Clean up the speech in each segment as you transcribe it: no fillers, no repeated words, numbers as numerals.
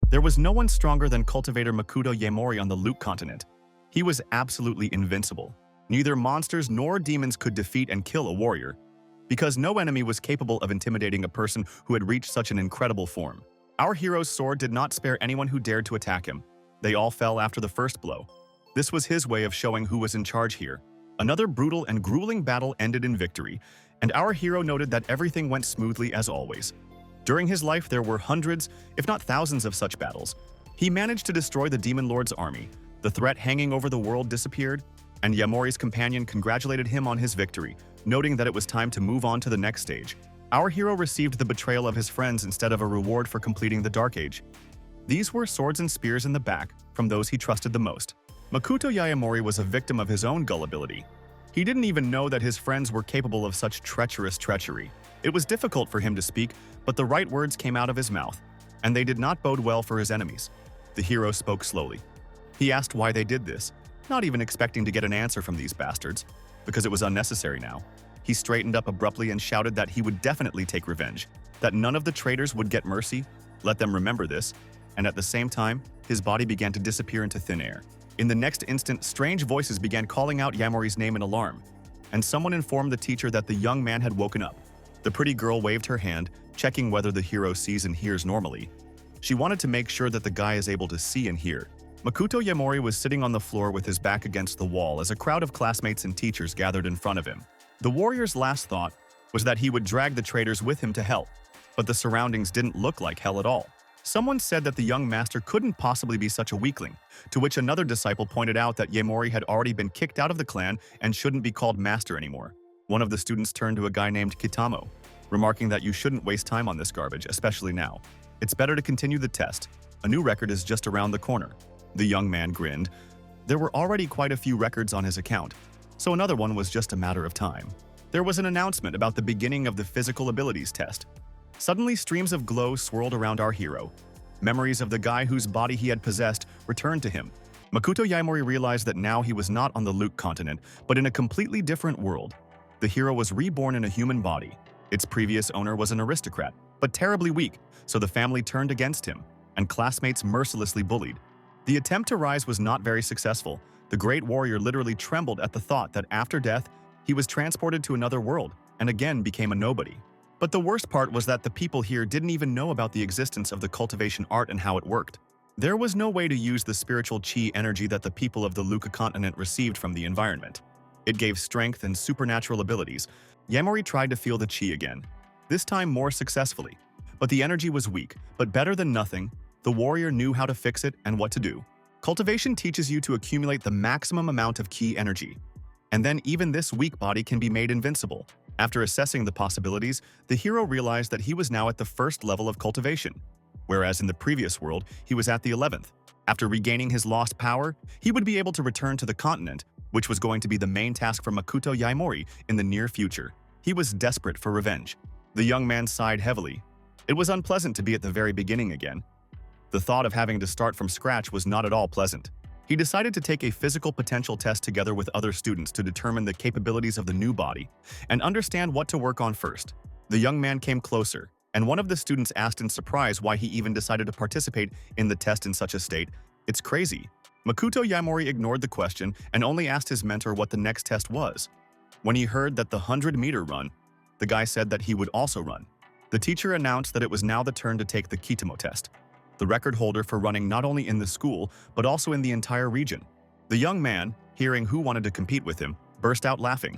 There was no one stronger than cultivator Makoto Yaemori on the Luke continent. He was absolutely invincible. Neither monsters nor demons could defeat and kill a warrior, because no enemy was capable of intimidating a person who had reached such an incredible form. Our hero's sword did not spare anyone who dared to attack him. They all fell after the first blow. This was his way of showing who was in charge here. Another brutal and grueling battle ended in victory, and our hero noted that everything went smoothly as always. During his life, there were hundreds, if not thousands of such battles. He managed to destroy the Demon Lord's army. The threat hanging over the world disappeared, and Yaemori's companion congratulated him on his victory, noting that it was time to move on to the next stage. Our hero received the betrayal of his friends instead of a reward for completing the Dark Age. These were swords and spears in the back from those he trusted the most. Makoto Yaemori was a victim of his own gullibility. He didn't even know that his friends were capable of such treacherous treachery. It was difficult for him to speak, but the right words came out of his mouth, and they did not bode well for his enemies. The hero spoke slowly. He asked why they did this, not even expecting to get an answer from these bastards, because it was unnecessary now. He straightened up abruptly and shouted that he would definitely take revenge, that none of the traitors would get mercy. Let them remember this. And at the same time, his body began to disappear into thin air. In the next instant, strange voices began calling out Yaemori's name in alarm, and someone informed the teacher that the young man had woken up. The pretty girl waved her hand, checking whether the hero sees and hears normally. She wanted to make sure that the guy is able to see and hear. Makoto Yaemori was sitting on the floor with his back against the wall as a crowd of classmates and teachers gathered in front of him. The warrior's last thought was that he would drag the traitors with him to hell, but the surroundings didn't look like hell at all. Someone said that the young master couldn't possibly be such a weakling, to which another disciple pointed out that Yaemori had already been kicked out of the clan and shouldn't be called master anymore. One of the students turned to a guy named Kitamo, remarking that you shouldn't waste time on this garbage, especially now. It's better to continue the test. A new record is just around the corner. The young man grinned. There were already quite a few records on his account, so another one was just a matter of time. There was an announcement about the beginning of the physical abilities test. Suddenly, streams of glow swirled around our hero. Memories of the guy whose body he had possessed returned to him. Makoto Yaemori realized that now he was not on the Luke continent, but in a completely different world. The hero was reborn in a human body. Its previous owner was an aristocrat, but terribly weak, so the family turned against him, and classmates mercilessly bullied. The attempt to rise was not very successful. The great warrior literally trembled at the thought that after death, he was transported to another world and again became a nobody. But the worst part was that the people here didn't even know about the existence of the cultivation art and how it worked. There was no way to use the spiritual chi energy that the people of the Luca continent received from the environment. It gave strength and supernatural abilities. Yaemori tried to feel the chi again, this time more successfully. But the energy was weak, but better than nothing. The warrior knew how to fix it and what to do. Cultivation teaches you to accumulate the maximum amount of ki energy, and then even this weak body can be made invincible. After assessing the possibilities, the hero realized that he was now at the first level of cultivation, whereas in the previous world, he was at the 11th. After regaining his lost power, he would be able to return to the continent, which was going to be the main task for Makoto Yaemori in the near future. He was desperate for revenge. The young man sighed heavily. It was unpleasant to be at the very beginning again. The thought of having to start from scratch was not at all pleasant. He decided to take a physical potential test together with other students to determine the capabilities of the new body and understand what to work on first. The young man came closer, and one of the students asked in surprise why he even decided to participate in the test in such a state. It's crazy. Makoto Yaemori ignored the question and only asked his mentor what the next test was. When he heard that the 100-meter run, the guy said that he would also run. The teacher announced that it was now the turn to take the Kitamo test, the record holder for running not only in the school, but also in the entire region. The young man, hearing who wanted to compete with him, burst out laughing.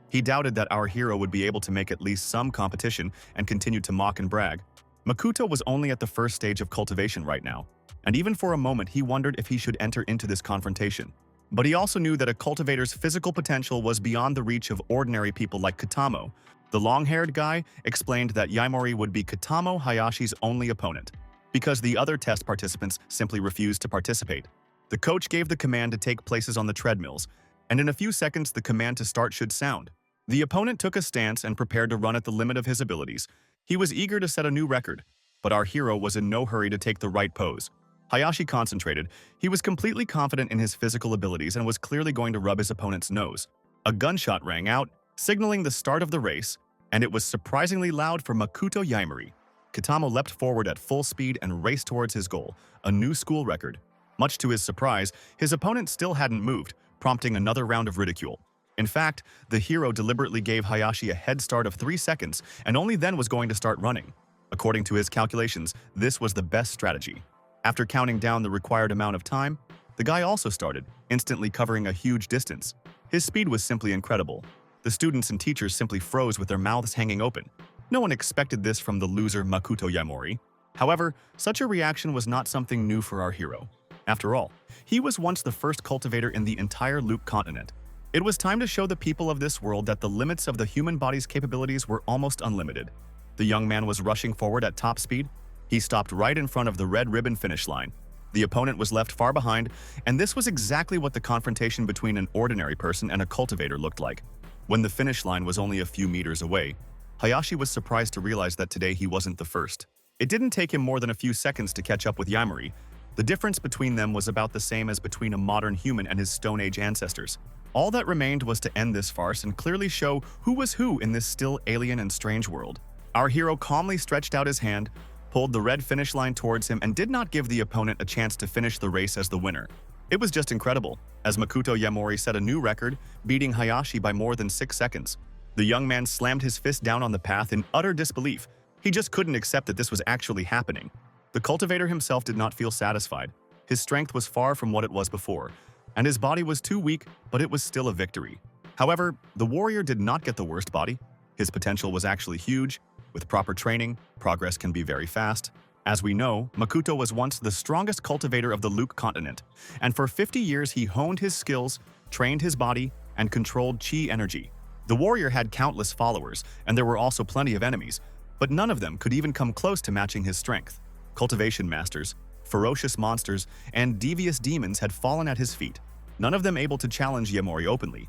He doubted that our hero would be able to make at least some competition and continued to mock and brag. Makoto was only at the first stage of cultivation right now, and even for a moment he wondered if he should enter into this confrontation. But he also knew that a cultivator's physical potential was beyond the reach of ordinary people like Kitamo. The long-haired guy explained that Yaemori would be Kitamo Hayashi's only opponent, because the other test participants simply refused to participate. The coach gave the command to take places on the treadmills, and in a few seconds the command to start should sound. The opponent took a stance and prepared to run at the limit of his abilities. He was eager to set a new record, but our hero was in no hurry to take the right pose. Hayashi concentrated. He was completely confident in his physical abilities and was clearly going to rub his opponent's nose. A gunshot rang out, signaling the start of the race, and it was surprisingly loud for Makoto Yaemori. Kitamo leapt forward at full speed and raced towards his goal, a new school record. Much to his surprise, his opponent still hadn't moved, prompting another round of ridicule. In fact, the hero deliberately gave Hayashi a head start of 3 seconds and only then was going to start running. According to his calculations, this was the best strategy. After counting down the required amount of time, the guy also started, instantly covering a huge distance. His speed was simply incredible. The students and teachers simply froze with their mouths hanging open. No one expected this from the loser Makoto Yaemori. However, such a reaction was not something new for our hero. After all, he was once the first cultivator in the entire Luke continent. It was time to show the people of this world that the limits of the human body's capabilities were almost unlimited. The young man was rushing forward at top speed. He stopped right in front of the red ribbon finish line. The opponent was left far behind, and this was exactly what the confrontation between an ordinary person and a cultivator looked like. When the finish line was only a few meters away, Hayashi was surprised to realize that today he wasn't the first. It didn't take him more than a few seconds to catch up with Yaemori. The difference between them was about the same as between a modern human and his Stone Age ancestors. All that remained was to end this farce and clearly show who was who in this still alien and strange world. Our hero calmly stretched out his hand, pulled the red finish line towards him, and did not give the opponent a chance to finish the race as the winner. It was just incredible, as Makoto Yaemori set a new record, beating Hayashi by more than 6 seconds. The young man slammed his fist down on the path in utter disbelief. He just couldn't accept that this was actually happening. The cultivator himself did not feel satisfied. His strength was far from what it was before, and his body was too weak, but it was still a victory. However, the warrior did not get the worst body. His potential was actually huge. With proper training, progress can be very fast. As we know, Makoto was once the strongest cultivator of the Luke continent, and for 50 years he honed his skills, trained his body, and controlled chi energy. The warrior had countless followers, and there were also plenty of enemies, but none of them could even come close to matching his strength. Cultivation masters, ferocious monsters, and devious demons had fallen at his feet, none of them able to challenge Yaemori openly.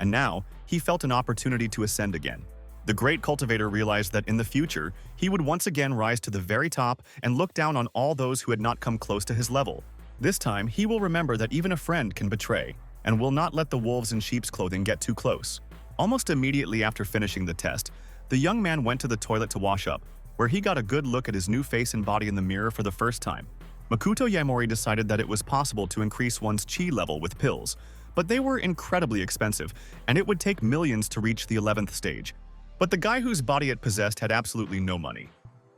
And now, he felt an opportunity to ascend again. The great cultivator realized that in the future, he would once again rise to the very top and look down on all those who had not come close to his level. This time, he will remember that even a friend can betray, and will not let the wolves in sheep's clothing get too close. Almost immediately after finishing the test, the young man went to the toilet to wash up, where he got a good look at his new face and body in the mirror for the first time. Makoto Yaemori decided that it was possible to increase one's chi level with pills, but they were incredibly expensive, and it would take millions to reach the 11th stage. But the guy whose body it possessed had absolutely no money.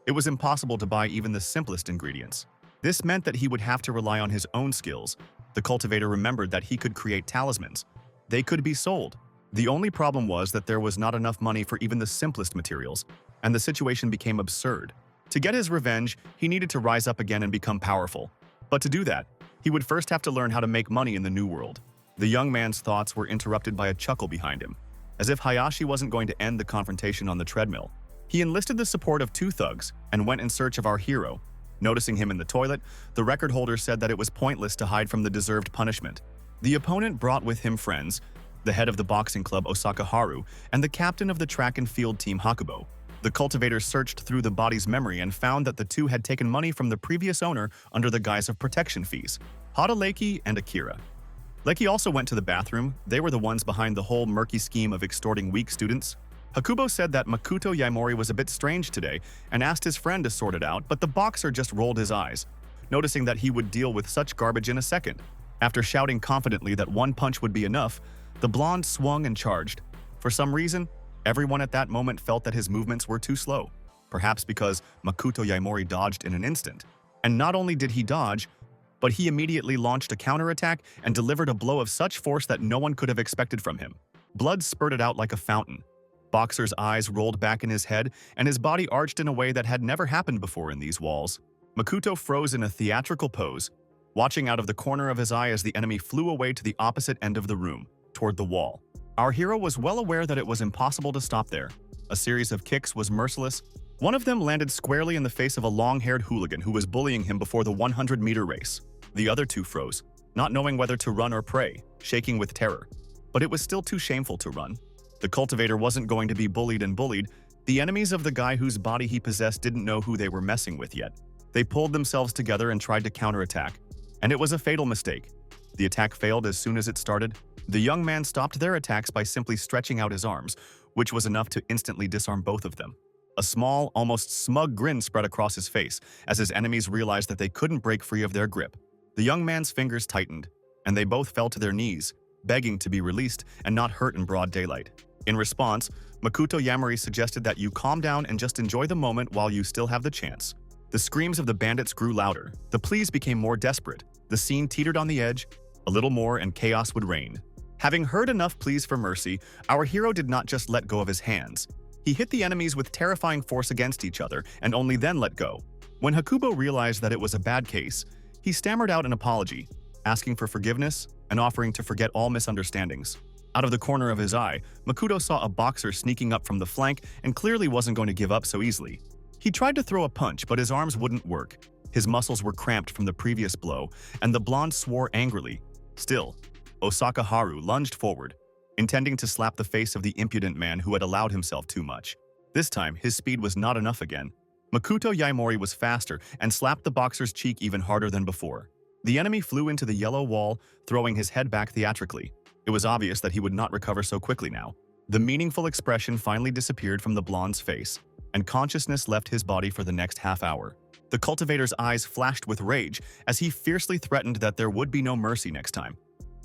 It was impossible to buy even the simplest ingredients. This meant that he would have to rely on his own skills. The cultivator remembered that he could create talismans. They could be sold. The only problem was that there was not enough money for even the simplest materials, and the situation became absurd. To get his revenge, he needed to rise up again and become powerful. But to do that, he would first have to learn how to make money in the new world. The young man's thoughts were interrupted by a chuckle behind him. As if Hayashi wasn't going to end the confrontation on the treadmill, he enlisted the support of 2 thugs and went in search of our hero. Noticing him in the toilet, the record holder said that it was pointless to hide from the deserved punishment. The opponent brought with him friends, the head of the boxing club Osaka Haru, and the captain of the track and field team Hakubo. The cultivator searched through the body's memory and found that the 2 had taken money from the previous owner under the guise of protection fees, Hada Leiki and Akira. Leiki also went to the bathroom. They were the ones behind the whole murky scheme of extorting weak students. Hakubo said that Makoto Yaemori was a bit strange today and asked his friend to sort it out, but the boxer just rolled his eyes, noticing that he would deal with such garbage in a second. After shouting confidently that 1 punch would be enough, the blonde swung and charged. For some reason, everyone at that moment felt that his movements were too slow, perhaps because Makoto Yaemori dodged in an instant. And not only did he dodge, but he immediately launched a counterattack and delivered a blow of such force that no one could have expected from him. Blood spurted out like a fountain. Boxer's eyes rolled back in his head, and his body arched in a way that had never happened before in these walls. Makoto froze in a theatrical pose, watching out of the corner of his eye as the enemy flew away to the opposite end of the room, toward the wall. Our hero was well aware that it was impossible to stop there. A series of kicks was merciless. One of them landed squarely in the face of a long-haired hooligan who was bullying him before the 100-meter race. The other 2 froze, not knowing whether to run or pray, shaking with terror. But it was still too shameful to run. The cultivator wasn't going to be bullied and bullied. The enemies of the guy whose body he possessed didn't know who they were messing with yet. They pulled themselves together and tried to counterattack. And it was a fatal mistake. The attack failed as soon as it started. The young man stopped their attacks by simply stretching out his arms, which was enough to instantly disarm both of them. A small, almost smug grin spread across his face as his enemies realized that they couldn't break free of their grip. The young man's fingers tightened, and they both fell to their knees, begging to be released and not hurt in broad daylight. In response, Makoto Yamori suggested that you calm down and just enjoy the moment while you still have the chance. The screams of the bandits grew louder. The pleas became more desperate. The scene teetered on the edge. A little more and chaos would reign. Having heard enough pleas for mercy, our hero did not just let go of his hands. He hit the enemies with terrifying force against each other and only then let go. When Hakubo realized that it was a bad case, he stammered out an apology, asking for forgiveness and offering to forget all misunderstandings. Out of the corner of his eye, Makoto saw a boxer sneaking up from the flank and clearly wasn't going to give up so easily. He tried to throw a punch, but his arms wouldn't work. His muscles were cramped from the previous blow, and the blonde swore angrily. Still, Osaka Haru lunged forward, intending to slap the face of the impudent man who had allowed himself too much. This time, his speed was not enough again. Makoto Yaimori was faster and slapped the boxer's cheek even harder than before. The enemy flew into the yellow wall, throwing his head back theatrically. It was obvious that he would not recover so quickly now. The meaningful expression finally disappeared from the blonde's face, and consciousness left his body for the next half hour. The cultivator's eyes flashed with rage as he fiercely threatened that there would be no mercy next time.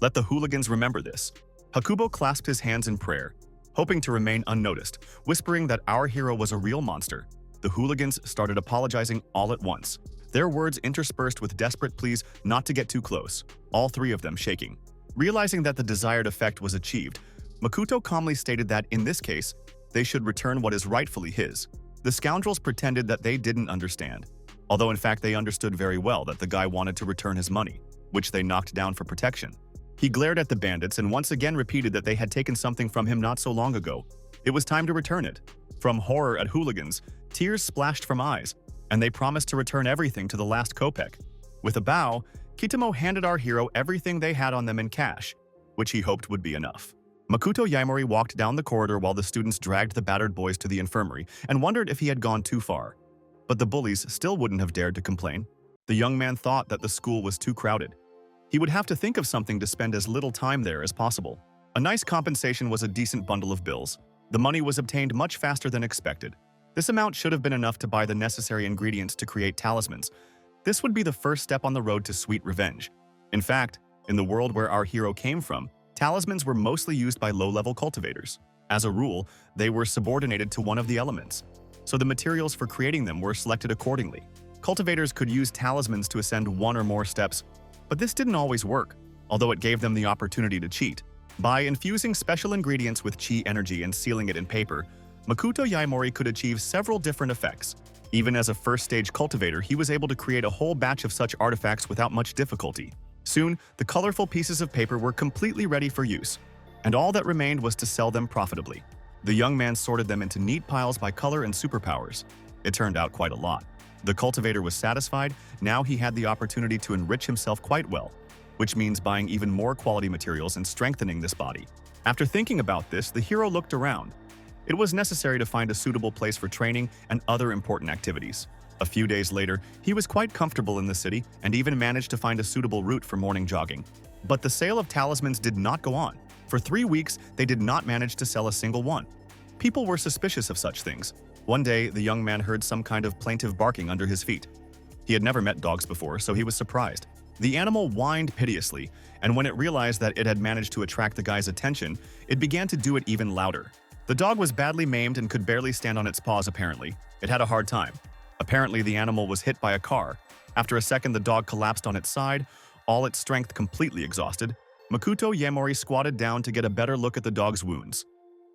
Let the hooligans remember this. Hakubo clasped his hands in prayer, hoping to remain unnoticed, whispering that our hero was a real monster. The hooligans started apologizing all at once, their words interspersed with desperate pleas not to get too close, all three of them shaking. Realizing that the desired effect was achieved, Makoto calmly stated that, in this case, they should return what is rightfully his. The scoundrels pretended that they didn't understand, although in fact they understood very well that the guy wanted to return his money, which they knocked down for protection. He glared at the bandits and once again repeated that they had taken something from him not so long ago. It was time to return it. From horror at hooligans, tears splashed from eyes, and they promised to return everything to the last kopeck. With a bow, Kitamo handed our hero everything they had on them in cash, which he hoped would be enough. Makoto Yaimori walked down the corridor while the students dragged the battered boys to the infirmary and wondered if he had gone too far. But the bullies still wouldn't have dared to complain. The young man thought that the school was too crowded. He would have to think of something to spend as little time there as possible. A nice compensation was a decent bundle of bills. The money was obtained much faster than expected. This amount should have been enough to buy the necessary ingredients to create talismans. This would be the first step on the road to sweet revenge. In fact, in the world where our hero came from, talismans were mostly used by low-level cultivators. As a rule, they were subordinated to one of the elements, so the materials for creating them were selected accordingly. Cultivators could use talismans to ascend one or more steps, but this didn't always work, although it gave them the opportunity to cheat. By infusing special ingredients with chi energy and sealing it in paper, Makoto Yaimori could achieve several different effects. Even as a first-stage cultivator, he was able to create a whole batch of such artifacts without much difficulty. Soon, the colorful pieces of paper were completely ready for use, and all that remained was to sell them profitably. The young man sorted them into neat piles by color and superpowers. It turned out quite a lot. The cultivator was satisfied. Now he had the opportunity to enrich himself quite well, which means buying even more quality materials and strengthening this body. After thinking about this, the hero looked around. It was necessary to find a suitable place for training and other important activities. A few days later, he was quite comfortable in the city and even managed to find a suitable route for morning jogging. But the sale of talismans did not go on. For 3 weeks, they did not manage to sell a single one. People were suspicious of such things. One day, the young man heard some kind of plaintive barking under his feet. He had never met dogs before, so he was surprised. The animal whined piteously, and when it realized that it had managed to attract the guy's attention, it began to do it even louder. The dog was badly maimed and could barely stand on its paws apparently. It had a hard time. Apparently, the animal was hit by a car. After a second, the dog collapsed on its side, all its strength completely exhausted. Makoto Yaimori squatted down to get a better look at the dog's wounds.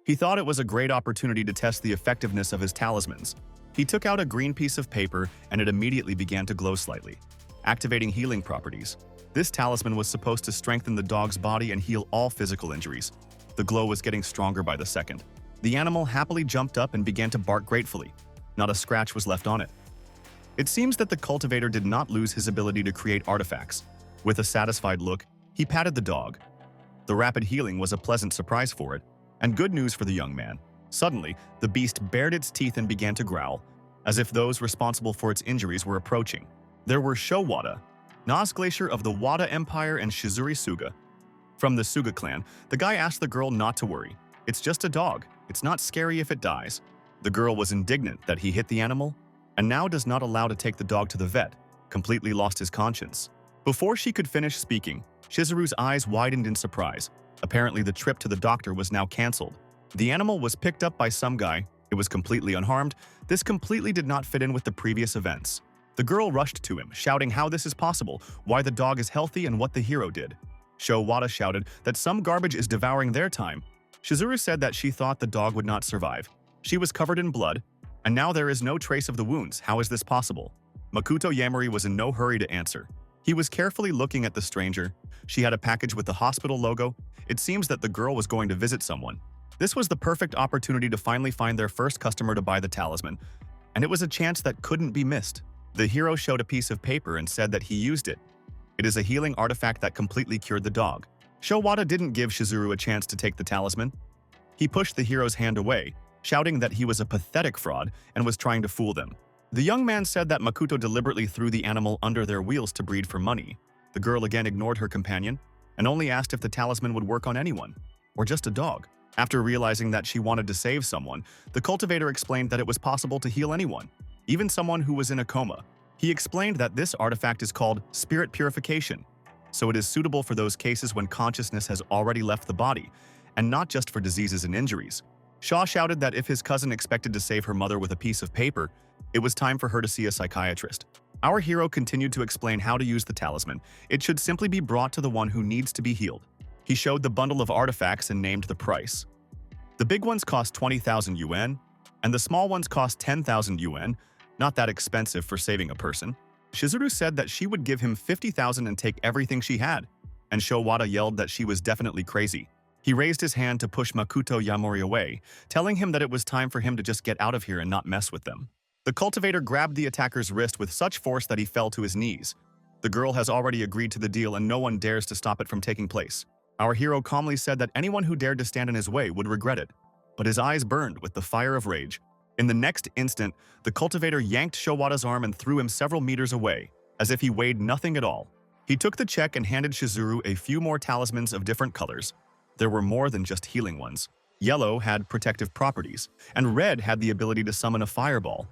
He thought it was a great opportunity to test the effectiveness of his talismans. He took out a green piece of paper and it immediately began to glow slightly, activating healing properties. This talisman was supposed to strengthen the dog's body and heal all physical injuries. The glow was getting stronger by the second. The animal happily jumped up and began to bark gratefully. Not a scratch was left on it. It seems that the cultivator did not lose his ability to create artifacts. With a satisfied look, he patted the dog. The rapid healing was a pleasant surprise for it, and good news for the young man. Suddenly, the beast bared its teeth and began to growl, as if those responsible for its injuries were approaching. There were Showada, Nas Glacier of the Wada Empire, and Shizuri Suga. From the Suga clan, the guy asked the girl not to worry. It's just a dog. It's not scary if it dies. The girl was indignant that he hit the animal and now does not allow to take the dog to the vet, completely lost his conscience. Before she could finish speaking, Shizuru's eyes widened in surprise. Apparently, the trip to the doctor was now cancelled. The animal was picked up by some guy. It was completely unharmed. This completely did not fit in with the previous events. The girl rushed to him, shouting how this is possible, why the dog is healthy, and what the hero did. Wada shouted that some garbage is devouring their time. Shizuru said that she thought the dog would not survive. She was covered in blood, and now there is no trace of the wounds. How is this possible? Makoto Yamori was in no hurry to answer. He was carefully looking at the stranger. She had a package with the hospital logo. It seems that the girl was going to visit someone. This was the perfect opportunity to finally find their first customer to buy the talisman, and it was a chance that couldn't be missed. The hero showed a piece of paper and said that he used it. It is a healing artifact that completely cured the dog. Wada didn't give Shizuru a chance to take the talisman. He pushed the hero's hand away, shouting that he was a pathetic fraud and was trying to fool them. The young man said that Makoto deliberately threw the animal under their wheels to breed for money. The girl again ignored her companion and only asked if the talisman would work on anyone, or just a dog. After realizing that she wanted to save someone, the cultivator explained that it was possible to heal anyone, even someone who was in a coma. He explained that this artifact is called spirit purification, so it is suitable for those cases when consciousness has already left the body, and not just for diseases and injuries. Shaw shouted that if his cousin expected to save her mother with a piece of paper, it was time for her to see a psychiatrist. Our hero continued to explain how to use the talisman. It should simply be brought to the one who needs to be healed. He showed the bundle of artifacts and named the price. The big ones cost 20,000 yuan, and the small ones cost 10,000 yuan, not that expensive for saving a person. Shizuru said that she would give him 50,000 and take everything she had, and Wada yelled that she was definitely crazy. He raised his hand to push Makoto Yamori away, telling him that it was time for him to just get out of here and not mess with them. The cultivator grabbed the attacker's wrist with such force that he fell to his knees. The girl has already agreed to the deal and no one dares to stop it from taking place. Our hero calmly said that anyone who dared to stand in his way would regret it, but his eyes burned with the fire of rage. In the next instant, the cultivator yanked Wada's arm and threw him several meters away, as if he weighed nothing at all. He took the check and handed Shizuru a few more talismans of different colors. There were more than just healing ones. Yellow had protective properties, and red had the ability to summon a fireball.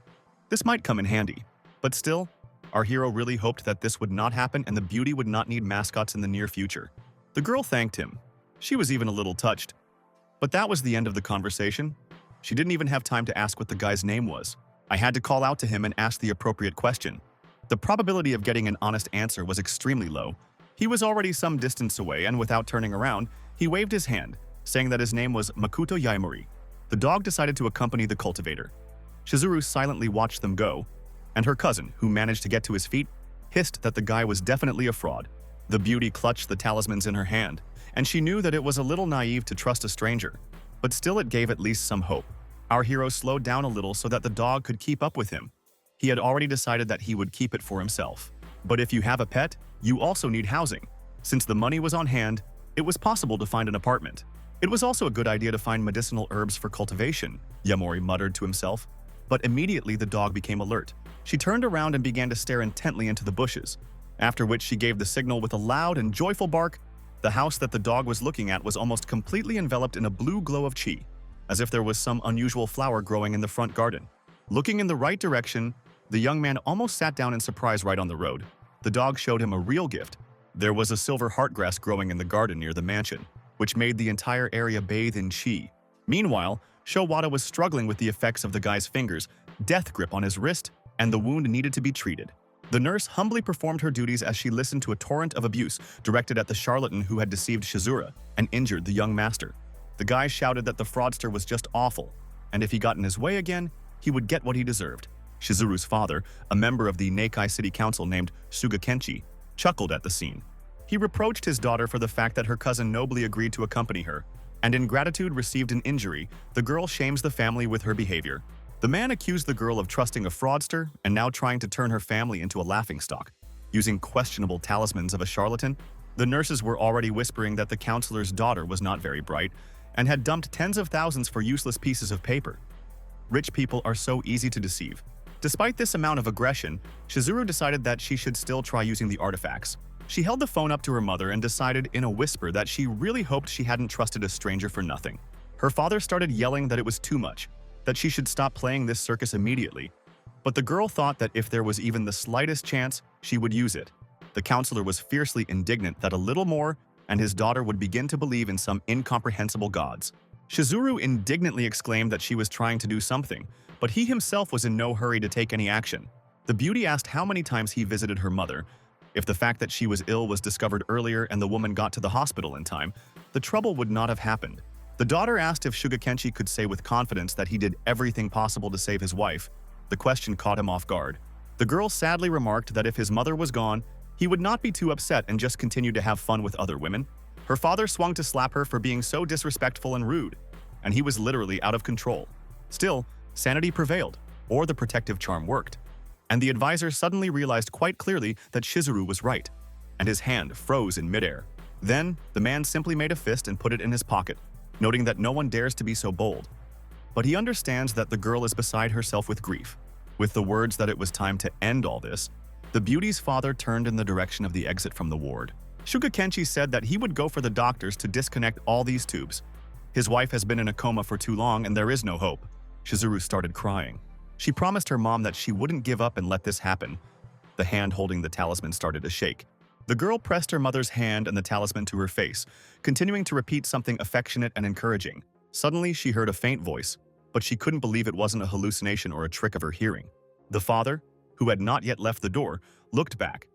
This might come in handy, but still, our hero really hoped that this would not happen and the beauty would not need mascots in the near future. The girl thanked him. She was even a little touched. But that was the end of the conversation. She didn't even have time to ask what the guy's name was. I had to call out to him and ask the appropriate question. The probability of getting an honest answer was extremely low. He was already some distance away, and without turning around, he waved his hand, saying that his name was Makoto Yaimori. The dog decided to accompany the cultivator. Shizuru silently watched them go, and her cousin, who managed to get to his feet, hissed that the guy was definitely a fraud. The beauty clutched the talismans in her hand, and she knew that it was a little naive to trust a stranger, but still it gave at least some hope. Our hero slowed down a little so that the dog could keep up with him. He had already decided that he would keep it for himself. But if you have a pet, you also need housing. Since the money was on hand, it was possible to find an apartment. It was also a good idea to find medicinal herbs for cultivation, Yamori muttered to himself. But immediately the dog became alert. She turned around and began to stare intently into the bushes, after which she gave the signal with a loud and joyful bark. The house that the dog was looking at was almost completely enveloped in a blue glow of chi, as if there was some unusual flower growing in the front garden. Looking in the right direction, the young man almost sat down in surprise right on the road. The dog showed him a real gift. There was a silver heartgrass growing in the garden near the mansion, which made the entire area bathe in chi. Meanwhile, Wada was struggling with the effects of the guy's fingers, death grip on his wrist, and the wound needed to be treated. The nurse humbly performed her duties as she listened to a torrent of abuse directed at the charlatan who had deceived Shizuru and injured the young master. The guy shouted that the fraudster was just awful, and if he got in his way again, he would get what he deserved. Shizuru's father, a member of the Neikai City Council named Suga Kenchi, chuckled at the scene. He reproached his daughter for the fact that her cousin nobly agreed to accompany her, and in gratitude received an injury. The girl shames the family with her behavior. The man accused the girl of trusting a fraudster and now trying to turn her family into a laughingstock, using questionable talismans of a charlatan. The nurses were already whispering that the counselor's daughter was not very bright and had dumped tens of thousands for useless pieces of paper. Rich people are so easy to deceive. Despite this amount of aggression, Shizuru decided that she should still try using the artifacts. She held the phone up to her mother and decided in a whisper that she really hoped she hadn't trusted a stranger for nothing. Her father started yelling that it was too much. that she should stop playing this circus immediately. But the girl thought that if there was even the slightest chance, she would use it. The counselor was fiercely indignant that a little more and his daughter would begin to believe in some incomprehensible gods. Shizuru indignantly exclaimed that she was trying to do something, but he himself was in no hurry to take any action. The beauty asked how many times he visited her mother. If the fact that she was ill was discovered earlier and the woman got to the hospital in time, the trouble would not have happened. The daughter asked if Shugakenshi could say with confidence that he did everything possible to save his wife. The question caught him off guard. The girl sadly remarked that if his mother was gone, he would not be too upset and just continue to have fun with other women. Her father swung to slap her for being so disrespectful and rude, and he was literally out of control. Still, sanity prevailed, or the protective charm worked. And the advisor suddenly realized quite clearly that Shizuru was right, and his hand froze in midair. Then, the man simply made a fist and put it in his pocket, noting that no one dares to be so bold. But he understands that the girl is beside herself with grief. With the words that it was time to end all this, the beauty's father turned in the direction of the exit from the ward. Shugakenshi said that he would go for the doctors to disconnect all these tubes. His wife has been in a coma for too long and there is no hope. Shizuru started crying. She promised her mom that she wouldn't give up and let this happen. The hand holding the talisman started to shake. The girl pressed her mother's hand and the talisman to her face, continuing to repeat something affectionate and encouraging. Suddenly, she heard a faint voice, but she couldn't believe it wasn't a hallucination or a trick of her hearing. The father, who had not yet left the door, looked back.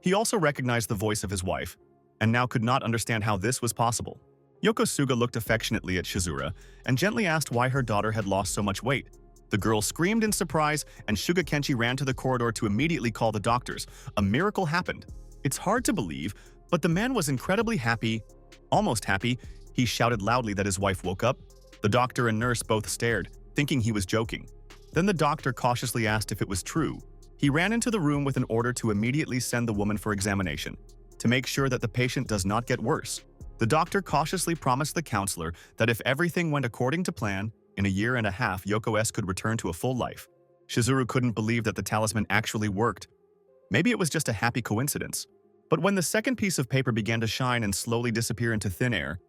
He also recognized the voice of his wife, and now could not understand how this was possible. Yokosuga looked affectionately at Shizuru and gently asked why her daughter had lost so much weight. The girl screamed in surprise, and Shugakenshi ran to the corridor to immediately call the doctors. A miracle happened. It's hard to believe, but the man was incredibly happy, almost happy. He shouted loudly that his wife woke up. The doctor and nurse both stared, thinking he was joking. Then the doctor cautiously asked if it was true. He ran into the room with an order to immediately send the woman for examination, to make sure that the patient does not get worse. The doctor cautiously promised the counselor that if everything went according to plan, in a year and a half, Yoko-S could return to a full life. Shizuru couldn't believe that the talisman actually worked. Maybe it was just a happy coincidence. But when the second piece of paper began to shine and slowly disappear into thin air,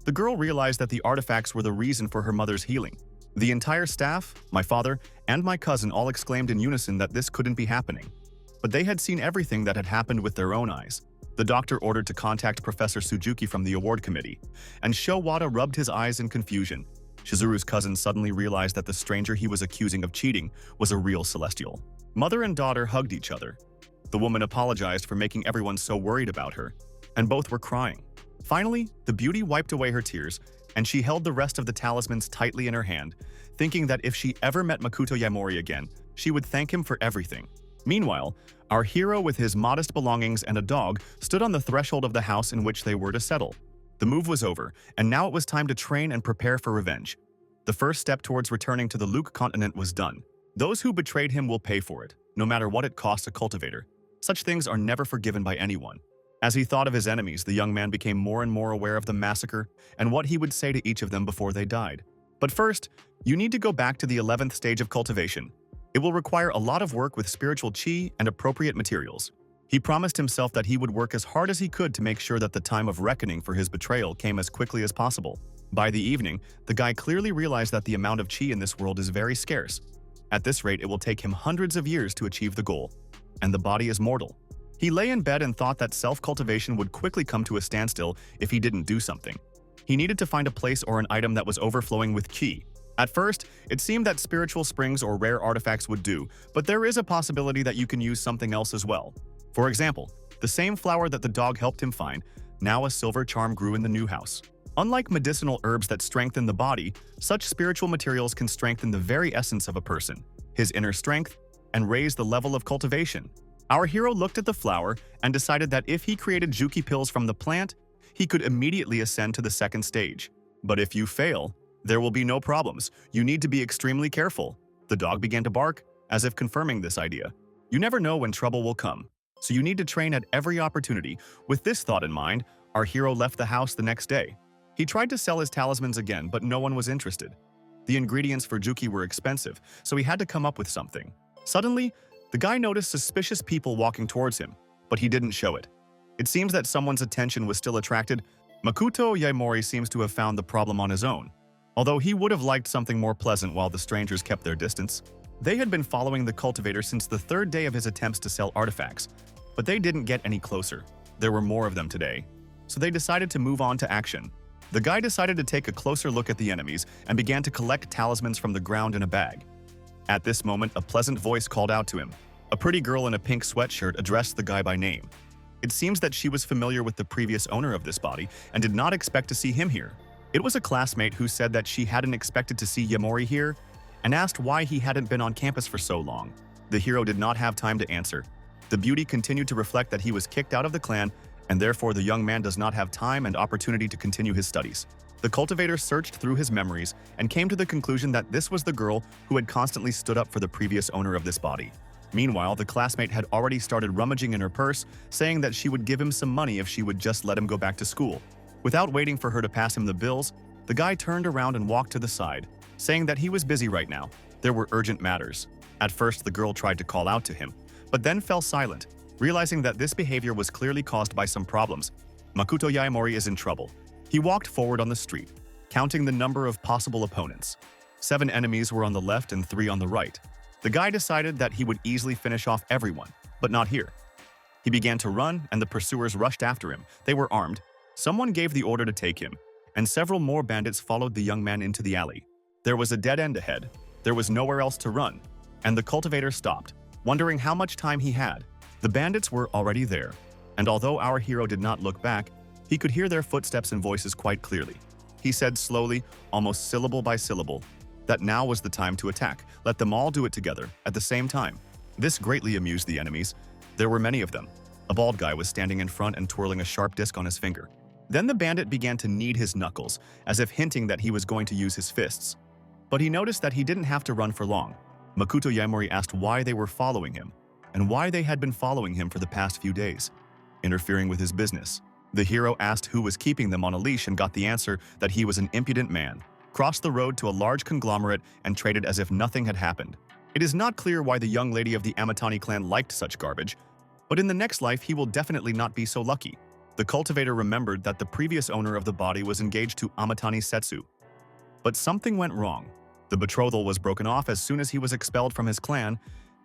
the girl realized that the artifacts were the reason for her mother's healing. The entire staff, my father, and my cousin all exclaimed in unison that this couldn't be happening. But they had seen everything that had happened with their own eyes. The doctor ordered to contact Professor Suzuki from the award committee, and Showada rubbed his eyes in confusion. Shizuru's cousin suddenly realized that the stranger he was accusing of cheating was a real celestial. Mother and daughter hugged each other. The woman apologized for making everyone so worried about her, and both were crying. Finally, the beauty wiped away her tears, and she held the rest of the talismans tightly in her hand, thinking that if she ever met Makoto Yamori again, she would thank him for everything. Meanwhile, our hero with his modest belongings and a dog stood on the threshold of the house in which they were to settle. The move was over, and now it was time to train and prepare for revenge. The first step towards returning to the Luke continent was done. Those who betrayed him will pay for it, no matter what it costs a cultivator. Such things are never forgiven by anyone. As he thought of his enemies, the young man became more and more aware of the massacre and what he would say to each of them before they died. But first, you need to go back to the 11th stage of cultivation. It will require a lot of work with spiritual chi and appropriate materials. He promised himself that he would work as hard as he could to make sure that the time of reckoning for his betrayal came as quickly as possible. By the evening, the guy clearly realized that the amount of chi in this world is very scarce. At this rate, it will take him hundreds of years to achieve the goal. And the body is mortal. He lay in bed and thought that self-cultivation would quickly come to a standstill if he didn't do something. He needed to find a place or an item that was overflowing with chi. At first, it seemed that spiritual springs or rare artifacts would do, but there is a possibility that you can use something else as well. For example, the same flower that the dog helped him find, now a silver charm grew in the new house. Unlike medicinal herbs that strengthen the body, such spiritual materials can strengthen the very essence of a person, his inner strength, and raise the level of cultivation. Our hero looked at the flower and decided that if he created Juki pills from the plant, he could immediately ascend to the second stage. But if you fail, there will be no problems. You need to be extremely careful. The dog began to bark, as if confirming this idea. You never know when trouble will come, so you need to train at every opportunity. With this thought in mind, our hero left the house the next day. He tried to sell his talismans again, but no one was interested. The ingredients for Juki were expensive, so he had to come up with something. Suddenly, the guy noticed suspicious people walking towards him, but he didn't show it. It seems that someone's attention was still attracted. Makoto Yaemori seems to have found the problem on his own. although he would have liked something more pleasant while the strangers kept their distance. They had been following the cultivator since the third day of his attempts to sell artifacts, but they didn't get any closer. There were more of them today, so they decided to move on to action. The guy decided to take a closer look at the enemies and began to collect talismans from the ground in a bag. At this moment, a pleasant voice called out to him. A pretty girl in a pink sweatshirt addressed the guy by name. It seems that she was familiar with the previous owner of this body and did not expect to see him here. It was a classmate who said that she hadn't expected to see Yamori here and asked why he hadn't been on campus for so long. The hero did not have time to answer. The beauty continued to reflect that he was kicked out of the clan, and therefore the young man does not have time and opportunity to continue his studies. The cultivator searched through his memories and came to the conclusion that this was the girl who had constantly stood up for the previous owner of this body. Meanwhile, the classmate had already started rummaging in her purse, saying that she would give him some money if she would just let him go back to school. Without waiting for her to pass him the bills, the guy turned around and walked to the side, saying that he was busy right now. There were urgent matters. At first, the girl tried to call out to him, but then fell silent, realizing that this behavior was clearly caused by some problems. Makoto Yaemori is in trouble. He walked forward on the street, counting the number of possible opponents. 7 enemies were on the left and 3 on the right. The guy decided that he would easily finish off everyone, but not here. He began to run, and the pursuers rushed after him. They were armed. Someone gave the order to take him, and several more bandits followed the young man into the alley. There was a dead end ahead. There was nowhere else to run, and the cultivator stopped, wondering how much time he had. The bandits were already there, and although our hero did not look back, he could hear their footsteps and voices quite clearly. He said slowly, almost syllable by syllable, that now was the time to attack. Let them all do it together, at the same time. This greatly amused the enemies. There were many of them. A bald guy was standing in front and twirling a sharp disc on his finger. Then the bandit began to knead his knuckles, as if hinting that he was going to use his fists. But he noticed that he didn't have to run for long. Makoto Yaemori asked why they were following him, and why they had been following him for the past few days, interfering with his business. The hero asked who was keeping them on a leash and got the answer that he was an impudent man, crossed the road to a large conglomerate and traded as if nothing had happened. It is not clear why the young lady of the Amatani clan liked such garbage, but in the next life he will definitely not be so lucky. The cultivator remembered that the previous owner of the body was engaged to Amatani Setsu. But something went wrong. The betrothal was broken off as soon as he was expelled from his clan.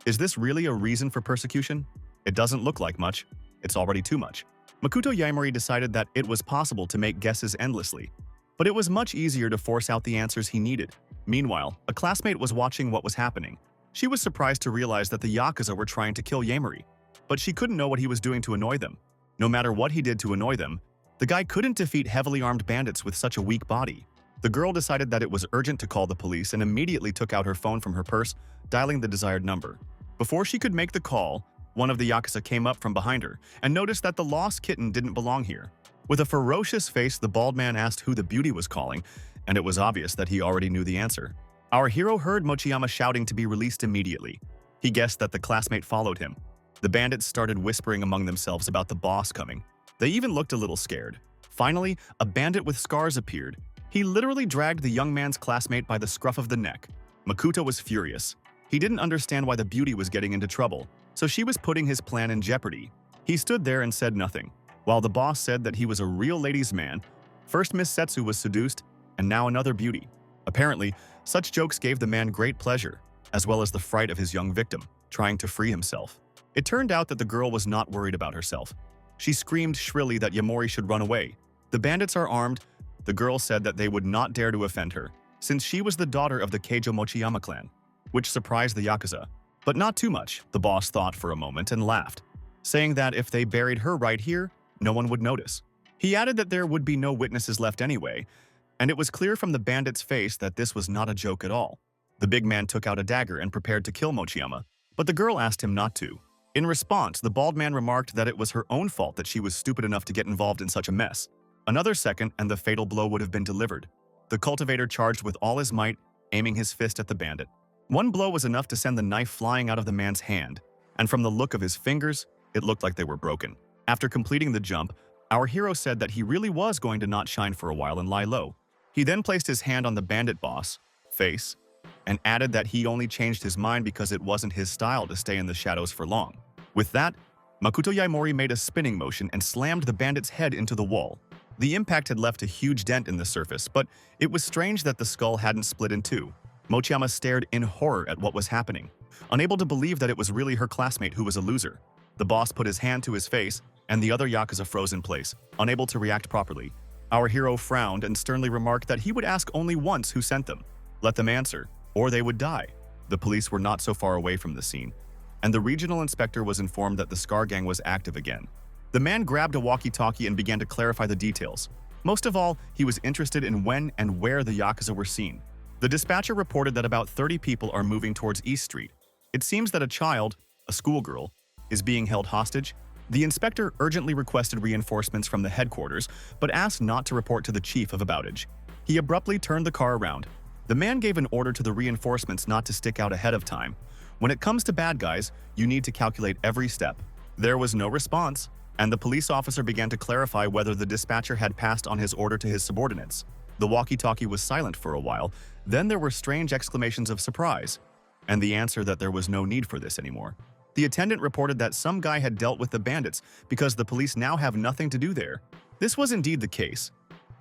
Is this really a reason for persecution? It doesn't look like much. It's already too much. Makoto Yaemori decided that it was possible to make guesses endlessly, but it was much easier to force out the answers he needed. Meanwhile, a classmate was watching what was happening. She was surprised to realize that the Yakuza were trying to kill Yaemori, but she couldn't know what he was doing to annoy them. No matter what he did to annoy them, the guy couldn't defeat heavily armed bandits with such a weak body. The girl decided that it was urgent to call the police and immediately took out her phone from her purse, dialing the desired number. Before she could make the call, one of the Yakuza came up from behind her and noticed that the lost kitten didn't belong here. With a ferocious face, the bald man asked who the beauty was calling, and it was obvious that he already knew the answer. Our hero heard Mochiyama shouting to be released immediately. He guessed that the classmate followed him. The bandits started whispering among themselves about the boss coming. They even looked a little scared. Finally, a bandit with scars appeared. He literally dragged the young man's classmate by the scruff of the neck. Makoto was furious. He didn't understand why the beauty was getting into trouble, so she was putting his plan in jeopardy. He stood there and said nothing, while the boss said that he was a real ladies' man. First Miss Setsu was seduced, and now another beauty. Apparently, such jokes gave the man great pleasure, as well as the fright of his young victim, trying to free himself. It turned out that the girl was not worried about herself. She screamed shrilly that Yaemori should run away. The bandits are armed. The girl said that they would not dare to offend her, since she was the daughter of the Keijo Mochiyama clan, which surprised the Yakuza. But not too much, the boss thought for a moment and laughed, saying that if they buried her right here, no one would notice. He added that there would be no witnesses left anyway, and it was clear from the bandit's face that this was not a joke at all. The big man took out a dagger and prepared to kill Mochiyama, but the girl asked him not to. In response, the bald man remarked that it was her own fault that she was stupid enough to get involved in such a mess. Another second and the fatal blow would have been delivered. The cultivator charged with all his might, aiming his fist at the bandit. One blow was enough to send the knife flying out of the man's hand, and from the look of his fingers, it looked like they were broken. After completing the jump, our hero said that he really was going to not shine for a while and lie low. He then placed his hand on the bandit boss' face and added that he only changed his mind because it wasn't his style to stay in the shadows for long. With that, Makoto Yaemori made a spinning motion and slammed the bandit's head into the wall. The impact had left a huge dent in the surface, but it was strange that the skull hadn't split in two. Mochiyama stared in horror at what was happening, unable to believe that it was really her classmate who was a loser. The boss put his hand to his face, and the other Yakuza froze in place, unable to react properly. Our hero frowned and sternly remarked that he would ask only once who sent them. Let them answer, or they would die. The police were not so far away from the scene, and the regional inspector was informed that the Scar Gang was active again. The man grabbed a walkie-talkie and began to clarify the details. Most of all, he was interested in when and where the Yakuza were seen. The dispatcher reported that about 30 people are moving towards East Street. It seems that a child, a schoolgirl, is being held hostage. The inspector urgently requested reinforcements from the headquarters, but asked not to report to the chief of aboutage. He abruptly turned the car around. The man gave an order to the reinforcements not to stick out ahead of time. When it comes to bad guys, you need to calculate every step. There was no response, and the police officer began to clarify whether the dispatcher had passed on his order to his subordinates. The walkie-talkie was silent for a while, then there were strange exclamations of surprise, and the answer that there was no need for this anymore. The attendant reported that some guy had dealt with the bandits because the police now have nothing to do there. This was indeed the case.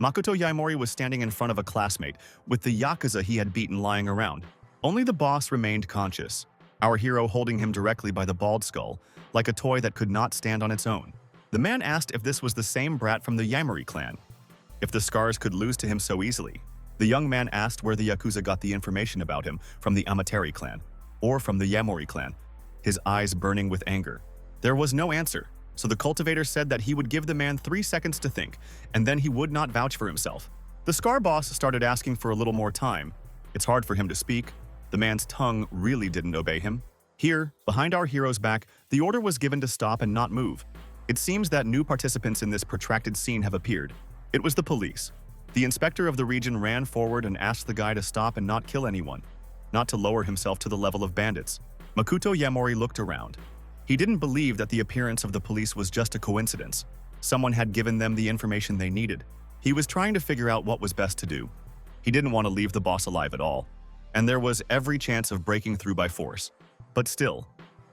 Makoto Yaimori was standing in front of a classmate with the Yakuza he had beaten lying around. Only the boss remained conscious, our hero holding him directly by the bald skull, like a toy that could not stand on its own. The man asked if this was the same brat from the Yaimori clan, if the scars could lose to him so easily. The young man asked where the Yakuza got the information about him, from the Amateri clan, or from the Yaimori clan, his eyes burning with anger. There was no answer, so the cultivator said that he would give the man 3 seconds to think, and then he would not vouch for himself. The Scar boss started asking for a little more time. It's hard for him to speak. The man's tongue really didn't obey him. Here, behind our hero's back, the order was given to stop and not move. It seems that new participants in this protracted scene have appeared. It was the police. The inspector of the region ran forward and asked the guy to stop and not kill anyone, not to lower himself to the level of bandits. Makoto Yaimori looked around. He didn't believe that the appearance of the police was just a coincidence. Someone had given them the information they needed. He was trying to figure out what was best to do. He didn't want to leave the boss alive at all, and there was every chance of breaking through by force. But still,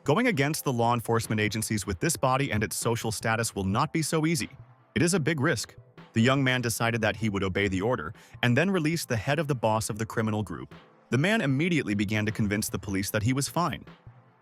going against the law enforcement agencies with this body and its social status will not be so easy. It is a big risk. The young man decided that he would obey the order and then release the head of the boss of the criminal group. The man immediately began to convince the police that he was fine.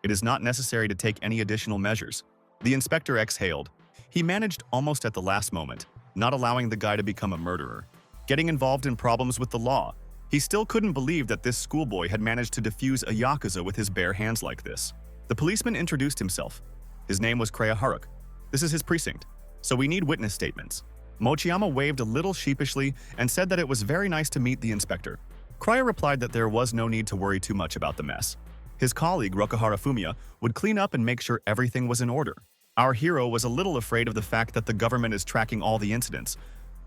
It is not necessary to take any additional measures. The inspector exhaled. He managed almost at the last moment, not allowing the guy to become a murderer, getting involved in problems with the law. He still couldn't believe that this schoolboy had managed to defuse a Yakuza with his bare hands like this. The policeman introduced himself. His name was Kreya Haruk. This is his precinct, so we need witness statements. Mochiyama waved a little sheepishly and said that it was very nice to meet the inspector. Kreya replied that there was no need to worry too much about the mess. His colleague, Rokuhara Fumiya, would clean up and make sure everything was in order. Our hero was a little afraid of the fact that the government is tracking all the incidents.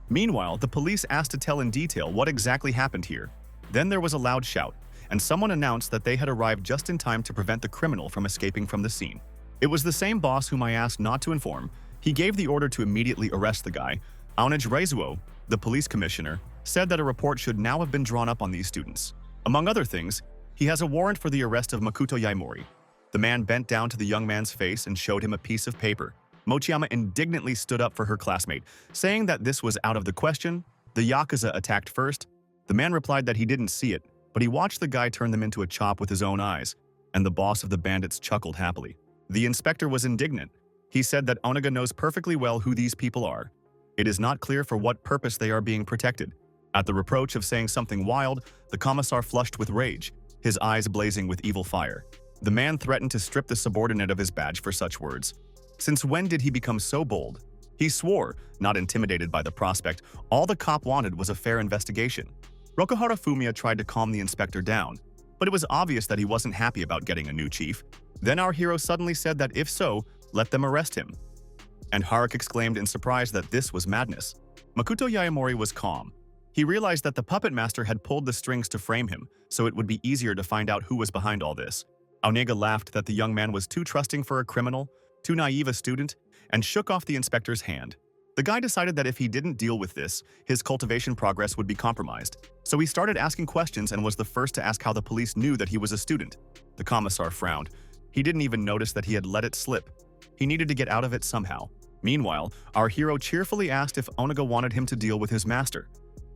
Meanwhile, the police asked to tell in detail what exactly happened here. Then there was a loud shout, and someone announced that they had arrived just in time to prevent the criminal from escaping from the scene. It was the same boss whom I asked not to inform. He gave the order to immediately arrest the guy. Aonij Reizuo, the police commissioner, said that a report should now have been drawn up on these students. Among other things, he has a warrant for the arrest of Makoto Yaimori. The man bent down to the young man's face and showed him a piece of paper. Mochiyama indignantly stood up for her classmate, saying that this was out of the question. The Yakuza attacked first. The man replied that he didn't see it, but he watched the guy turn them into a chop with his own eyes, and the boss of the bandits chuckled happily. The inspector was indignant. He said that Oniga knows perfectly well who these people are. It is not clear for what purpose they are being protected. At the reproach of saying something wild, the commissar flushed with rage, his eyes blazing with evil fire. The man threatened to strip the subordinate of his badge for such words. Since when did he become so bold? He swore, not intimidated by the prospect, all the cop wanted was a fair investigation. Rokuhara Fumiya tried to calm the inspector down, but it was obvious that he wasn't happy about getting a new chief. Then our hero suddenly said that if so, let them arrest him. And Haruk exclaimed in surprise that this was madness. Makoto Yaimori was calm. He realized that the puppet master had pulled the strings to frame him, so it would be easier to find out who was behind all this. Aonega laughed that the young man was too trusting for a criminal, too naive a student, and shook off the inspector's hand. The guy decided that if he didn't deal with this, his cultivation progress would be compromised. So he started asking questions and was the first to ask how the police knew that he was a student. The commissar frowned. He didn't even notice that he had let it slip. He needed to get out of it somehow. Meanwhile, our hero cheerfully asked if Onaga wanted him to deal with his master.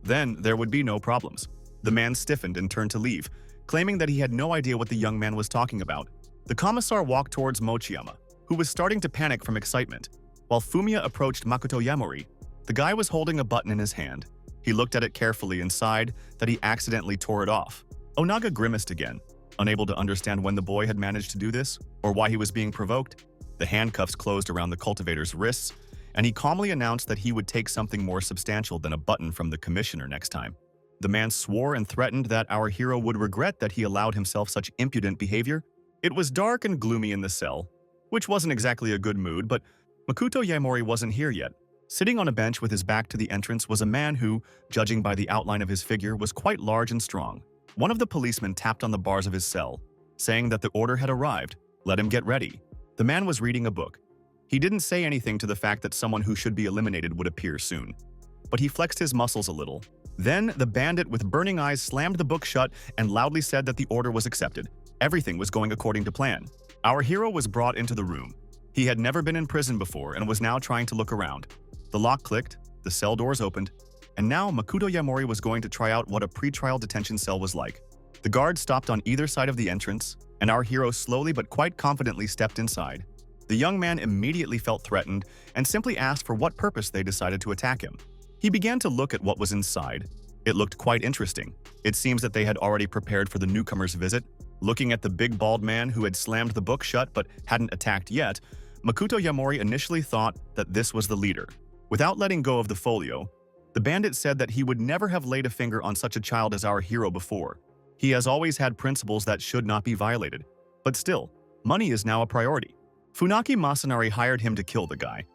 Then there would be no problems. The man stiffened and turned to leave, claiming that he had no idea what the young man was talking about. The commissar walked towards Mochiyama, who was starting to panic from excitement. While Fumiya approached Makoto Yamori, the guy was holding a button in his hand. He looked at it carefully and sighed that he accidentally tore it off. Onaga grimaced again, unable to understand when the boy had managed to do this or why he was being provoked. The handcuffs closed around the cultivator's wrists, and he calmly announced that he would take something more substantial than a button from the commissioner next time. The man swore and threatened that our hero would regret that he allowed himself such impudent behavior. It was dark and gloomy in the cell, which wasn't exactly a good mood, but Makoto Yamori wasn't here yet. Sitting on a bench with his back to the entrance was a man who, judging by the outline of his figure, was quite large and strong. One of the policemen tapped on the bars of his cell, saying that the order had arrived. Let him get ready. The man was reading a book. He didn't say anything to the fact that someone who should be eliminated would appear soon, but he flexed his muscles a little. Then, the bandit with burning eyes slammed the book shut and loudly said that the order was accepted. Everything was going according to plan. Our hero was brought into the room. He had never been in prison before and was now trying to look around. The lock clicked, the cell doors opened, and now Makoto Yamori was going to try out what a pre-trial detention cell was like. The guards stopped on either side of the entrance, and our hero slowly but quite confidently stepped inside. The young man immediately felt threatened and simply asked for what purpose they decided to attack him. He began to look at what was inside. It looked quite interesting. It seems that they had already prepared for the newcomer's visit. Looking at the big bald man who had slammed the book shut but hadn't attacked yet, Makoto Yamori initially thought that this was the leader. Without letting go of the folio, the bandit said that he would never have laid a finger on such a child as our hero before. He has always had principles that should not be violated. But still, money is now a priority. Funaki Masanari hired him to kill the guy.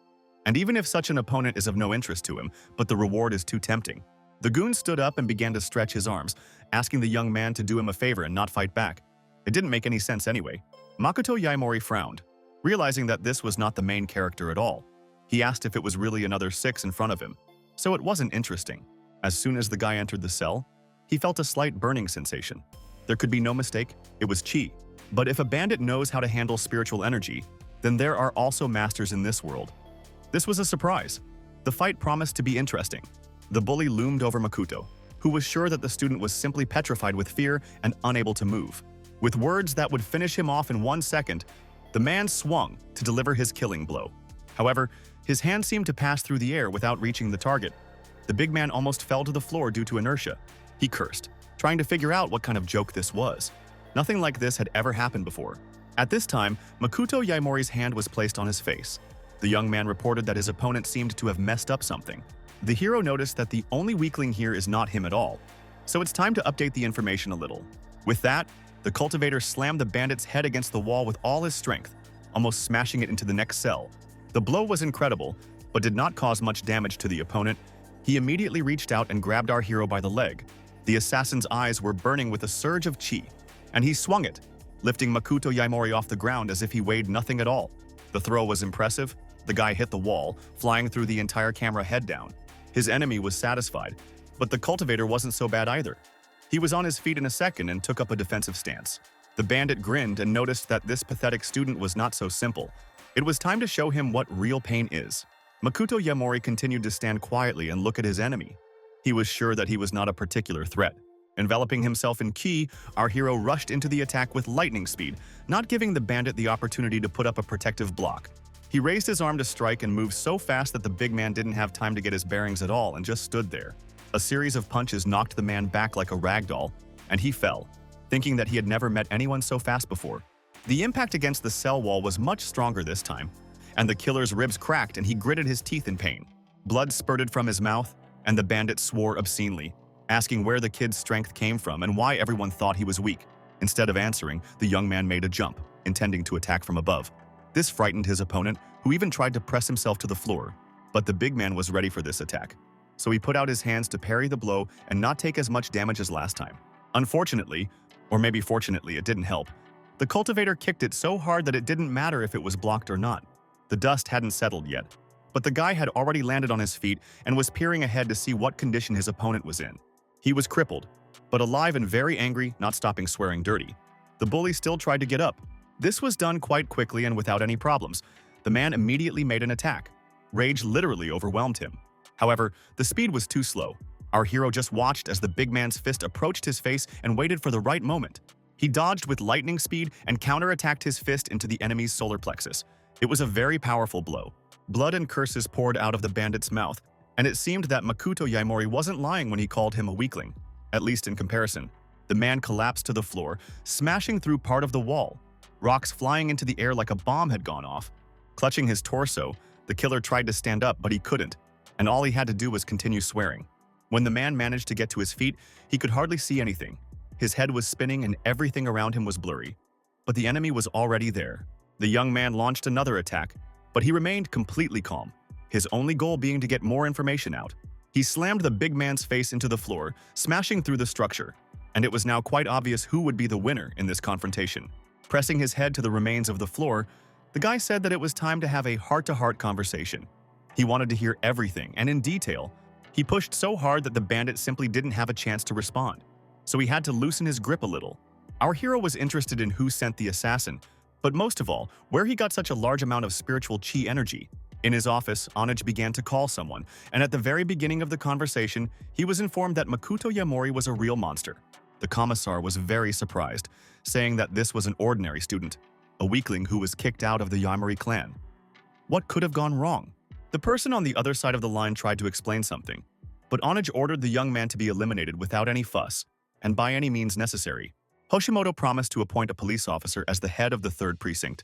And even if such an opponent is of no interest to him, but the reward is too tempting. The goon stood up and began to stretch his arms, asking the young man to do him a favor and not fight back. It didn't make any sense anyway. Makoto Yamori frowned, realizing that this was not the main character at all. He asked if it was really another 6 in front of him, so it wasn't interesting. As soon as the guy entered the cell, he felt a slight burning sensation. There could be no mistake, it was chi. But if a bandit knows how to handle spiritual energy, then there are also masters in this world. This was a surprise. The fight promised to be interesting. The bully loomed over Makoto, who was sure that the student was simply petrified with fear and unable to move. With words that would finish him off in 1 second, the man swung to deliver his killing blow. However, his hand seemed to pass through the air without reaching the target. The big man almost fell to the floor due to inertia. He cursed, trying to figure out what kind of joke this was. Nothing like this had ever happened before. At this time, Makoto Yamori's hand was placed on his face. The young man reported that his opponent seemed to have messed up something. The hero noticed that the only weakling here is not him at all, so it's time to update the information a little. With that, the cultivator slammed the bandit's head against the wall with all his strength, almost smashing it into the next cell. The blow was incredible, but did not cause much damage to the opponent. He immediately reached out and grabbed our hero by the leg. The assassin's eyes were burning with a surge of chi, and he swung it, lifting Makoto Yamori off the ground as if he weighed nothing at all. The throw was impressive. The guy hit the wall, flying through the entire camera head down. His enemy was satisfied, but the cultivator wasn't so bad either. He was on his feet in a second and took up a defensive stance. The bandit grinned and noticed that this pathetic student was not so simple. It was time to show him what real pain is. Makoto Yamori continued to stand quietly and look at his enemy. He was sure that he was not a particular threat. Enveloping himself in ki, our hero rushed into the attack with lightning speed, not giving the bandit the opportunity to put up a protective block. He raised his arm to strike and moved so fast that the big man didn't have time to get his bearings at all and just stood there. A series of punches knocked the man back like a rag doll, and he fell, thinking that he had never met anyone so fast before. The impact against the cell wall was much stronger this time, and the killer's ribs cracked and he gritted his teeth in pain. Blood spurted from his mouth, and the bandit swore obscenely, asking where the kid's strength came from and why everyone thought he was weak. Instead of answering, the young man made a jump, intending to attack from above. This frightened his opponent, who even tried to press himself to the floor. But the big man was ready for this attack, so he put out his hands to parry the blow and not take as much damage as last time. Unfortunately, or maybe fortunately, it didn't help. The cultivator kicked it so hard that it didn't matter if it was blocked or not. The dust hadn't settled yet, but the guy had already landed on his feet and was peering ahead to see what condition his opponent was in. He was crippled, but alive and very angry, not stopping swearing dirty. The bully still tried to get up. This was done quite quickly and without any problems. The man immediately made an attack. Rage literally overwhelmed him. However, the speed was too slow. Our hero just watched as the big man's fist approached his face and waited for the right moment. He dodged with lightning speed and counterattacked his fist into the enemy's solar plexus. It was a very powerful blow. Blood and curses poured out of the bandit's mouth, and it seemed that Makoto Yaemori wasn't lying when he called him a weakling, at least in comparison. The man collapsed to the floor, smashing through part of the wall. Rocks flying into the air like a bomb had gone off. Clutching his torso, the killer tried to stand up, but he couldn't, and all he had to do was continue swearing. When the man managed to get to his feet, he could hardly see anything. His head was spinning and everything around him was blurry. But the enemy was already there. The young man launched another attack, but he remained completely calm, his only goal being to get more information out. He slammed the big man's face into the floor, smashing through the structure, and it was now quite obvious who would be the winner in this confrontation. Pressing his head to the remains of the floor, the guy said that it was time to have a heart-to-heart conversation. He wanted to hear everything, and in detail. He pushed so hard that the bandit simply didn't have a chance to respond, so he had to loosen his grip a little. Our hero was interested in who sent the assassin, but most of all, where he got such a large amount of spiritual chi energy. In his office, Onage began to call someone, and at the very beginning of the conversation, he was informed that Makoto Yaemori was a real monster. The commissar was very surprised, saying that this was an ordinary student, a weakling who was kicked out of the Yaemori clan. What could have gone wrong? The person on the other side of the line tried to explain something, but Onage ordered the young man to be eliminated without any fuss, and by any means necessary. Hoshimoto promised to appoint a police officer as the head of the 3rd precinct,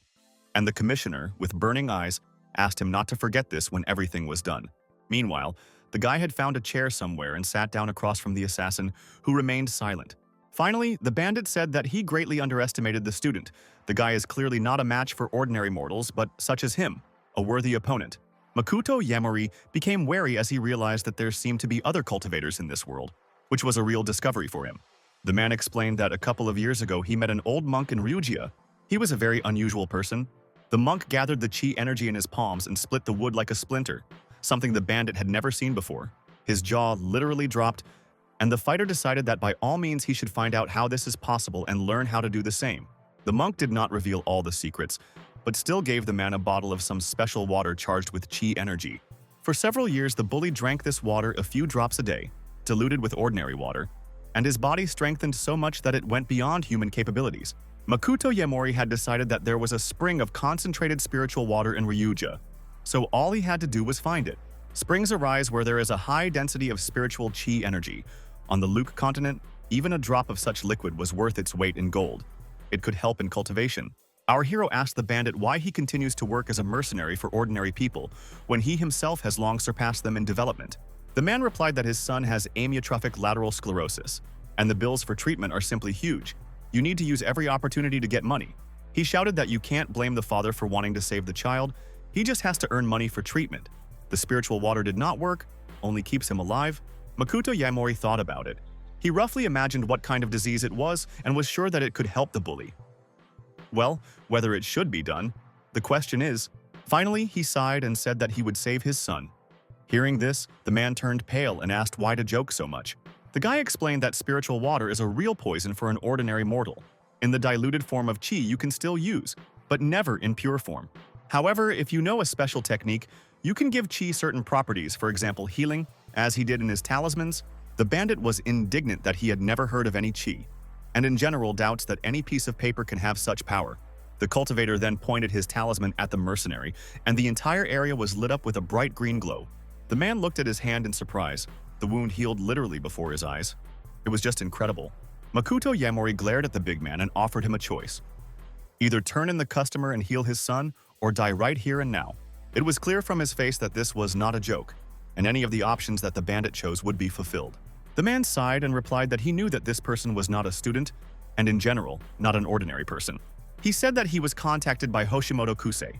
and the commissioner, with burning eyes, asked him not to forget this when everything was done. Meanwhile, the guy had found a chair somewhere and sat down across from the assassin, who remained silent. Finally, the bandit said that he greatly underestimated the student. The guy is clearly not a match for ordinary mortals, but such as him, a worthy opponent. Makoto Yaemori became wary as he realized that there seemed to be other cultivators in this world, which was a real discovery for him. The man explained that a couple of years ago he met an old monk in Ryugia. He was a very unusual person. The monk gathered the chi energy in his palms and split the wood like a splinter, something the bandit had never seen before. His jaw literally dropped, and the fighter decided that by all means he should find out how this is possible and learn how to do the same. The monk did not reveal all the secrets, but still gave the man a bottle of some special water charged with chi energy. For several years, the bully drank this water a few drops a day, diluted with ordinary water, and his body strengthened so much that it went beyond human capabilities. Makoto Yaemori had decided that there was a spring of concentrated spiritual water in Ryuja, so all he had to do was find it. Springs arise where there is a high density of spiritual chi energy. On the Luke continent, even a drop of such liquid was worth its weight in gold. It could help in cultivation. Our hero asked the bandit why he continues to work as a mercenary for ordinary people when he himself has long surpassed them in development. The man replied that his son has amyotrophic lateral sclerosis, and the bills for treatment are simply huge. You need to use every opportunity to get money. He shouted that you can't blame the father for wanting to save the child, he just has to earn money for treatment. The spiritual water did not work, only keeps him alive. Makoto Yaemori thought about it. He roughly imagined what kind of disease it was and was sure that it could help the bully. Well, whether it should be done, the question is. Finally, he sighed and said that he would save his son. Hearing this, the man turned pale and asked why to joke so much. The guy explained that spiritual water is a real poison for an ordinary mortal. In the diluted form of chi you can still use, but never in pure form. However, if you know a special technique, you can give chi certain properties, for example healing, as he did in his talismans. The bandit was indignant that he had never heard of any chi, and in general doubts that any piece of paper can have such power. The cultivator then pointed his talisman at the mercenary, and the entire area was lit up with a bright green glow. The man looked at his hand in surprise. The wound healed literally before his eyes. It was just incredible. Makoto Yaemori glared at the big man and offered him a choice. Either turn in the customer and heal his son, or die right here and now. It was clear from his face that this was not a joke, and any of the options that the bandit chose would be fulfilled. The man sighed and replied that he knew that this person was not a student, and in general, not an ordinary person. He said that he was contacted by Hoshimoto Kusei,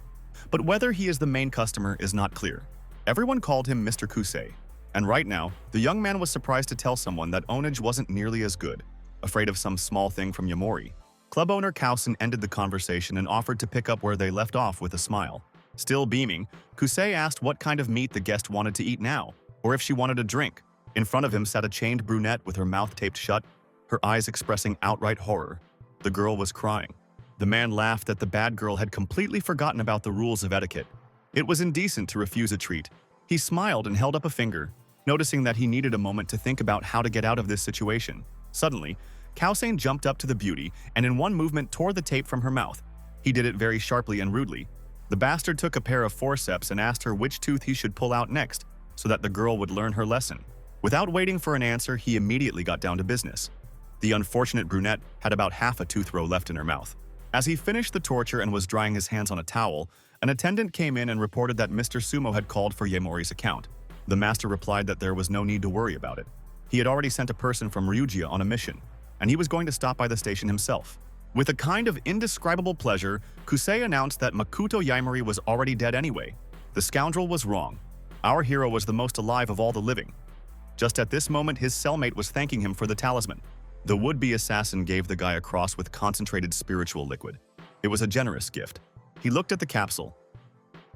but whether he is the main customer is not clear. Everyone called him Mr. Kusei, and right now, the young man was surprised to tell someone that Onage wasn't nearly as good, afraid of some small thing from Yaemori. Club owner Kausen ended the conversation and offered to pick up where they left off with a smile. Still beaming, Kusei asked what kind of meat the guest wanted to eat now, or if she wanted a drink. In front of him sat a chained brunette with her mouth taped shut, her eyes expressing outright horror. The girl was crying. The man laughed that the bad girl had completely forgotten about the rules of etiquette. It was indecent to refuse a treat. He smiled and held up a finger, noticing that he needed a moment to think about how to get out of this situation. Suddenly, Kaosain jumped up to the beauty and in one movement tore the tape from her mouth. He did it very sharply and rudely. The bastard took a pair of forceps and asked her which tooth he should pull out next, so that the girl would learn her lesson. Without waiting for an answer, he immediately got down to business. The unfortunate brunette had about half a tooth row left in her mouth. As he finished the torture and was drying his hands on a towel, an attendant came in and reported that Mr. Sumo had called for Yamori's account. The master replied that there was no need to worry about it. He had already sent a person from Ryugia on a mission, and he was going to stop by the station himself. With a kind of indescribable pleasure, Kusei announced that Makoto Yaimori was already dead anyway. The scoundrel was wrong. Our hero was the most alive of all the living. Just at this moment, his cellmate was thanking him for the talisman. The would-be assassin gave the guy a cross with concentrated spiritual liquid. It was a generous gift. He looked at the capsule.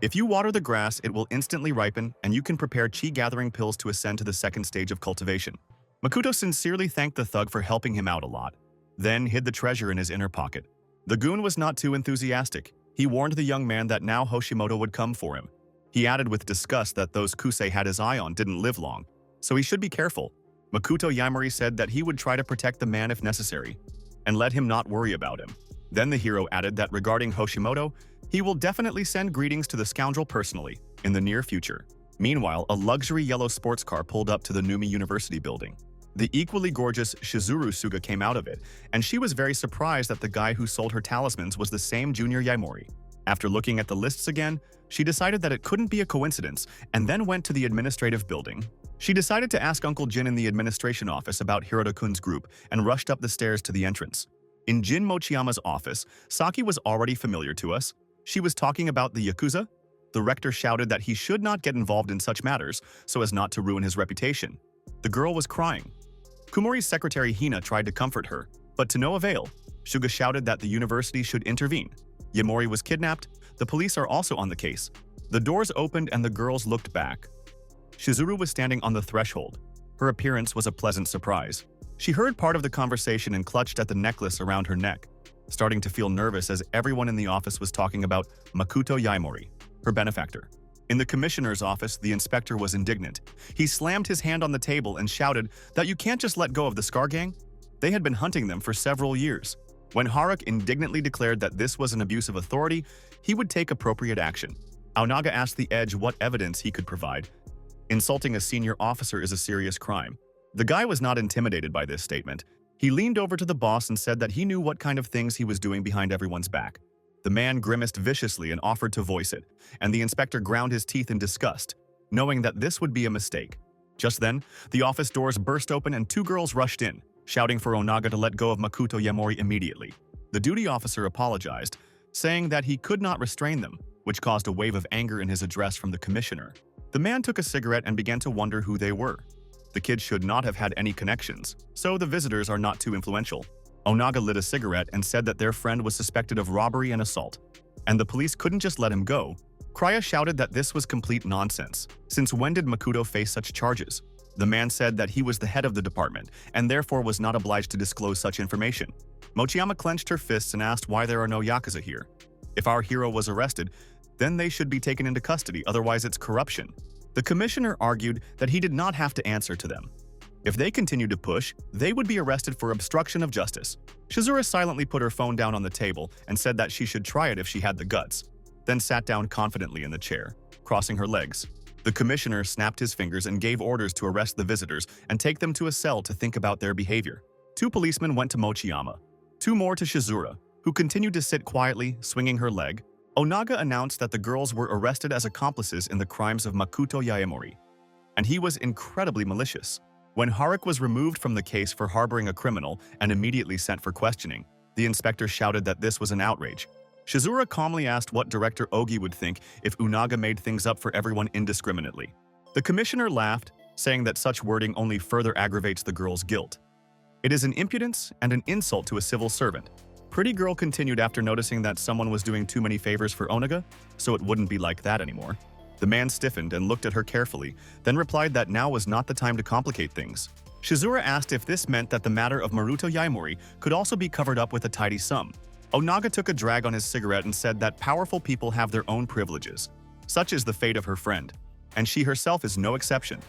If you water the grass, it will instantly ripen, and you can prepare chi-gathering pills to ascend to the second stage of cultivation. Makoto sincerely thanked the thug for helping him out a lot, then hid the treasure in his inner pocket. The goon was not too enthusiastic. He warned the young man that now Hoshimoto would come for him. He added with disgust that those Kusei had his eye on didn't live long, so he should be careful. Makoto Yaimori said that he would try to protect the man if necessary, and let him not worry about him. Then the hero added that regarding Hoshimoto, he will definitely send greetings to the scoundrel personally in the near future. Meanwhile, a luxury yellow sports car pulled up to the Numi University building. The equally gorgeous Shizuru Suga came out of it, and she was very surprised that the guy who sold her talismans was the same Junior Yaimori. After looking at the lists again, she decided that it couldn't be a coincidence and then went to the administrative building. She decided to ask Uncle Jin in the administration office about Hiroto-kun's group and rushed up the stairs to the entrance. In Jin Mochiyama's office, Saki was already familiar to us. She was talking about the Yakuza. The rector shouted that he should not get involved in such matters so as not to ruin his reputation. The girl was crying. Kumori's secretary Hina tried to comfort her, but to no avail. Shuga shouted that the university should intervene. Yamori was kidnapped. The police are also on the case. The doors opened and the girls looked back. Shizuru was standing on the threshold. Her appearance was a pleasant surprise. She heard part of the conversation and clutched at the necklace around her neck, starting to feel nervous as everyone in the office was talking about Makoto Yaimori, her benefactor. In the commissioner's office, the inspector was indignant. He slammed his hand on the table and shouted that you can't just let go of the Scar Gang. They had been hunting them for several years. When Haruka indignantly declared that this was an abuse of authority, he would take appropriate action. Aonaga asked the Edge what evidence he could provide. Insulting a senior officer is a serious crime. The guy was not intimidated by this statement. He leaned over to the boss and said that he knew what kind of things he was doing behind everyone's back. The man grimaced viciously and offered to voice it, and the inspector ground his teeth in disgust, knowing that this would be a mistake. Just then, the office doors burst open and two girls rushed in, shouting for Onaga to let go of Makoto Yaimori immediately. The duty officer apologized, saying that he could not restrain them, which caused a wave of anger in his address from the commissioner. The man took a cigarette and began to wonder who they were. The kids should not have had any connections, so the visitors are not too influential. Onaga lit a cigarette and said that their friend was suspected of robbery and assault, and the police couldn't just let him go. Krya shouted that this was complete nonsense. Since when did Makoto face such charges? The man said that he was the head of the department and therefore was not obliged to disclose such information. Mochiyama clenched her fists and asked why there are no Yakuza here. If our hero was arrested, then they should be taken into custody, otherwise it's corruption. The commissioner argued that he did not have to answer to them. If they continued to push, they would be arrested for obstruction of justice. Shizuru silently put her phone down on the table and said that she should try it if she had the guts, then sat down confidently in the chair, crossing her legs. The commissioner snapped his fingers and gave orders to arrest the visitors and take them to a cell to think about their behavior. 2 policemen went to Mochiyama, 2 more to Shizuru, who continued to sit quietly, swinging her leg. Onaga announced that the girls were arrested as accomplices in the crimes of Makoto Yaimori, and he was incredibly malicious. When Haruka was removed from the case for harboring a criminal and immediately sent for questioning, the inspector shouted that this was an outrage. Shizuru calmly asked what Director Ogi would think if Onaga made things up for everyone indiscriminately. The commissioner laughed, saying that such wording only further aggravates the girl's guilt. It is an impudence and an insult to a civil servant. Pretty Girl continued after noticing that someone was doing too many favors for Onaga, so it wouldn't be like that anymore. The man stiffened and looked at her carefully, then replied that now was not the time to complicate things. Shizuru asked if this meant that the matter of Maruto Yaimori could also be covered up with a tidy sum. Onaga took a drag on his cigarette and said that powerful people have their own privileges. Such is the fate of her friend, and she herself is no exception.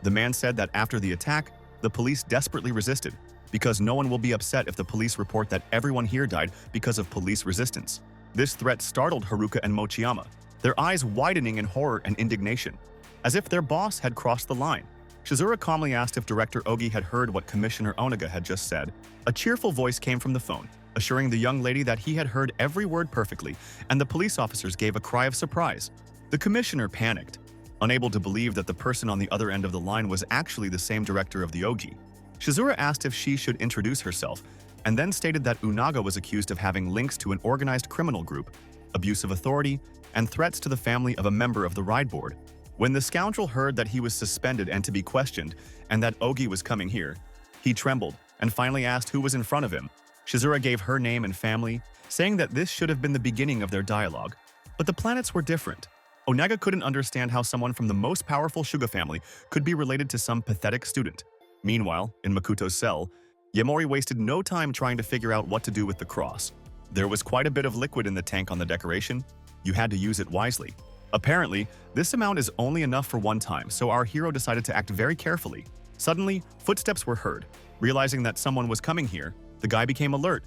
The man said that after the attack, the police desperately resisted, because no one will be upset if the police report that everyone here died because of police resistance. This threat startled Haruka and Mochiyama, their eyes widening in horror and indignation, as if their boss had crossed the line. Shizuru calmly asked if Director Ogi had heard what Commissioner Onaga had just said. A cheerful voice came from the phone, assuring the young lady that he had heard every word perfectly, and the police officers gave a cry of surprise. The commissioner panicked, unable to believe that the person on the other end of the line was actually the same director of the Ogi. Shizuru asked if she should introduce herself, and then stated that Unaga was accused of having links to an organized criminal group, abuse of authority, and threats to the family of a member of the ride board. When the scoundrel heard that he was suspended and to be questioned, and that Ogi was coming here, he trembled and finally asked who was in front of him. Shizuru gave her name and family, saying that this should have been the beginning of their dialogue. But the planets were different. Onaga couldn't understand how someone from the most powerful Shuga family could be related to some pathetic student. Meanwhile, in Makoto's cell, Yamori wasted no time trying to figure out what to do with the cross. There was quite a bit of liquid in the tank on the decoration. You had to use it wisely. Apparently, this amount is only enough for one time, so our hero decided to act very carefully. Suddenly, footsteps were heard. Realizing that someone was coming here, the guy became alert.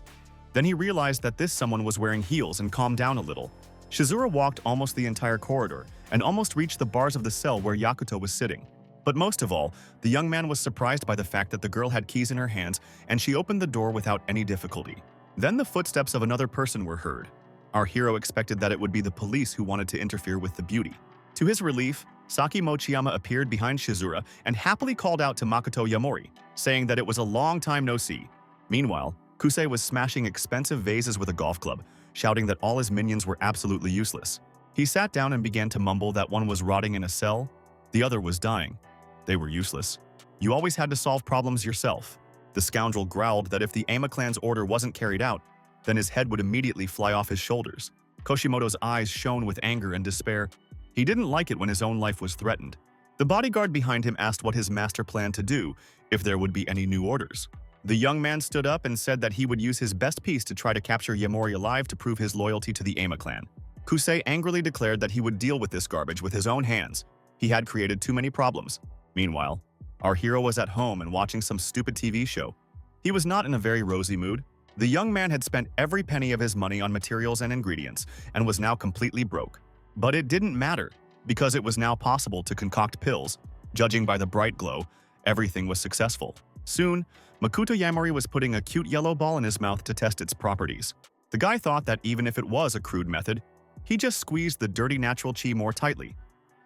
Then he realized that this someone was wearing heels and calmed down a little. Shizuru walked almost the entire corridor and almost reached the bars of the cell where Yakuto was sitting. But most of all, the young man was surprised by the fact that the girl had keys in her hands and she opened the door without any difficulty. Then the footsteps of another person were heard. Our hero expected that it would be the police who wanted to interfere with the beauty. To his relief, Saki Mochiyama appeared behind Shizuru and happily called out to Makoto Yamori, saying that it was a long time no see. Meanwhile, Kusei was smashing expensive vases with a golf club, shouting that all his minions were absolutely useless. He sat down and began to mumble that one was rotting in a cell, the other was dying. They were useless. You always had to solve problems yourself. The scoundrel growled that if the Ama clan's order wasn't carried out, then his head would immediately fly off his shoulders. Koshimoto's eyes shone with anger and despair. He didn't like it when his own life was threatened. The bodyguard behind him asked what his master planned to do if there would be any new orders. The young man stood up and said that he would use his best piece to try to capture Yamori alive to prove his loyalty to the Ama clan. Kusei angrily declared that he would deal with this garbage with his own hands. He had created too many problems. Meanwhile, our hero was at home and watching some stupid TV show. He was not in a very rosy mood. The young man had spent every penny of his money on materials and ingredients and was now completely broke. But it didn't matter, because it was now possible to concoct pills. Judging by the bright glow, everything was successful. Soon, Makoto Yamori was putting a cute yellow ball in his mouth to test its properties. The guy thought that even if it was a crude method, he just squeezed the dirty natural chi more tightly.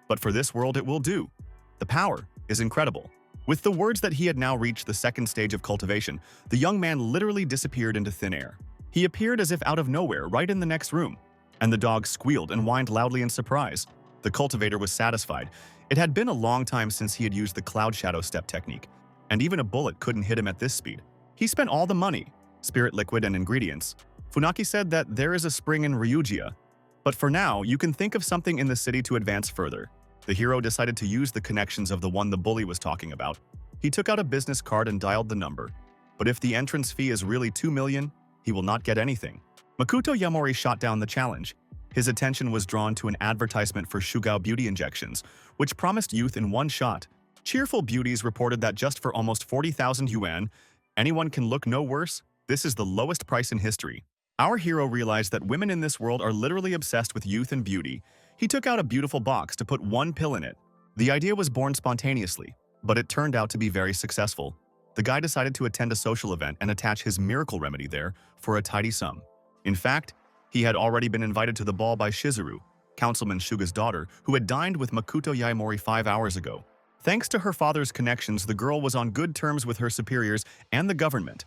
But for this world it will do. The power is incredible. With the words that he had now reached the second stage of cultivation, the young man literally disappeared into thin air. He appeared as if out of nowhere right in the next room, and the dog squealed and whined loudly in surprise. The cultivator was satisfied. It had been a long time since he had used the cloud shadow step technique, and even a bullet couldn't hit him at this speed. He spent all the money, spirit liquid and ingredients. Funaki said that there is a spring in Ryugia, but for now, you can think of something in the city to advance further. The hero decided to use the connections of the one the bully was talking about. He took out a business card and dialed the number. But if the entrance fee is really 2 million, he will not get anything. Makoto Yamori shot down the challenge. His attention was drawn to an advertisement for Shugao beauty injections, which promised youth in one shot. Cheerful Beauties reported that just for almost 40,000 yuan, anyone can look no worse. This is the lowest price in history. Our hero realized that women in this world are literally obsessed with youth and beauty. He took out a beautiful box to put one pill in it. The idea was born spontaneously, but it turned out to be very successful. The guy decided to attend a social event and attach his miracle remedy there for a tidy sum. In fact, he had already been invited to the ball by Shizuru, Councilman Shuga's daughter, who had dined with Makoto Yaimori 5 hours ago. Thanks to her father's connections, the girl was on good terms with her superiors and the government,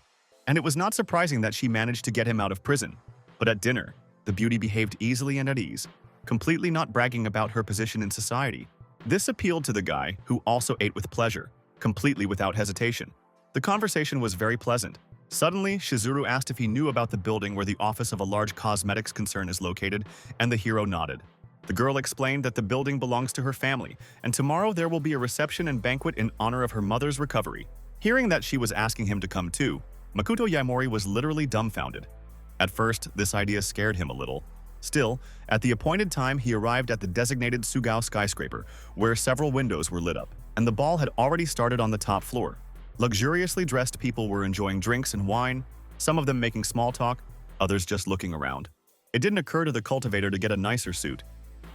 and it was not surprising that she managed to get him out of prison. But at dinner, the beauty behaved easily and at ease, completely not bragging about her position in society. This appealed to the guy, who also ate with pleasure, completely without hesitation. The conversation was very pleasant. Suddenly, Shizuru asked if he knew about the building where the office of a large cosmetics concern is located, and the hero nodded. The girl explained that the building belongs to her family, and tomorrow there will be a reception and banquet in honor of her mother's recovery. Hearing that she was asking him to come too, Makoto Yaimori was literally dumbfounded. At first, this idea scared him a little. Still, at the appointed time, he arrived at the designated Sugao skyscraper, where several windows were lit up, and the ball had already started on the top floor. Luxuriously dressed people were enjoying drinks and wine, some of them making small talk, others just looking around. It didn't occur to the cultivator to get a nicer suit.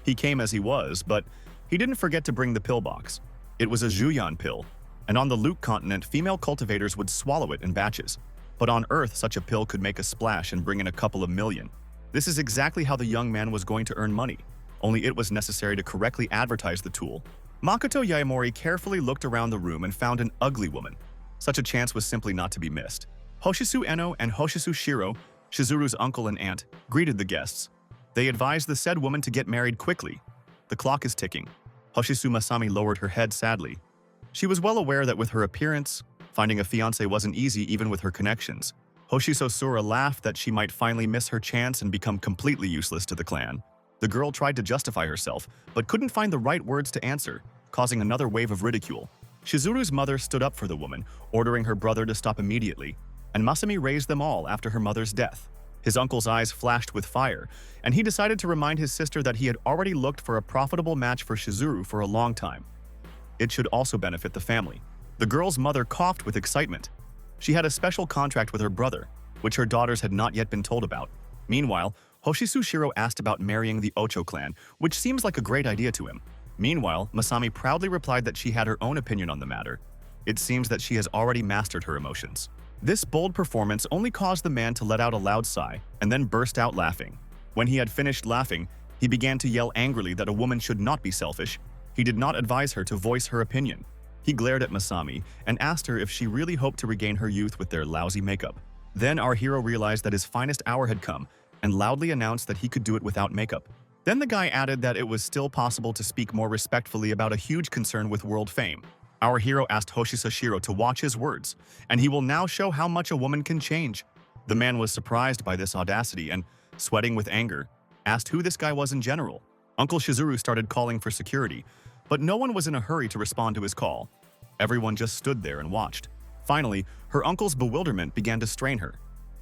He came as he was, but he didn't forget to bring the pill box. It was a Juyan pill, and on the Luke continent, female cultivators would swallow it in batches. But on Earth, such a pill could make a splash and bring in a couple of million. This is exactly how the young man was going to earn money, only it was necessary to correctly advertise the tool. Makoto Yaemori carefully looked around the room and found an ugly woman. Such a chance was simply not to be missed. Hoshisu Eno and Hoshisu Shiro, Shizuru's uncle and aunt, greeted the guests. They advised the said woman to get married quickly. The clock is ticking. Hoshisu Masami lowered her head sadly. She was well aware that with her appearance, finding a fiancé wasn't easy even with her connections. Hoshiso Sura laughed that she might finally miss her chance and become completely useless to the clan. The girl tried to justify herself, but couldn't find the right words to answer, causing another wave of ridicule. Shizuru's mother stood up for the woman, ordering her brother to stop immediately, and Masami raised them all after her mother's death. His uncle's eyes flashed with fire, and he decided to remind his sister that he had already looked for a profitable match for Shizuru for a long time. It should also benefit the family. The girl's mother coughed with excitement. She had a special contract with her brother, which her daughters had not yet been told about. Meanwhile, Hoshisu Shiro asked about marrying the Ocho clan, which seems like a great idea to him. Meanwhile, Masami proudly replied that she had her own opinion on the matter. It seems that she has already mastered her emotions. This bold performance only caused the man to let out a loud sigh and then burst out laughing. When he had finished laughing, he began to yell angrily that a woman should not be selfish. He did not advise her to voice her opinion. He glared at Masami and asked her if she really hoped to regain her youth with their lousy makeup. Then our hero realized that his finest hour had come and loudly announced that he could do it without makeup. Then the guy added that it was still possible to speak more respectfully about a huge concern with world fame. Our hero asked Hoshisu Shiro to watch his words, and he will now show how much a woman can change. The man was surprised by this audacity and, sweating with anger, asked who this guy was in general. Uncle Shizuru started calling for security, but no one was in a hurry to respond to his call. Everyone just stood there and watched. Finally, her uncle's bewilderment began to strain her,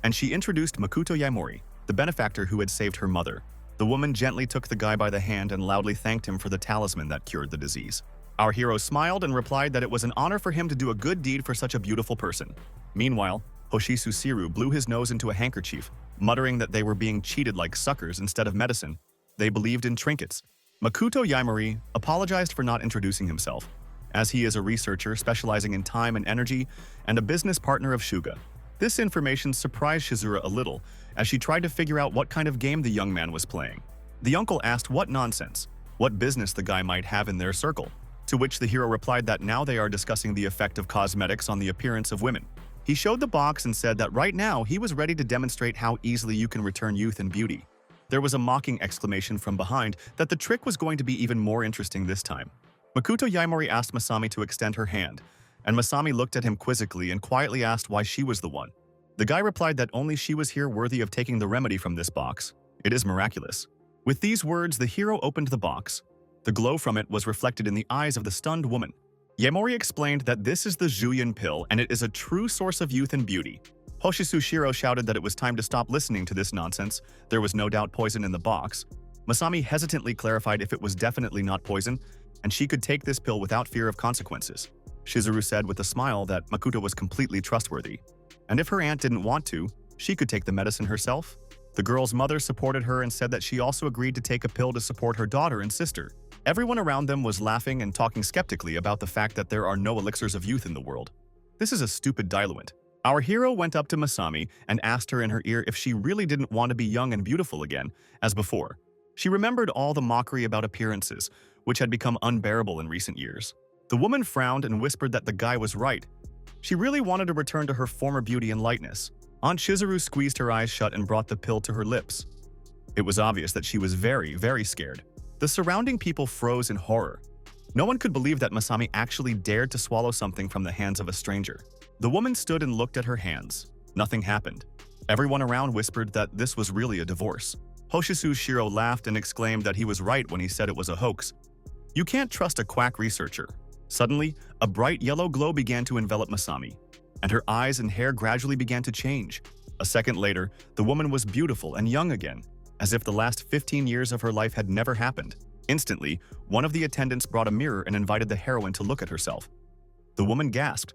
and she introduced Makoto Yaemori, the benefactor who had saved her mother. The woman gently took the guy by the hand and loudly thanked him for the talisman that cured the disease. Our hero smiled and replied that it was an honor for him to do a good deed for such a beautiful person. Meanwhile, Hoshisu Siru blew his nose into a handkerchief, muttering that they were being cheated like suckers instead of medicine. They believed in trinkets. Makoto Yaemori apologized for not introducing himself, as he is a researcher specializing in time and energy and a business partner of Shuga. This information surprised Shizuru a little, as she tried to figure out what kind of game the young man was playing. The uncle asked what nonsense, what business the guy might have in their circle, to which the hero replied that now they are discussing the effect of cosmetics on the appearance of women. He showed the box and said that right now he was ready to demonstrate how easily you can return youth and beauty. There was a mocking exclamation from behind that the trick was going to be even more interesting this time. Makoto Yaemori asked Masami to extend her hand, and Masami looked at him quizzically and quietly asked why she was the one. The guy replied that only she was here worthy of taking the remedy from this box. It is miraculous. With these words, the hero opened the box. The glow from it was reflected in the eyes of the stunned woman. Yaemori explained that this is the Juyan pill and it is a true source of youth and beauty. Hoshisu Shiro shouted that it was time to stop listening to this nonsense. There was no doubt poison in the box. Masami hesitantly clarified if it was definitely not poison, and she could take this pill without fear of consequences. Shizuru said with a smile that Makoto was completely trustworthy, and if her aunt didn't want to, she could take the medicine herself. The girl's mother supported her and said that she also agreed to take a pill to support her daughter and sister. Everyone around them was laughing and talking skeptically about the fact that there are no elixirs of youth in the world. This is a stupid diluent. Our hero went up to Masami and asked her in her ear if she really didn't want to be young and beautiful again, as before. She remembered all the mockery about appearances, which had become unbearable in recent years. The woman frowned and whispered that the guy was right. She really wanted to return to her former beauty and lightness. Aunt Shizuru squeezed her eyes shut and brought the pill to her lips. It was obvious that she was very, very scared. The surrounding people froze in horror. No one could believe that Masami actually dared to swallow something from the hands of a stranger. The woman stood and looked at her hands. Nothing happened. Everyone around whispered that this was really a divorce. Hoshisu Shiro laughed and exclaimed that he was right when he said it was a hoax. You can't trust a quack researcher. Suddenly, a bright yellow glow began to envelop Masami, and her eyes and hair gradually began to change. A second later, the woman was beautiful and young again. as if the last 15 years of her life had never happened. Instantly, one of the attendants brought a mirror and invited the heroine to look at herself. The woman gasped.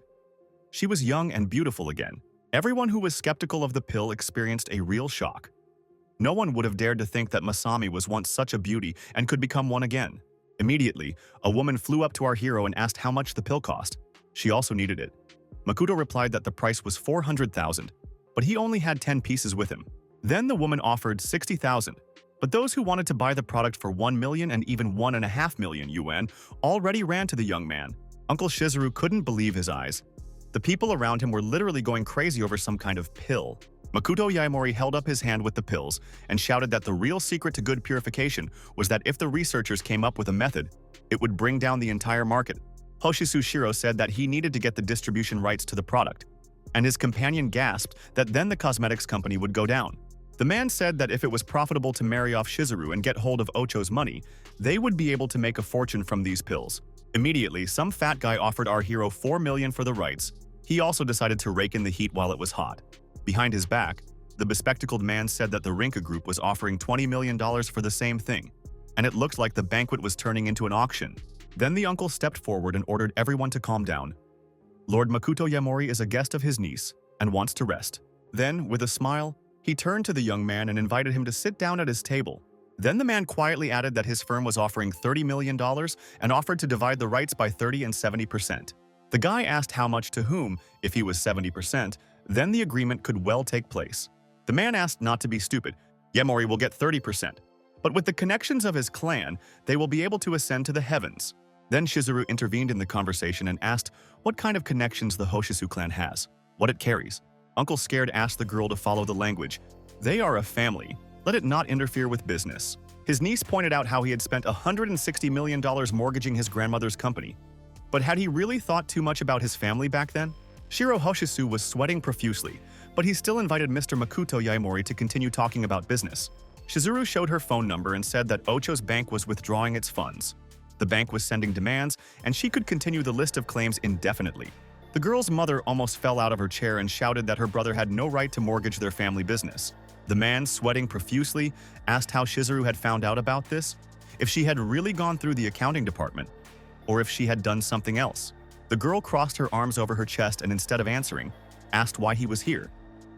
She was young and beautiful again. Everyone who was skeptical of the pill experienced a real shock. No one would have dared to think that Masami was once such a beauty and could become one again. Immediately, a woman flew up to our hero and asked how much the pill cost. She also needed it. Makoto replied that the price was 400,000, but he only had 10 pieces with him. Then the woman offered 60,000, but those who wanted to buy the product for 1 million and even 1.5 million yuan already ran to the young man. Uncle Shizuru couldn't believe his eyes. The people around him were literally going crazy over some kind of pill. Makoto Yaemori held up his hand with the pills and shouted that the real secret to good purification was that if the researchers came up with a method, it would bring down the entire market. Hoshisu Shiro said that he needed to get the distribution rights to the product, and his companion gasped that then the cosmetics company would go down. The man said that if it was profitable to marry off Shizuru and get hold of Ocho's money, they would be able to make a fortune from these pills. Immediately, some fat guy offered our hero 4 million for the rights. He also decided to rake in the heat while it was hot. Behind his back, the bespectacled man said that the Rinka Group was offering $20 million for the same thing, and it looked like the banquet was turning into an auction. Then the uncle stepped forward and ordered everyone to calm down. Lord Makoto Yaemori is a guest of his niece and wants to rest. Then, with a smile, he turned to the young man and invited him to sit down at his table. Then the man quietly added that his firm was offering $30 million and offered to divide the rights by 30 and 70%. The guy asked how much to whom, if he was 70%, then the agreement could well take place. The man asked not to be stupid. Yaemori will get 30%, but with the connections of his clan, they will be able to ascend to the heavens. Then Shizuru intervened in the conversation and asked what kind of connections the Hoshisu clan has, what it carries. Uncle Scared asked the girl to follow the language. They are a family. Let it not interfere with business. His niece pointed out how he had spent $160 million mortgaging his grandmother's company. But had he really thought too much about his family back then? Shiro Hoshisu was sweating profusely, but he still invited Mr. Makoto Yaemori to continue talking about business. Shizuru showed her phone number and said that Ocho's bank was withdrawing its funds. The bank was sending demands, and she could continue the list of claims indefinitely. The girl's mother almost fell out of her chair and shouted that her brother had no right to mortgage their family business. The man, sweating profusely, asked how Shizuru had found out about this, if she had really gone through the accounting department, or if she had done something else. The girl crossed her arms over her chest and instead of answering, asked why he was here.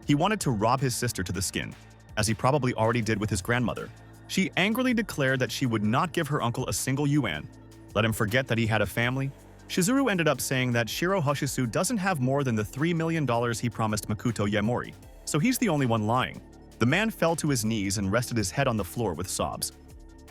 He wanted to rob his sister to the skin, as he probably already did with his grandmother. She angrily declared that she would not give her uncle a single yuan. Let him forget that he had a family. Shizuru ended up saying that Shiro Hoshisu doesn't have more than the $3 million he promised Makoto Yaemori, so he's the only one lying. The man fell to his knees and rested his head on the floor with sobs.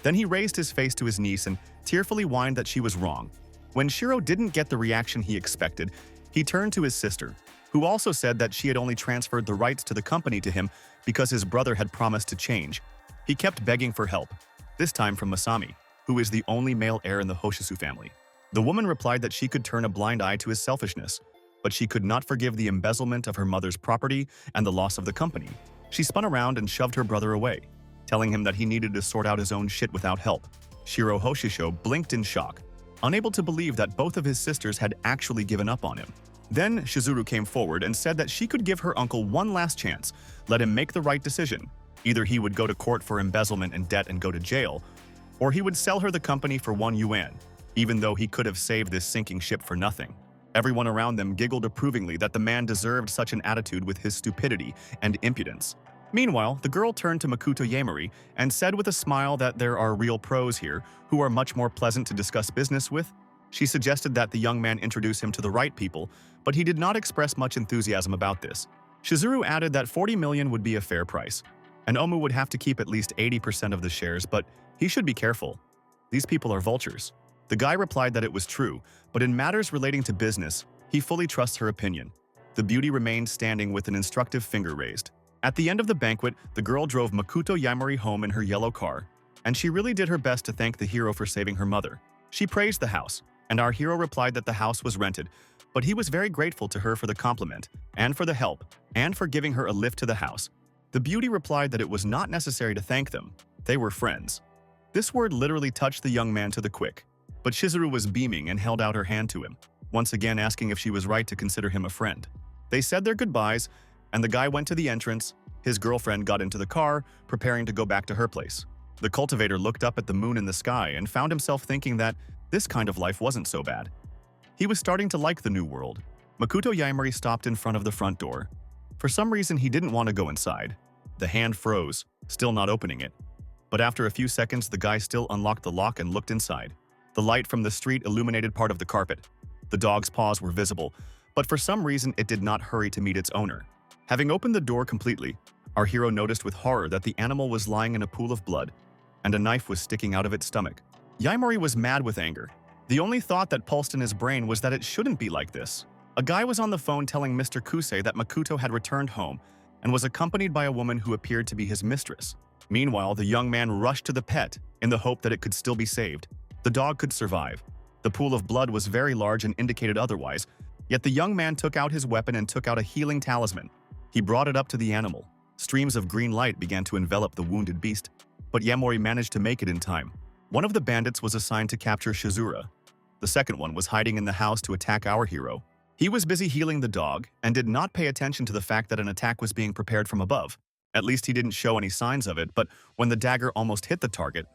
Then he raised his face to his niece and tearfully whined that she was wrong. When Shiro didn't get the reaction he expected, he turned to his sister, who also said that she had only transferred the rights to the company to him because his brother had promised to change. He kept begging for help, this time from Masami, who is the only male heir in the Hoshisu family. The woman replied that she could turn a blind eye to his selfishness, but she could not forgive the embezzlement of her mother's property and the loss of the company. She spun around and shoved her brother away, telling him that he needed to sort out his own shit without help. Shiro Hoshisho blinked in shock, unable to believe that both of his sisters had actually given up on him. Then Shizuru came forward and said that she could give her uncle one last chance, let him make the right decision. Either he would go to court for embezzlement and debt and go to jail, or he would sell her the company for 1 yuan, even though he could have saved this sinking ship for nothing. Everyone around them giggled approvingly that the man deserved such an attitude with his stupidity and impudence. Meanwhile, the girl turned to Makoto Yaemori and said with a smile that there are real pros here who are much more pleasant to discuss business with. She suggested that the young man introduce him to the right people, but he did not express much enthusiasm about this. Shizuru added that 40 million would be a fair price, and Omu would have to keep at least 80% of the shares, but he should be careful. These people are vultures. The guy replied that it was true, but in matters relating to business, he fully trusts her opinion. The beauty remained standing with an instructive finger raised. At the end of the banquet, the girl drove Makoto Yaemori home in her yellow car, and she really did her best to thank the hero for saving her mother. She praised the house, and our hero replied that the house was rented, but he was very grateful to her for the compliment, and for the help, and for giving her a lift to the house. The beauty replied that it was not necessary to thank them. They were friends. This word literally touched the young man to the quick, but Shizuru was beaming and held out her hand to him, once again asking if she was right to consider him a friend. They said their goodbyes, and the guy went to the entrance, His girlfriend got into the car, preparing to go back to her place. The cultivator looked up at the moon in the sky and found himself thinking that this kind of life wasn't so bad. He was starting to like the new world. Makoto Yaemori stopped in front of the front door. For some reason, he didn't want to go inside. The hand froze, still not opening it. But after a few seconds, the guy still unlocked the lock and looked inside. The light from the street illuminated part of the carpet. The dog's paws were visible, but for some reason, it did not hurry to meet its owner. Having opened the door completely, our hero noticed with horror that the animal was lying in a pool of blood, and a knife was sticking out of its stomach. Yaemori was mad with anger. The only thought that pulsed in his brain was that it shouldn't be like this. A guy was on the phone telling Mr. Kusei that Makoto had returned home and was accompanied by a woman who appeared to be his mistress. Meanwhile, the young man rushed to the pet in the hope that it could still be saved. The dog could survive. The pool of blood was very large and indicated otherwise, yet the young man took out his weapon and took out a healing talisman. He brought it up to the animal. Streams of green light began to envelop the wounded beast, but Yaemori managed to make it in time. One of the bandits was assigned to capture Shizura. The second one was hiding in the house to attack our hero. He was busy healing the dog and did not pay attention to the fact that an attack was being prepared from above. At least he didn't show any signs of it, but when the dagger almost hit the target,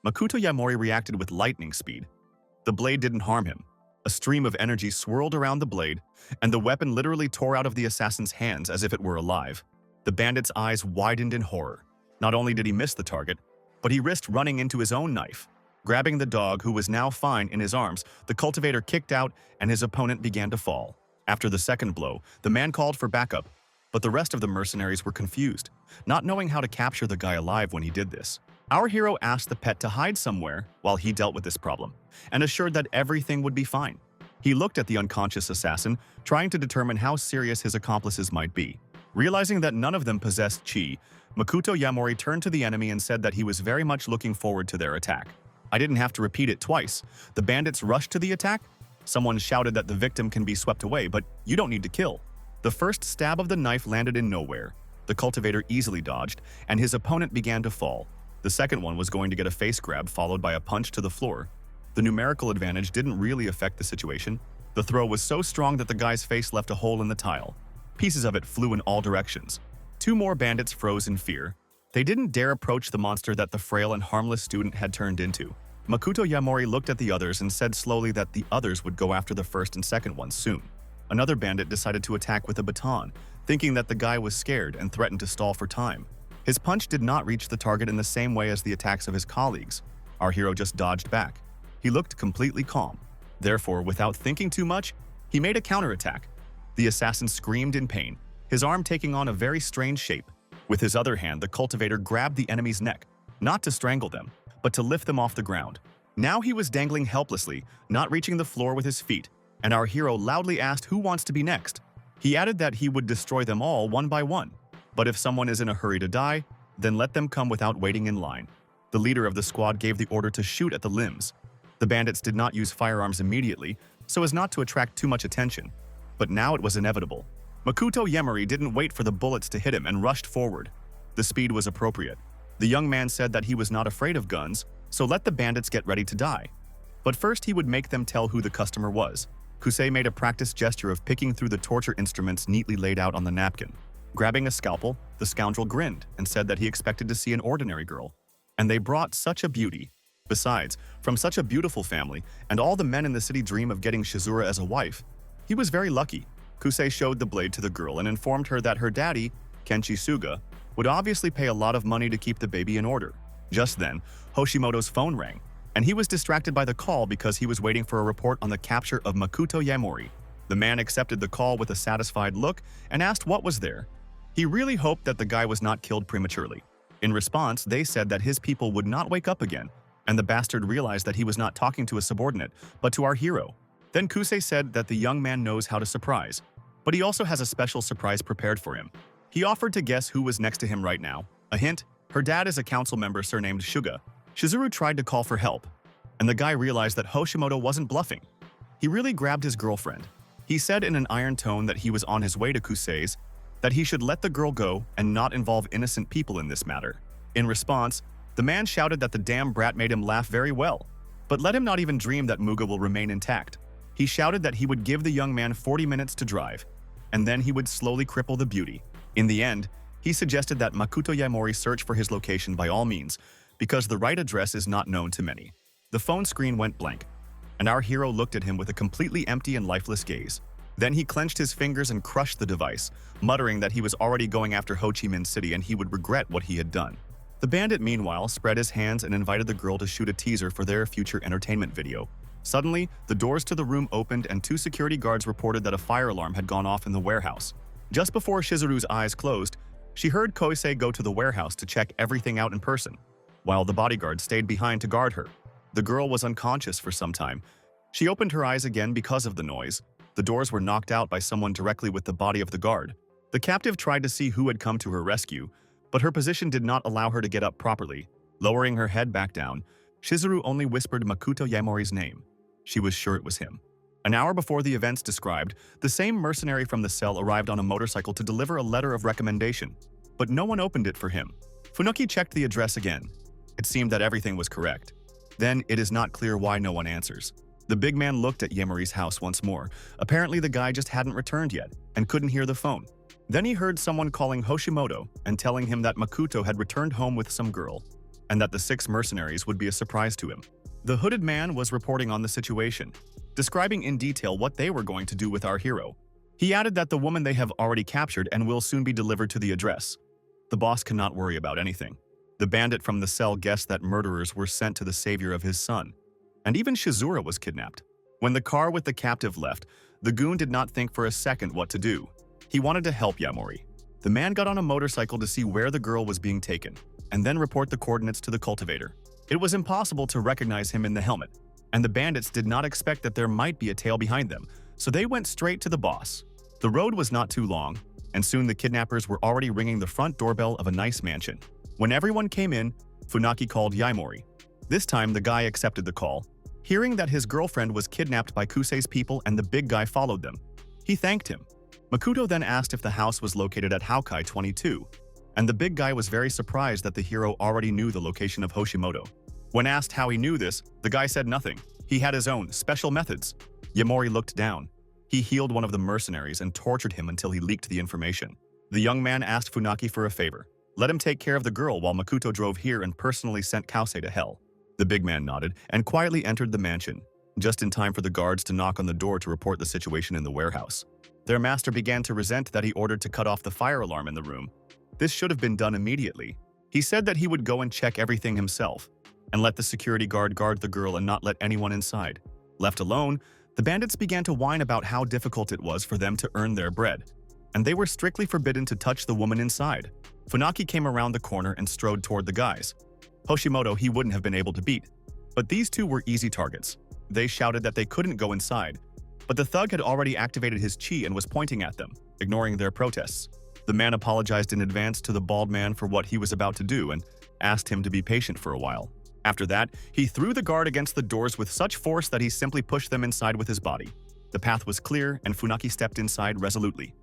Makoto Yaemori reacted with lightning speed. The blade didn't harm him. A stream of energy swirled around the blade, and the weapon literally tore out of the assassin's hands as if it were alive. The bandit's eyes widened in horror. Not only did he miss the target, but he risked running into his own knife. Grabbing the dog, who was now fine, in his arms, the cultivator kicked out and his opponent began to fall. After the second blow, the man called for backup, but the rest of the mercenaries were confused, not knowing how to capture the guy alive when he did this. Our hero asked the pet to hide somewhere while he dealt with this problem, and assured that everything would be fine. He looked at the unconscious assassin, trying to determine how serious his accomplices might be. Realizing that none of them possessed chi, Makoto Yaemori turned to the enemy and said that he was very much looking forward to their attack. I didn't have to repeat it twice. The bandits rushed to the attack. Someone shouted that the victim can be swept away, but you don't need to kill. The first stab of the knife landed in nowhere. The cultivator easily dodged, and his opponent began to fall. The second one was going to get a face grab followed by a punch to the floor. The numerical advantage didn't really affect the situation. The throw was so strong that the guy's face left a hole in the tile. Pieces of it flew in all directions. Two more bandits froze in fear. They didn't dare approach the monster that the frail and harmless student had turned into. Makoto Yaemori looked at the others and said slowly that the others would go after the first and second ones soon. Another bandit decided to attack with a baton, thinking that the guy was scared and threatened to stall for time. His punch did not reach the target in the same way as the attacks of his colleagues. Our hero just dodged back. He looked completely calm. Therefore, without thinking too much, he made a counterattack. The assassin screamed in pain, his arm taking on a very strange shape. With his other hand, the cultivator grabbed the enemy's neck, not to strangle them, but to lift them off the ground. Now he was dangling helplessly, not reaching the floor with his feet, and our hero loudly asked who wants to be next. He added that he would destroy them all one by one, but if someone is in a hurry to die, then let them come without waiting in line. The leader of the squad gave the order to shoot at the limbs. The bandits did not use firearms immediately, so as not to attract too much attention, but now it was inevitable. Makoto Yaemori didn't wait for the bullets to hit him and rushed forward. The speed was appropriate. The young man said that he was not afraid of guns, so let the bandits get ready to die. But first he would make them tell who the customer was. Kusei made a practiced gesture of picking through the torture instruments neatly laid out on the napkin. Grabbing a scalpel, the scoundrel grinned and said that he expected to see an ordinary girl. And they brought such a beauty. Besides, from such a beautiful family, and all the men in the city dream of getting Shizura as a wife, he was very lucky. Kusei showed the blade to the girl and informed her that her daddy, Kenshi Suga, would obviously pay a lot of money to keep the baby in order. Just then, Hoshimoto's phone rang, and he was distracted by the call because he was waiting for a report on the capture of Makoto Yaemori. The man accepted the call with a satisfied look and asked what was there. He really hoped that the guy was not killed prematurely. In response, they said that his people would not wake up again, and the bastard realized that he was not talking to a subordinate, but to our hero. Then Kusei said that the young man knows how to surprise, but he also has a special surprise prepared for him. He offered to guess who was next to him right now. A hint, her dad is a council member surnamed Suga. Shizuru tried to call for help, and the guy realized that Hoshimoto wasn't bluffing. He really grabbed his girlfriend. He said in an iron tone that he was on his way to Kusei's, that he should let the girl go and not involve innocent people in this matter. In response, the man shouted that the damn brat made him laugh very well, but let him not even dream that Muga will remain intact. He shouted that he would give the young man 40 minutes to drive, and then he would slowly cripple the beauty. In the end, He suggested that Makoto Yamori search for his location by all means, because the right address is not known to many. The phone screen went blank, and our hero looked at him with a completely empty and lifeless gaze. Then he clenched his fingers and crushed the device, muttering that he was already going after Ho Chi Minh City and he would regret what he had done. The bandit, meanwhile, spread his hands and invited the girl to shoot a teaser for their future entertainment video. Suddenly, the doors to the room opened and 2 security guards reported that a fire alarm had gone off in the warehouse. Just before Shizuru's eyes closed, she heard Koisei go to the warehouse to check everything out in person, while the bodyguard stayed behind to guard her. The girl was unconscious for some time. She opened her eyes again because of the noise. The doors were knocked out by someone directly with the body of the guard. The captive tried to see who had come to her rescue, but her position did not allow her to get up properly. Lowering her head back down, Shizuru only whispered Makoto Yamori's name. She was sure it was him. An hour before the events described, the same mercenary from the cell arrived on a motorcycle to deliver a letter of recommendation, but no one opened it for him. Funuki checked the address again. It seemed that everything was correct. Then it is not clear why no one answers. The big man looked at Yamori's house once more. Apparently the guy just hadn't returned yet and couldn't hear the phone. Then he heard someone calling Hoshimoto and telling him that Makoto had returned home with some girl, and that the 6 mercenaries would be a surprise to him. The hooded man was reporting on the situation, describing in detail what they were going to do with our hero. He added that the woman they have already captured and will soon be delivered to the address. The boss cannot worry about anything. The bandit from the cell guessed that murderers were sent to the savior of his son, and even Shizura was kidnapped. When the car with the captive left, the goon did not think for a second what to do. He wanted to help Yamori. The man got on a motorcycle to see where the girl was being taken, and then report the coordinates to the cultivator. It was impossible to recognize him in the helmet, and the bandits did not expect that there might be a tail behind them, so they went straight to the boss. The road was not too long, and soon the kidnappers were already ringing the front doorbell of a nice mansion. When everyone came in, Funaki called Yamori. This time, the guy accepted the call, hearing that his girlfriend was kidnapped by Kusei's people and the big guy followed them. He thanked him. Makoto then asked if the house was located at Haukai 22, and the big guy was very surprised that the hero already knew the location of Hoshimoto. When asked how he knew this, the guy said nothing. He had his own special methods. Yamori looked down. He healed one of the mercenaries and tortured him until he leaked the information. The young man asked Funaki for a favor. Let him take care of the girl while Makoto drove here and personally sent Kausei to hell. The big man nodded and quietly entered the mansion, just in time for the guards to knock on the door to report the situation in the warehouse. Their master began to resent that he ordered to cut off the fire alarm in the room. This should have been done immediately. He said that he would go and check everything himself, and let the security guard the girl and not let anyone inside. Left alone, the bandits began to whine about how difficult it was for them to earn their bread, and they were strictly forbidden to touch the woman inside. Funaki came around the corner and strode toward the guys. Hoshimoto he wouldn't have been able to beat, but these two were easy targets. They shouted that they couldn't go inside, but the thug had already activated his chi and was pointing at them, ignoring their protests. The man apologized in advance to the bald man for what he was about to do and asked him to be patient for a while. After that, he threw the guard against the doors with such force that he simply pushed them inside with his body. The path was clear and Funaki stepped inside resolutely.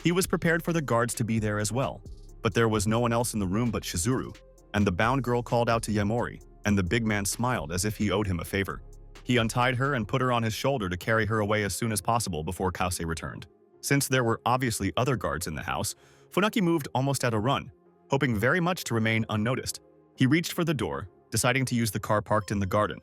He was prepared for the guards to be there as well, but there was no one else in the room but Shizuru, and the bound girl called out to Yamori, and the big man smiled as if he owed him a favor. He untied her and put her on his shoulder to carry her away as soon as possible before Kausei returned. Since there were obviously other guards in the house, Funaki moved almost at a run, hoping very much to remain unnoticed. He reached for the door, deciding to use the car parked in the garden.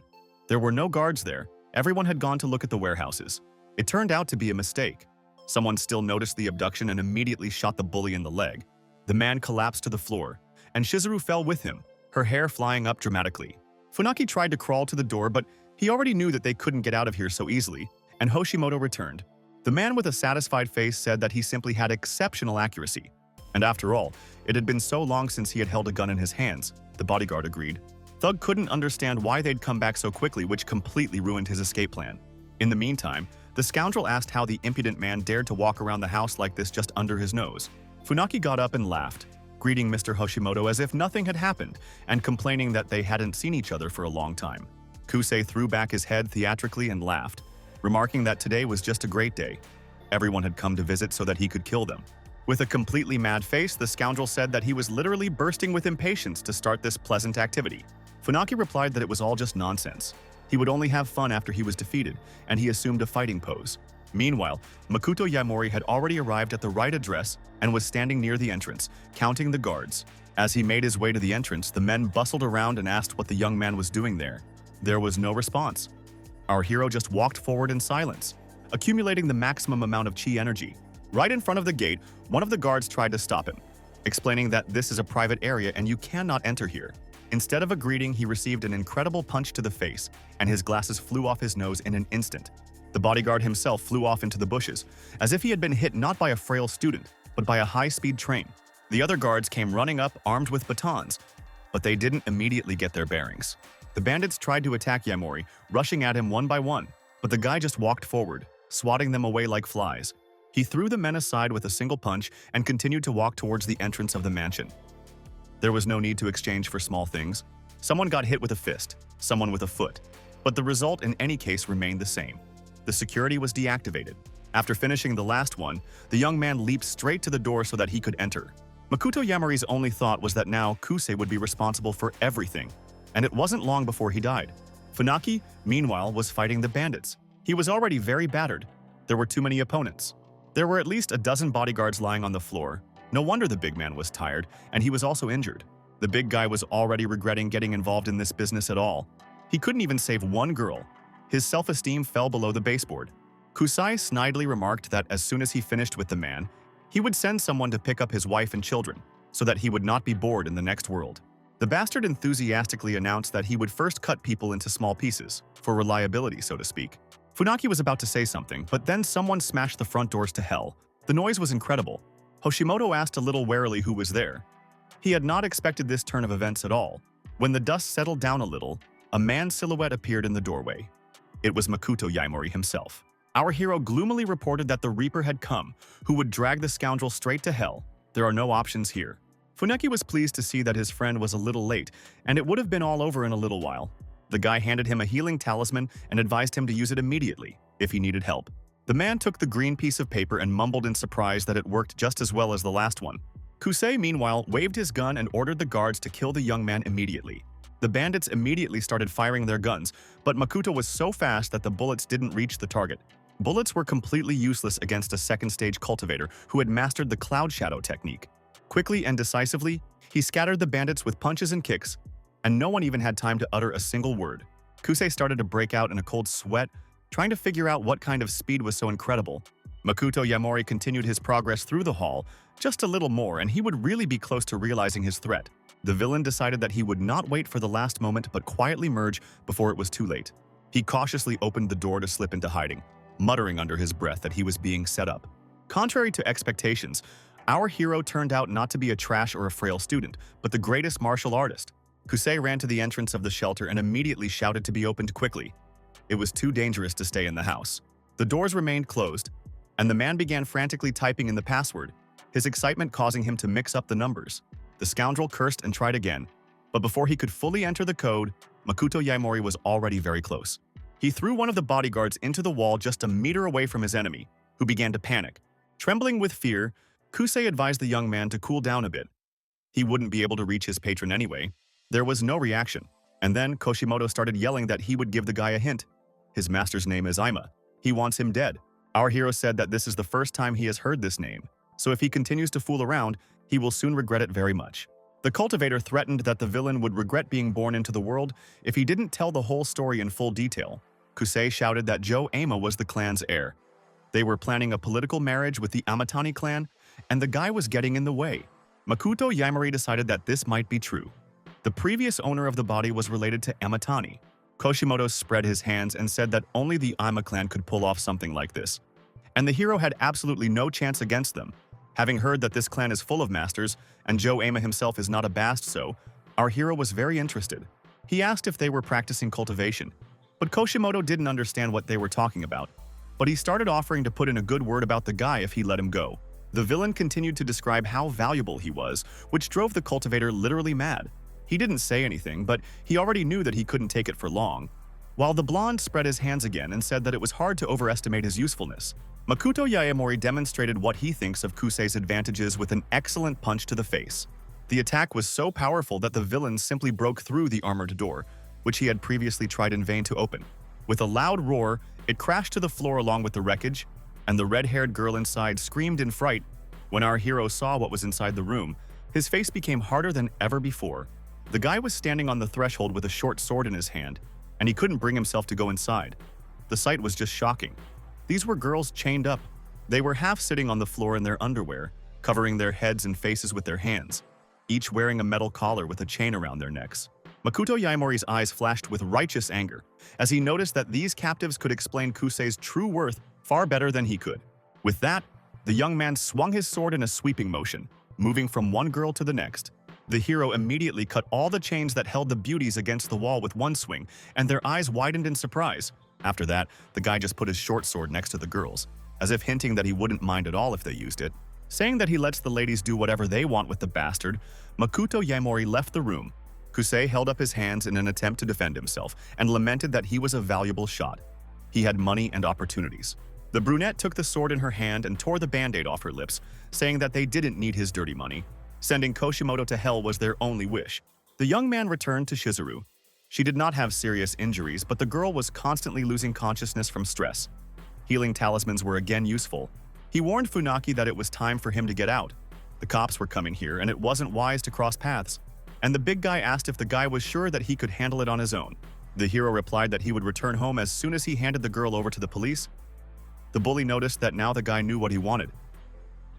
There were no guards there. Everyone had gone to look at the warehouses. It turned out to be a mistake. Someone still noticed the abduction and immediately shot the bully in the leg. The man collapsed to the floor, and Shizuru fell with him, her hair flying up dramatically. Funaki tried to crawl to the door, but he already knew that they couldn't get out of here so easily, and Hoshimoto returned. The man with a satisfied face said that he simply had exceptional accuracy. And after all, it had been so long since he had held a gun in his hands, the bodyguard agreed. Thug couldn't understand why they'd come back so quickly, which completely ruined his escape plan. In the meantime, the scoundrel asked how the impudent man dared to walk around the house like this just under his nose. Funaki got up and laughed, greeting Mr. Hoshimoto as if nothing had happened and complaining that they hadn't seen each other for a long time. Kusei threw back his head theatrically and laughed, remarking that today was just a great day. Everyone had come to visit so that he could kill them. With a completely mad face, the scoundrel said that he was literally bursting with impatience to start this pleasant activity. Funaki replied that it was all just nonsense. He would only have fun after he was defeated, and he assumed a fighting pose. Meanwhile, Makoto Yamori had already arrived at the right address and was standing near the entrance, counting the guards. As he made his way to the entrance, the men bustled around and asked what the young man was doing there. There was no response. Our hero just walked forward in silence, accumulating the maximum amount of chi energy. Right in front of the gate, one of the guards tried to stop him, explaining that this is a private area and you cannot enter here. Instead of a greeting, he received an incredible punch to the face, and his glasses flew off his nose in an instant. The bodyguard himself flew off into the bushes, as if he had been hit not by a frail student, but by a high-speed train. The other guards came running up, armed with batons, but they didn't immediately get their bearings. The bandits tried to attack Yamori, rushing at him one by one, but the guy just walked forward, swatting them away like flies. He threw the men aside with a single punch and continued to walk towards the entrance of the mansion. There was no need to exchange for small things. Someone got hit with a fist, someone with a foot, but the result in any case remained the same. The security was deactivated. After finishing the last one, the young man leaped straight to the door so that he could enter. Makoto Yamori's only thought was that now Kusei would be responsible for everything, and it wasn't long before he died. Funaki, meanwhile, was fighting the bandits. He was already very battered. There were too many opponents. There were at least a dozen bodyguards lying on the floor. No wonder the big man was tired, and he was also injured. The big guy was already regretting getting involved in this business at all. He couldn't even save one girl. His self-esteem fell below the baseboard. Kusai snidely remarked that as soon as he finished with the man, he would send someone to pick up his wife and children, so that he would not be bored in the next world. The bastard enthusiastically announced that he would first cut people into small pieces, for reliability, so to speak. Funaki was about to say something, but then someone smashed the front doors to hell. The noise was incredible. Hoshimoto asked a little warily who was there. He had not expected this turn of events at all. When the dust settled down a little, a man's silhouette appeared in the doorway. It was Makoto Yamori himself. Our hero gloomily reported that the Reaper had come, who would drag the scoundrel straight to hell. There are no options here. Funeki was pleased to see that his friend was a little late, and it would have been all over in a little while. The guy handed him a healing talisman and advised him to use it immediately, if he needed help. The man took the green piece of paper and mumbled in surprise that it worked just as well as the last one. Kusei, meanwhile, waved his gun and ordered the guards to kill the young man immediately. The bandits immediately started firing their guns, but Makoto was so fast that the bullets didn't reach the target. Bullets were completely useless against a second-stage cultivator who had mastered the cloud shadow technique. Quickly and decisively, he scattered the bandits with punches and kicks, and no one even had time to utter a single word. Kusei started to break out in a cold sweat, trying to figure out what kind of speed was so incredible. Makoto Yamori continued his progress through the hall, just a little more, and he would really be close to realizing his threat. The villain decided that he would not wait for the last moment but quietly merge before it was too late. He cautiously opened the door to slip into hiding, muttering under his breath that he was being set up. Contrary to expectations, our hero turned out not to be a trash or a frail student, but the greatest martial artist. Kusei ran to the entrance of the shelter and immediately shouted to be opened quickly. It was too dangerous to stay in the house. The doors remained closed, and the man began frantically typing in the password, his excitement causing him to mix up the numbers. The scoundrel cursed and tried again, but before he could fully enter the code, Makoto Yamori was already very close. He threw one of the bodyguards into the wall just a meter away from his enemy, who began to panic. Trembling with fear, Kusei advised the young man to cool down a bit. He wouldn't be able to reach his patron anyway. There was no reaction, and then Koshimoto started yelling that he would give the guy a hint. His master's name is Ima. He wants him dead. Our hero said that this is the first time he has heard this name, so if he continues to fool around, he will soon regret it very much. The cultivator threatened that the villain would regret being born into the world if he didn't tell the whole story in full detail. Kusei shouted that Joe Ama was the clan's heir. They were planning a political marriage with the Amatani clan, and the guy was getting in the way. Makoto Yamori decided that this might be true. The previous owner of the body was related to Amatani. Koshimoto spread his hands and said that only the Ima clan could pull off something like this. And the hero had absolutely no chance against them. Having heard that this clan is full of masters, and Joe Ama himself is not a bast so, our hero was very interested. He asked if they were practicing cultivation, but Koshimoto didn't understand what they were talking about. But he started offering to put in a good word about the guy if he let him go. The villain continued to describe how valuable he was, which drove the cultivator literally mad. He didn't say anything, but he already knew that he couldn't take it for long. While the blonde spread his hands again and said that it was hard to overestimate his usefulness, Makoto Yamori demonstrated what he thinks of Kusei's advantages with an excellent punch to the face. The attack was so powerful that the villain simply broke through the armored door, which he had previously tried in vain to open. With a loud roar, it crashed to the floor along with the wreckage, and the red-haired girl inside screamed in fright. When our hero saw what was inside the room, his face became harder than ever before. The guy was standing on the threshold with a short sword in his hand, and he couldn't bring himself to go inside. The sight was just shocking. These were girls chained up. They were half sitting on the floor in their underwear, covering their heads and faces with their hands, each wearing a metal collar with a chain around their necks. Makoto Yaimori's eyes flashed with righteous anger as he noticed that these captives could explain Kusei's true worth far better than he could. With that, the young man swung his sword in a sweeping motion, moving from one girl to the next. The hero immediately cut all the chains that held the beauties against the wall with one swing, and their eyes widened in surprise. After that, the guy just put his short sword next to the girls, as if hinting that he wouldn't mind at all if they used it. Saying that he lets the ladies do whatever they want with the bastard, Makoto Yaimori left the room. Kusei held up his hands in an attempt to defend himself and lamented that he was a valuable shot. He had money and opportunities. The brunette took the sword in her hand and tore the band-aid off her lips, saying that they didn't need his dirty money. Sending Koshimoto to hell was their only wish. The young man returned to Shizuru. She did not have serious injuries, but the girl was constantly losing consciousness from stress. Healing talismans were again useful. He warned Funaki that it was time for him to get out. The cops were coming here, and it wasn't wise to cross paths. And the big guy asked if the guy was sure that he could handle it on his own. The hero replied that he would return home as soon as he handed the girl over to the police. The bully noticed that now the guy knew what he wanted.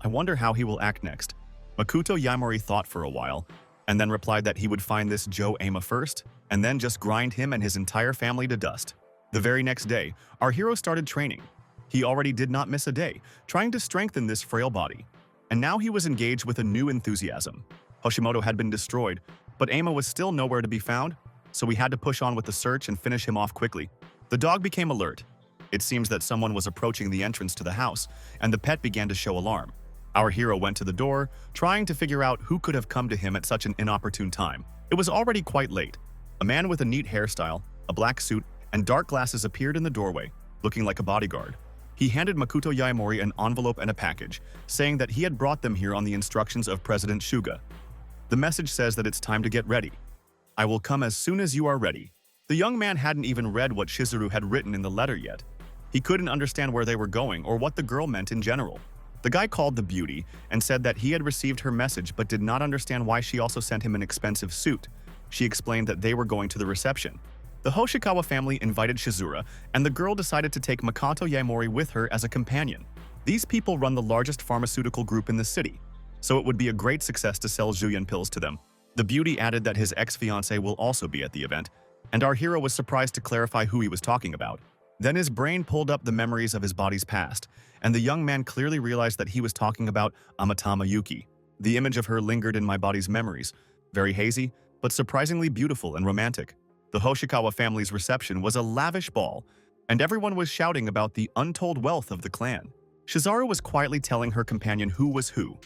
I wonder how he will act next. Makoto Yaimori thought for a while, and then replied that he would find this Joe Ama first, and then just grind him and his entire family to dust. The very next day, our hero started training. He already did not miss a day, trying to strengthen this frail body. And now he was engaged with a new enthusiasm. Hoshimoto had been destroyed, but Ama was still nowhere to be found, so we had to push on with the search and finish him off quickly. The dog became alert. It seems that someone was approaching the entrance to the house, and the pet began to show alarm. Our hero went to the door, trying to figure out who could have come to him at such an inopportune time. It was already quite late. A man with a neat hairstyle, a black suit, and dark glasses appeared in the doorway, looking like a bodyguard. He handed Makoto Yaimori an envelope and a package, saying that he had brought them here on the instructions of President Shuga. The message says that it's time to get ready. I will come as soon as you are ready. The young man hadn't even read what Shizuru had written in the letter yet. He couldn't understand where they were going or what the girl meant in general. The guy called the beauty and said that he had received her message but did not understand why she also sent him an expensive suit. She explained that they were going to the reception. The Hoshikawa family invited Shizura, and the girl decided to take Makoto Yaimori with her as a companion. These people run the largest pharmaceutical group in the city, so it would be a great success to sell Juyan pills to them. The beauty added that his ex-fiancée will also be at the event, and our hero was surprised to clarify who he was talking about. Then his brain pulled up the memories of his body's past, and the young man clearly realized that he was talking about Amatama Yuki. The image of her lingered in my body's memories, very hazy, but surprisingly beautiful and romantic. The Hoshikawa family's reception was a lavish ball, and everyone was shouting about the untold wealth of the clan. Shizaru was quietly telling her companion who was who,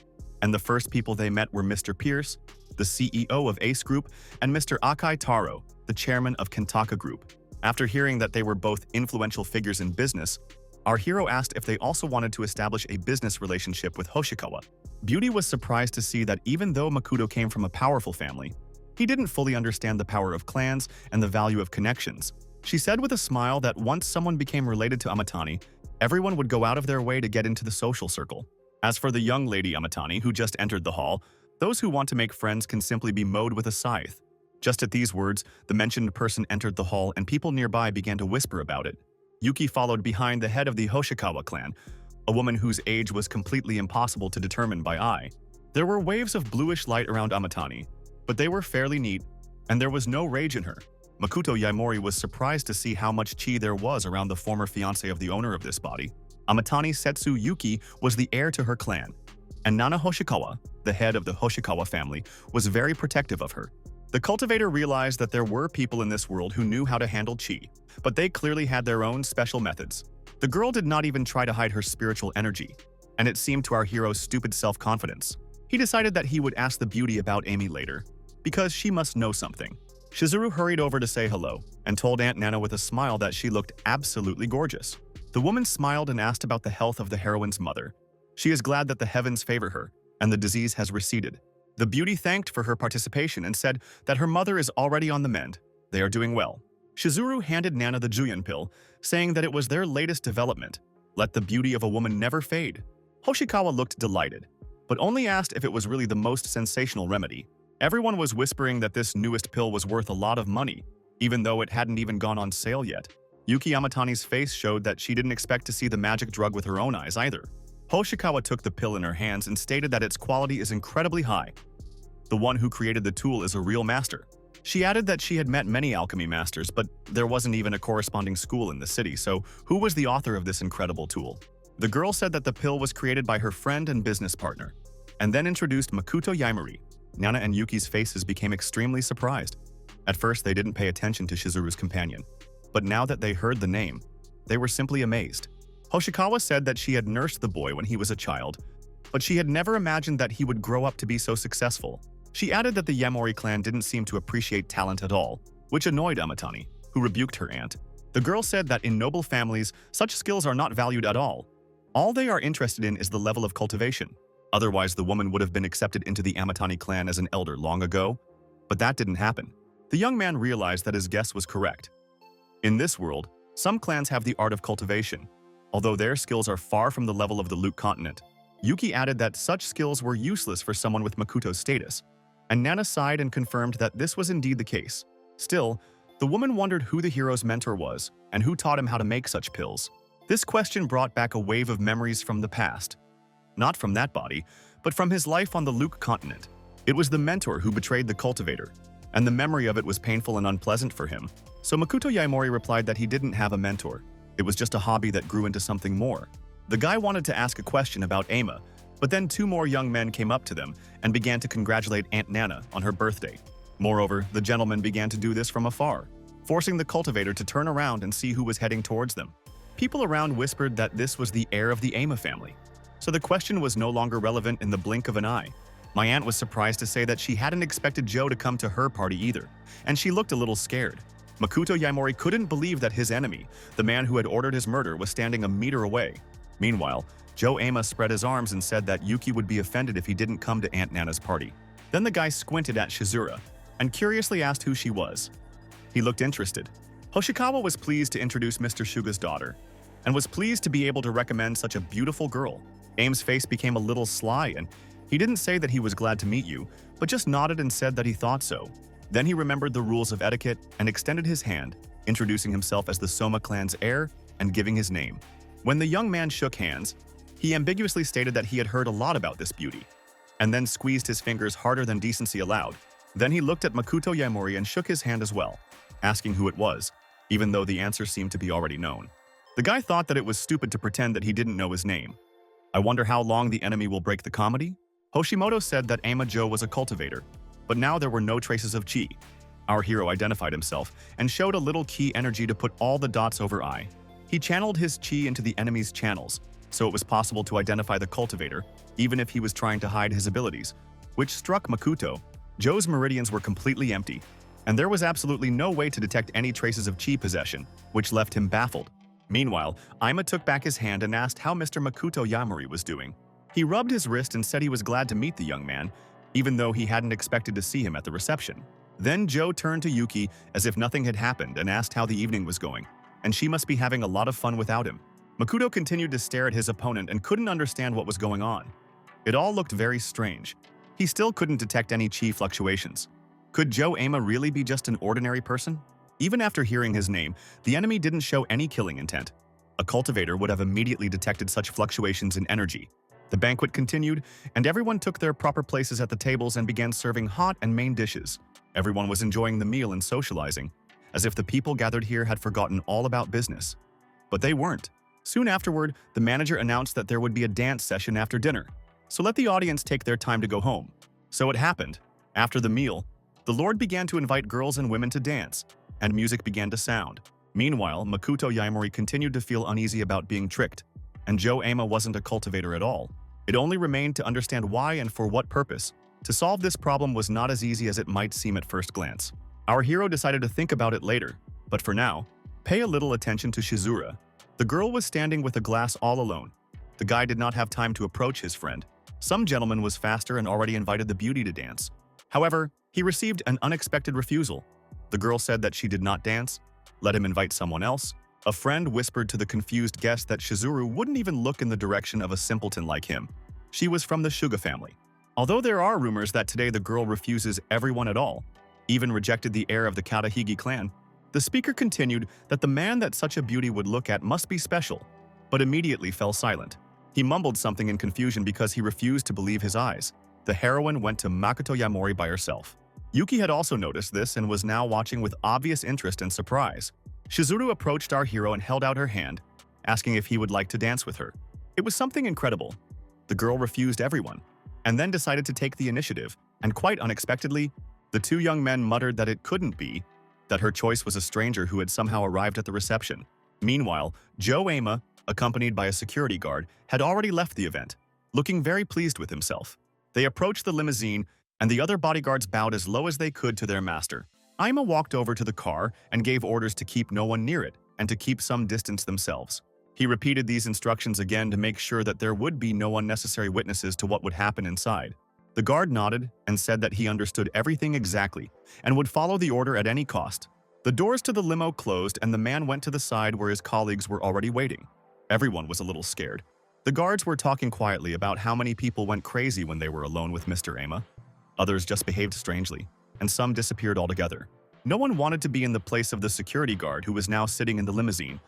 and the first people they met were Mr. Pierce, the CEO of Ace Group, and Mr. Akai Taro, the chairman of Kentaka Group. After hearing that they were both influential figures in business, our hero asked if they also wanted to establish a business relationship with Hoshikawa. Beauty was surprised to see that even though Makoto came from a powerful family, he didn't fully understand the power of clans and the value of connections. She said with a smile that once someone became related to Amatani, everyone would go out of their way to get into the social circle. As for the young lady Amatani who just entered the hall, those who want to make friends can simply be mowed with a scythe. Just at these words, the mentioned person entered the hall and people nearby began to whisper about it. Yuki followed behind the head of the Hoshikawa clan, a woman whose age was completely impossible to determine by eye. There were waves of bluish light around Amatani, but they were fairly neat, and there was no rage in her. Makoto Yaimori was surprised to see how much chi there was around the former fiancé of the owner of this body. Amatani Setsu Yuki was the heir to her clan, and Nana Hoshikawa, the head of the Hoshikawa family, was very protective of her. The cultivator realized that there were people in this world who knew how to handle chi, but they clearly had their own special methods. The girl did not even try to hide her spiritual energy, and it seemed to our hero's stupid self-confidence. He decided that he would ask the beauty about Amy later, because she must know something. Shizuru hurried over to say hello, and told Aunt Nana with a smile that she looked absolutely gorgeous. The woman smiled and asked about the health of the heroine's mother. She is glad that the heavens favor her, and the disease has receded. The beauty thanked for her participation and said that her mother is already on the mend. They are doing well. Shizuru handed Nana the Juyan pill, saying that it was their latest development. Let the beauty of a woman never fade. Hoshikawa looked delighted, but only asked if it was really the most sensational remedy. Everyone was whispering that this newest pill was worth a lot of money, even though it hadn't even gone on sale yet. Yuki Yamatani's face showed that she didn't expect to see the magic drug with her own eyes either. Hoshikawa took the pill in her hands and stated that its quality is incredibly high. The one who created the tool is a real master. She added that she had met many alchemy masters, but there wasn't even a corresponding school in the city, so who was the author of this incredible tool? The girl said that the pill was created by her friend and business partner, and then introduced Makoto Yaimori. Nana and Yuki's faces became extremely surprised. At first, they didn't pay attention to Shizuru's companion, but now that they heard the name, they were simply amazed. Hoshikawa said that she had nursed the boy when he was a child, but she had never imagined that he would grow up to be so successful. She added that the Yaimori clan didn't seem to appreciate talent at all, which annoyed Amatani, who rebuked her aunt. The girl said that in noble families, such skills are not valued at all. All they are interested in is the level of cultivation. Otherwise, the woman would have been accepted into the Amatani clan as an elder long ago, but that didn't happen. The young man realized that his guess was correct. In this world, some clans have the art of cultivation, although their skills are far from the level of the Luke continent. Yuki added that such skills were useless for someone with Makoto's status, and Nana sighed and confirmed that this was indeed the case. Still, the woman wondered who the hero's mentor was and who taught him how to make such pills. This question brought back a wave of memories from the past. Not from that body, but from his life on the Luke continent. It was the mentor who betrayed the cultivator, and the memory of it was painful and unpleasant for him. So Makoto Yaimori replied that he didn't have a mentor. It was just a hobby that grew into something more. The guy wanted to ask a question about Ama, but then two more young men came up to them and began to congratulate Aunt Nana on her birthday. Moreover, the gentlemen began to do this from afar, forcing the cultivator to turn around and see who was heading towards them. People around whispered that this was the heir of the Ama family, so the question was no longer relevant in the blink of an eye. My aunt was surprised to say that she hadn't expected Joe to come to her party either, and she looked a little scared. Makoto Yaimori couldn't believe that his enemy, the man who had ordered his murder, was standing a meter away. Meanwhile, Joe Ama spread his arms and said that Yuki would be offended if he didn't come to Aunt Nana's party. Then the guy squinted at Shizuru and curiously asked who she was. He looked interested. Hoshikawa was pleased to introduce Mr. Shuga's daughter, and was pleased to be able to recommend such a beautiful girl. Aim's face became a little sly, and he didn't say that he was glad to meet you, but just nodded and said that he thought so. Then he remembered the rules of etiquette and extended his hand, introducing himself as the Soma clan's heir and giving his name. When the young man shook hands, he ambiguously stated that he had heard a lot about this beauty, and then squeezed his fingers harder than decency allowed. Then he looked at Makoto Yaimori and shook his hand as well, asking who it was, even though the answer seemed to be already known. The guy thought that it was stupid to pretend that he didn't know his name. I wonder how long the enemy will break the comedy? Hoshimoto said that Ama Joe was a cultivator, but now there were no traces of chi. Our hero identified himself and showed a little ki energy to put all the dots over I. He channeled his chi into the enemy's channels, so it was possible to identify the cultivator, even if he was trying to hide his abilities, which struck Makoto. Joe's meridians were completely empty, and there was absolutely no way to detect any traces of chi possession, which left him baffled. Meanwhile, Ima took back his hand and asked how Mr. Makoto Yaimori was doing. He rubbed his wrist and said he was glad to meet the young man, even though he hadn't expected to see him at the reception. Then Joe turned to Yuki as if nothing had happened and asked how the evening was going, and she must be having a lot of fun without him. Makoto continued to stare at his opponent and couldn't understand what was going on. It all looked very strange. He still couldn't detect any chi fluctuations. Could Joe Ama really be just an ordinary person? Even after hearing his name, the enemy didn't show any killing intent. A cultivator would have immediately detected such fluctuations in energy. The banquet continued, and everyone took their proper places at the tables and began serving hot and main dishes. Everyone was enjoying the meal and socializing, as if the people gathered here had forgotten all about business. But they weren't. Soon afterward, the manager announced that there would be a dance session after dinner, so let the audience take their time to go home. So it happened. After the meal, the Lord began to invite girls and women to dance, and music began to sound. Meanwhile, Makoto Yaimori continued to feel uneasy about being tricked, and Joe Ama wasn't a cultivator at all. It only remained to understand why and for what purpose. To solve this problem was not as easy as it might seem at first glance. Our hero decided to think about it later, but for now, pay a little attention to Shizuru. The girl was standing with a glass all alone. The guy did not have time to approach his friend. Some gentleman was faster and already invited the beauty to dance. However, he received an unexpected refusal. The girl said that she did not dance, Let him invite someone else. A friend whispered to the confused guest that Shizuru wouldn't even look in the direction of a simpleton like him. She was from the Suga family. Although there are rumors that today the girl refuses everyone at all, even rejected the heir of the Katahigi clan, the speaker continued that the man that such a beauty would look at must be special, but immediately fell silent. He mumbled something in confusion because he refused to believe his eyes. The heroine went to Makoto Yamori by herself. Yuki had also noticed this and was now watching with obvious interest and surprise. Shizuru approached our hero and held out her hand, asking if he would like to dance with her. It was something incredible. The girl refused everyone, and then decided to take the initiative, and quite unexpectedly, the two young men muttered that it couldn't be, that her choice was a stranger who had somehow arrived at the reception. Meanwhile, Joe Ama, accompanied by a security guard, had already left the event, looking very pleased with himself. They approached the limousine, and the other bodyguards bowed as low as they could to their master. Ima walked over to the car and gave orders to keep no one near it and to keep some distance themselves. He repeated these instructions again to make sure that there would be no unnecessary witnesses to what would happen inside. The guard nodded and said that he understood everything exactly and would follow the order at any cost. The doors to the limo closed and the man went to the side where his colleagues were already waiting. Everyone was a little scared. The guards were talking quietly about how many people went crazy when they were alone with Mr. Ama. Others just behaved strangely, and some disappeared altogether. No one wanted to be in the place of the security guard who was now sitting in the limousine.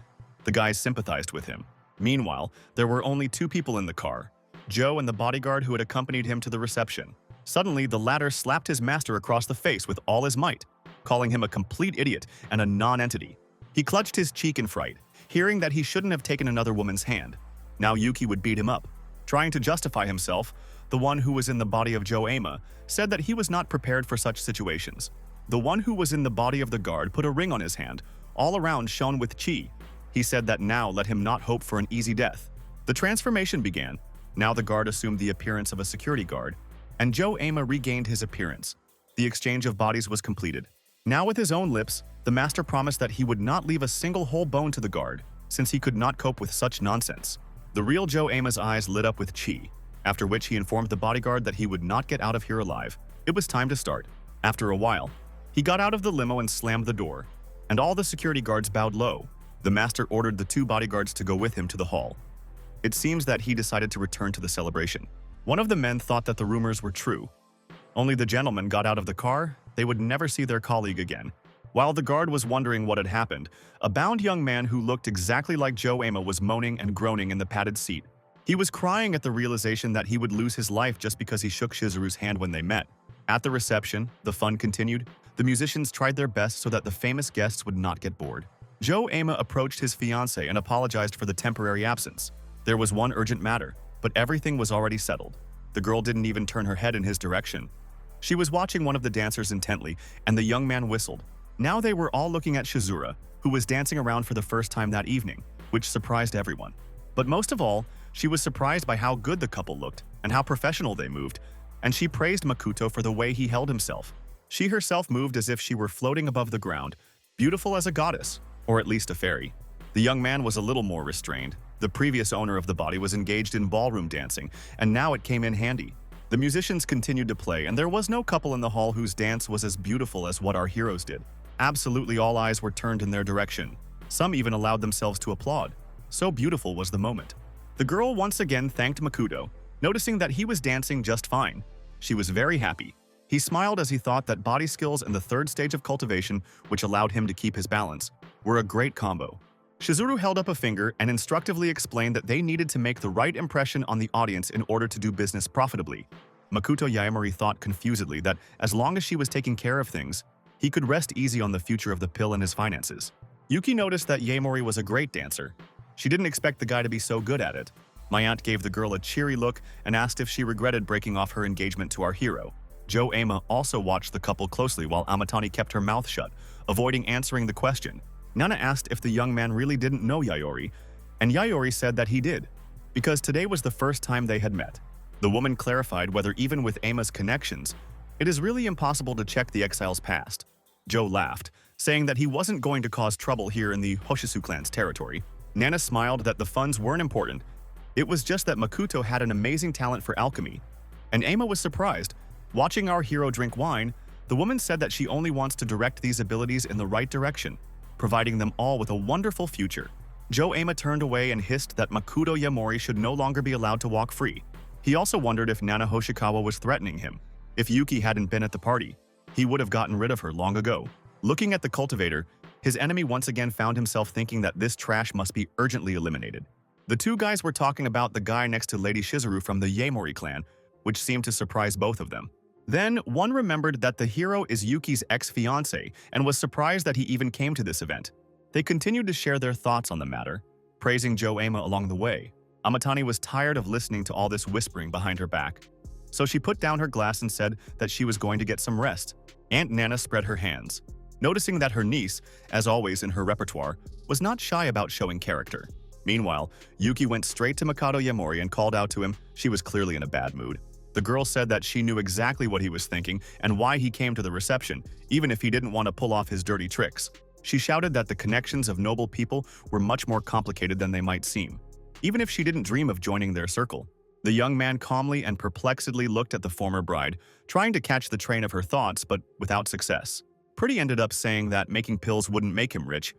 The guys sympathized with him. Meanwhile, there were only two people in the car, Joe and the bodyguard who had accompanied him to the reception. Suddenly, the latter slapped his master across the face with all his might, calling him a complete idiot and a non-entity. He clutched his cheek in fright, hearing that he shouldn't have taken another woman's hand. Now Yuki would beat him up. Trying to justify himself, the one who was in the body of Joe Ama said that he was not prepared for such situations. The one who was in the body of the guard put a ring on his hand, all around shone with chi. He said that now let him not hope for an easy death. The transformation began. Now the guard assumed the appearance of a security guard, and Joe Ama regained his appearance. The exchange of bodies was completed. Now with his own lips, the master promised that he would not leave a single whole bone to the guard, since he could not cope with such nonsense. The real Joe Ama's eyes lit up with chi, after which he informed the bodyguard that he would not get out of here alive. It was time to start. After a while, he got out of the limo and slammed the door, and all the security guards bowed low. The master ordered the two bodyguards to go with him to the hall. It seems that he decided to return to the celebration. One of the men thought that the rumors were true. Only the gentleman got out of the car, they would never see their colleague again. While the guard was wondering what had happened, a bound young man who looked exactly like Joe Ama was moaning and groaning in the padded seat. He was crying at the realization that he would lose his life just because he shook Shizuru's hand when they met. At the reception, the fun continued. The musicians tried their best so that the famous guests would not get bored. Joe Ama approached his fiancée and apologized for the temporary absence. There was one urgent matter, but everything was already settled. The girl didn't even turn her head in his direction. She was watching one of the dancers intently, and the young man whistled. Now they were all looking at Shizuru, who was dancing around for the first time that evening, which surprised everyone. But most of all, she was surprised by how good the couple looked and how professional they moved, and she praised Makoto for the way he held himself. She herself moved as if she were floating above the ground, beautiful as a goddess, or at least a fairy. The young man was a little more restrained. The previous owner of the body was engaged in ballroom dancing, and now it came in handy. The musicians continued to play, and there was no couple in the hall whose dance was as beautiful as what our heroes did. Absolutely all eyes were turned in their direction. Some even allowed themselves to applaud. So beautiful was the moment. The girl once again thanked Makoto, noticing that he was dancing just fine. She was very happy. He smiled as he thought that body skills and the third stage of cultivation, which allowed him to keep his balance, were a great combo. Shizuru held up a finger and instructively explained that they needed to make the right impression on the audience in order to do business profitably. Makoto Yaemori thought confusedly that as long as she was taking care of things, he could rest easy on the future of the pill and his finances. Yuki noticed that Yaemori was a great dancer. She didn't expect the guy to be so good at it. My aunt gave the girl a cheery look and asked if she regretted breaking off her engagement to our hero. Joe Ama also watched the couple closely while Amatani kept her mouth shut, avoiding answering the question. Nana asked if the young man really didn't know Yayori, and Yayori said that he did, because today was the first time they had met. The woman clarified whether even with Ama's connections, it is really impossible to check the exile's past. Joe laughed, saying that he wasn't going to cause trouble here in the Hoshisu clan's territory. Nana smiled that the funds weren't important. It was just that Makoto had an amazing talent for alchemy, and Ama was surprised. Watching our hero drink wine, the woman said that she only wants to direct these abilities in the right direction. providing them all with a wonderful future. Joe-ama turned away and hissed that Makoto Yamori should no longer be allowed to walk free. He also wondered if Nana Hoshikawa was threatening him. If Yuki hadn't been at the party, he would have gotten rid of her long ago. Looking at the cultivator, his enemy once again found himself thinking that this trash must be urgently eliminated. The two guys were talking about the guy next to Lady Shizuru from the Yamori clan, which seemed to surprise both of them. Then, one remembered that the hero is Yuki's ex-fiancé and was surprised that he even came to this event. They continued to share their thoughts on the matter, praising Joe-ama along the way. Amatani was tired of listening to all this whispering behind her back, so she put down her glass and said that she was going to get some rest. Aunt Nana spread her hands, noticing that her niece, as always in her repertoire, was not shy about showing character. Meanwhile, Yuki went straight to Makoto Yamori and called out to him. She was clearly in a bad mood. The girl said that she knew exactly what he was thinking and why he came to the reception, even if he didn't want to pull off his dirty tricks. She shouted that the connections of noble people were much more complicated than they might seem, even if she didn't dream of joining their circle. The young man calmly and perplexedly looked at the former bride, trying to catch the train of her thoughts, but without success. Pretty ended up saying that making pills wouldn't make him rich,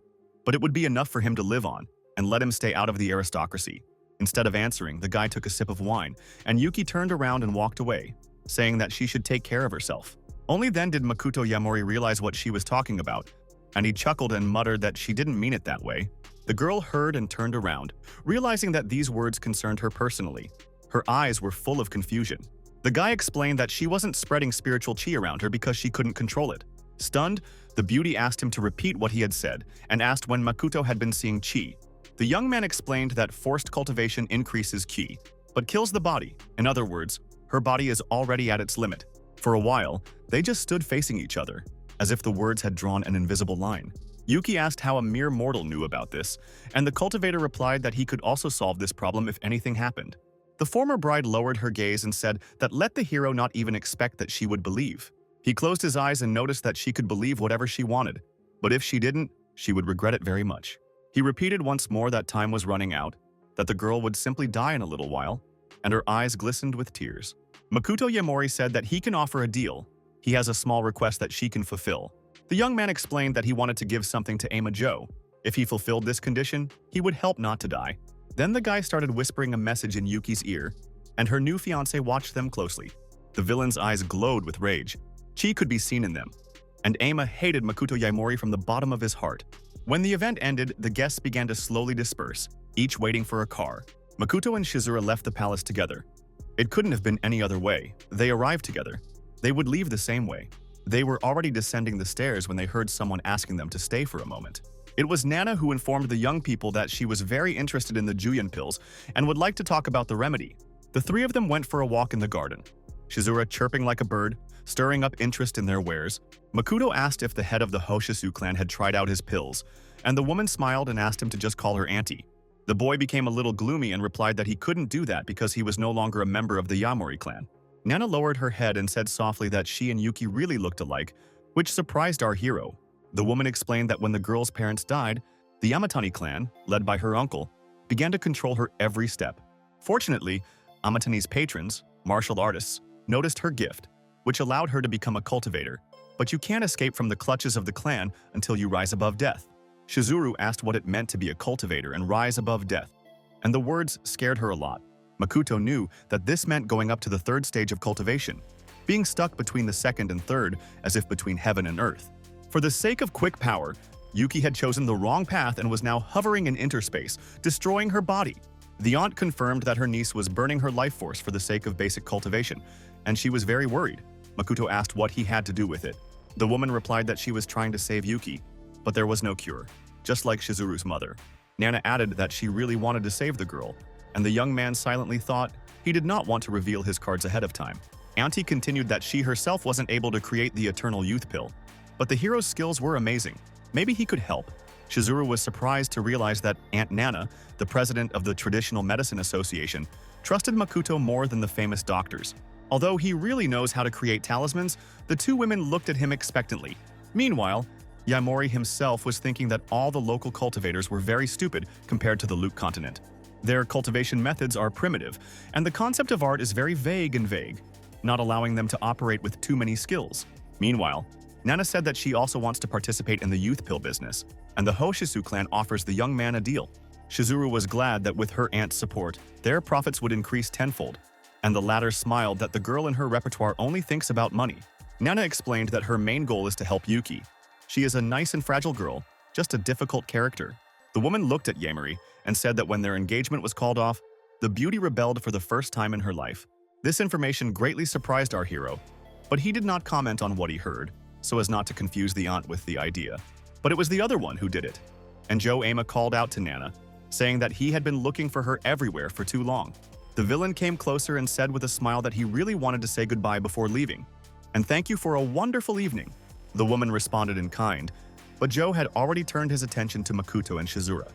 but it would be enough for him to live on, and let him stay out of the aristocracy. Instead of answering, the guy took a sip of wine, and Yuki turned around and walked away, saying that she should take care of herself. Only then did Makoto Yamori realize what she was talking about, and he chuckled and muttered that she didn't mean it that way. The girl heard and turned around, realizing that these words concerned her personally. Her eyes were full of confusion. The guy explained that she wasn't spreading spiritual chi around her because she couldn't control it. Stunned, the beauty asked him to repeat what he had said, and asked when Makoto had been seeing chi. The young man explained that forced cultivation increases ki, but kills the body. In other words, her body is already at its limit. For a while, they just stood facing each other, as if the words had drawn an invisible line. Yuki asked how a mere mortal knew about this, and the cultivator replied that he could also solve this problem if anything happened. The former bride lowered her gaze and said that let the hero not even expect that she would believe. He closed his eyes and noticed that she could believe whatever she wanted, but if she didn't, she would regret it very much. He repeated once more that time was running out, that the girl would simply die in a little while, and her eyes glistened with tears. Makoto Yamori said that he can offer a deal. He has a small request that she can fulfill. The young man explained that he wanted to give something to Ama Joe. If he fulfilled this condition, he would help not to die. Then the guy started whispering a message in Yuki's ear, and her new fiancé watched them closely. The villain's eyes glowed with rage. Chi could be seen in them, and Ama hated Makoto Yamori from the bottom of his heart. When the event ended, the guests began to slowly disperse, each waiting for a car. Makoto and Shizuru left the palace together. It couldn't have been any other way. They arrived together. They would leave the same way. They were already descending the stairs when they heard someone asking them to stay for a moment. It was Nana who informed the young people that she was very interested in the Juyin pills and would like to talk about the remedy. The three of them went for a walk in the garden, Shizuru chirping like a bird, stirring up interest in their wares. Makoto asked if the head of the Hoshisu clan had tried out his pills, and the woman smiled and asked him to just call her auntie. The boy became a little gloomy and replied that he couldn't do that because he was no longer a member of the Yamori clan. Nana lowered her head and said softly that she and Yuki really looked alike, which surprised our hero. The woman explained that when the girl's parents died, the Amatani clan, led by her uncle, began to control her every step. Fortunately, Amatani's patrons, martial artists, noticed her gift, which allowed her to become a cultivator. But you can't escape from the clutches of the clan until you rise above death. Shizuru asked what it meant to be a cultivator and rise above death, and the words scared her a lot. Makoto knew that this meant going up to the third stage of cultivation, being stuck between the second and third as if between heaven and earth. For the sake of quick power, Yuki had chosen the wrong path and was now hovering in interspace, destroying her body. The aunt confirmed that her niece was burning her life force for the sake of basic cultivation, and she was very worried. Makoto asked what he had to do with it. The woman replied that she was trying to save Yuki, but there was no cure, just like Shizuru's mother. Nana added that she really wanted to save the girl, and the young man silently thought he did not want to reveal his cards ahead of time. Auntie continued that she herself wasn't able to create the eternal youth pill, but the hero's skills were amazing. Maybe he could help. Shizuru was surprised to realize that Aunt Nana, the president of the Traditional Medicine Association, trusted Makoto more than the famous doctors. Although he really knows how to create talismans, the two women looked at him expectantly. Meanwhile, Yamori himself was thinking that all the local cultivators were very stupid compared to the Luke continent. Their cultivation methods are primitive, and the concept of art is very vague, not allowing them to operate with too many skills. Meanwhile, Nana said that she also wants to participate in the youth pill business, and the Hoshisu clan offers the young man a deal. Shizuru was glad that with her aunt's support, their profits would increase tenfold, and the latter smiled that the girl in her repertoire only thinks about money. Nana explained that her main goal is to help Yuki. She is a nice and fragile girl, just a difficult character. The woman looked at Yamori and said that when their engagement was called off, the beauty rebelled for the first time in her life. This information greatly surprised our hero, but he did not comment on what he heard, so as not to confuse the aunt with the idea. But it was the other one who did it, and Joe Ama called out to Nana, saying that he had been looking for her everywhere for too long. The villain came closer and said with a smile that he really wanted to say goodbye before leaving. "And thank you for a wonderful evening." The woman responded in kind, but Joe had already turned his attention to Makoto and Shizura,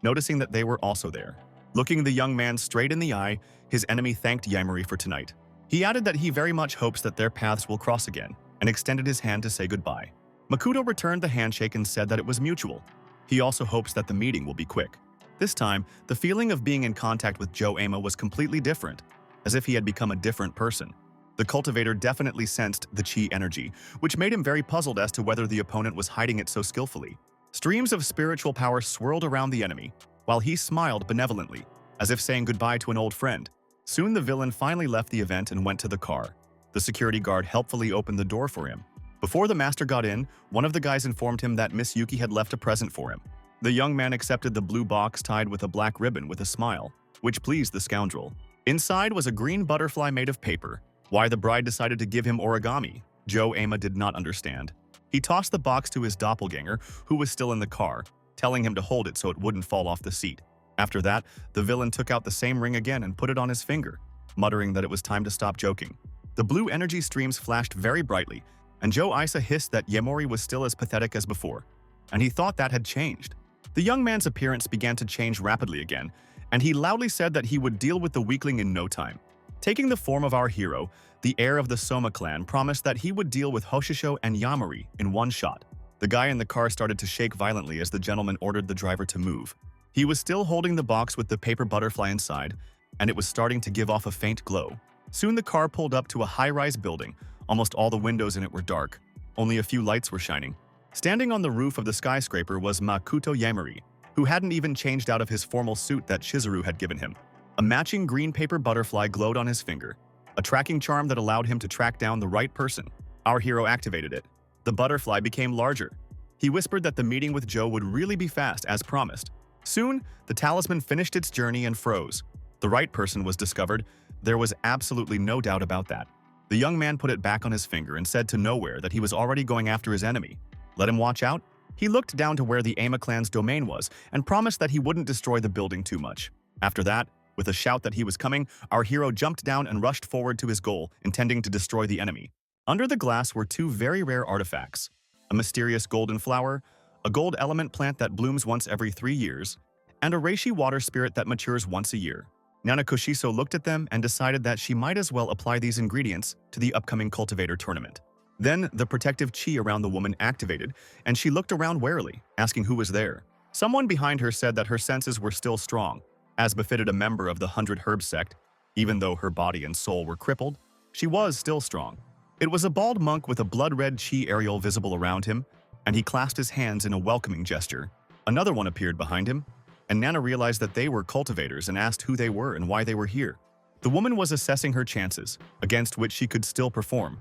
noticing that they were also there. Looking the young man straight in the eye, his enemy thanked Yamori for tonight. He added that he very much hopes that their paths will cross again, and extended his hand to say goodbye. Makoto returned the handshake and said that it was mutual. He also hopes that the meeting will be quick. This time, the feeling of being in contact with Joe Ama was completely different, as if he had become a different person. The cultivator definitely sensed the chi energy, which made him very puzzled as to whether the opponent was hiding it so skillfully. Streams of spiritual power swirled around the enemy, while he smiled benevolently, as if saying goodbye to an old friend. Soon the villain finally left the event and went to the car. The security guard helpfully opened the door for him. Before the master got in, one of the guys informed him that Miss Yuki had left a present for him. The young man accepted the blue box tied with a black ribbon with a smile, which pleased the scoundrel. Inside was a green butterfly made of paper. Why the bride decided to give him origami, Joe Ama did not understand. He tossed the box to his doppelganger, who was still in the car, telling him to hold it so it wouldn't fall off the seat. After that, the villain took out the same ring again and put it on his finger, muttering that it was time to stop joking. The blue energy streams flashed very brightly, and Joe Isa hissed that Yamori was still as pathetic as before, and he thought that had changed. The young man's appearance began to change rapidly again, and he loudly said that he would deal with the weakling in no time. Taking the form of our hero, the heir of the Soma clan promised that he would deal with Hoshisho and Yamori in one shot. The guy in the car started to shake violently as the gentleman ordered the driver to move. He was still holding the box with the paper butterfly inside, and it was starting to give off a faint glow. Soon the car pulled up to a high-rise building. Almost all the windows in it were dark. Only a few lights were shining. Standing on the roof of the skyscraper was Makoto Yamori, who hadn't even changed out of his formal suit that Shizuru had given him. A matching green paper butterfly glowed on his finger, a tracking charm that allowed him to track down the right person. Our hero activated it. The butterfly became larger. He whispered that the meeting with Joe would really be fast, as promised. Soon, the talisman finished its journey and froze. The right person was discovered. There was absolutely no doubt about that. The young man put it back on his finger and said to Nowhere that he was already going after his enemy. Let him watch out. He looked down to where the Ama clan's domain was and promised that he wouldn't destroy the building too much. After that, with a shout that he was coming, our hero jumped down and rushed forward to his goal, intending to destroy the enemy. Under the glass were two very rare artifacts: a mysterious golden flower, a gold element plant that blooms once every 3 years, and a reishi water spirit that matures once a year. Nana Koshiso looked at them and decided that she might as well apply these ingredients to the upcoming cultivator tournament. Then the protective chi around the woman activated, and she looked around warily, asking who was there. Someone behind her said that her senses were still strong, as befitted a member of the 100 Herb sect. Even though her body and soul were crippled, she was still strong. It was a bald monk with a blood-red chi areole visible around him, and he clasped his hands in a welcoming gesture. Another one appeared behind him, and Nana realized that they were cultivators and asked who they were and why they were here. The woman was assessing her chances, against which she could still perform.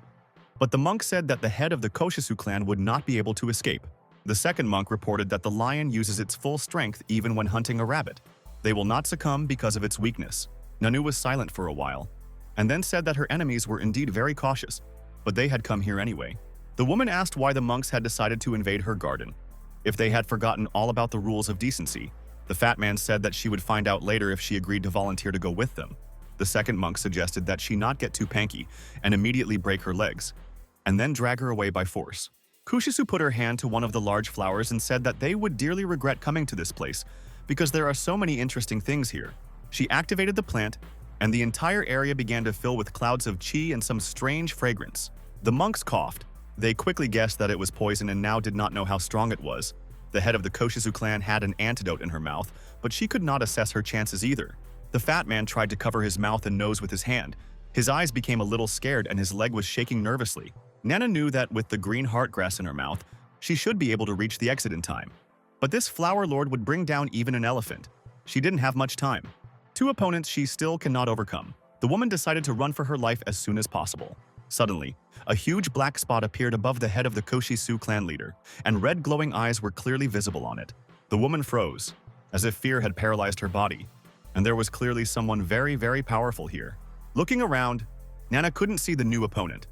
But the monk said that the head of the Koshisu clan would not be able to escape. The second monk reported that the lion uses its full strength even when hunting a rabbit. They will not succumb because of its weakness. Nanu was silent for a while, and then said that her enemies were indeed very cautious, but they had come here anyway. The woman asked why the monks had decided to invade her garden. If they had forgotten all about the rules of decency, the fat man said that she would find out later if she agreed to volunteer to go with them. The second monk suggested that she not get too panky and immediately break her legs, and then drag her away by force. Kushisu put her hand to one of the large flowers and said that they would dearly regret coming to this place because there are so many interesting things here. She activated the plant, and the entire area began to fill with clouds of chi and some strange fragrance. The monks coughed. They quickly guessed that it was poison and now did not know how strong it was. The head of the Koshisu clan had an antidote in her mouth, but she could not assess her chances either. The fat man tried to cover his mouth and nose with his hand. His eyes became a little scared and his leg was shaking nervously. Nana knew that with the green heart grass in her mouth, she should be able to reach the exit in time. But this flower lord would bring down even an elephant. She didn't have much time. Two opponents she still cannot overcome. The woman decided to run for her life as soon as possible. Suddenly, a huge black spot appeared above the head of the Koshisu clan leader, and red glowing eyes were clearly visible on it. The woman froze, as if fear had paralyzed her body, and there was clearly someone very, very powerful here. Looking around, Nana couldn't see the new opponent,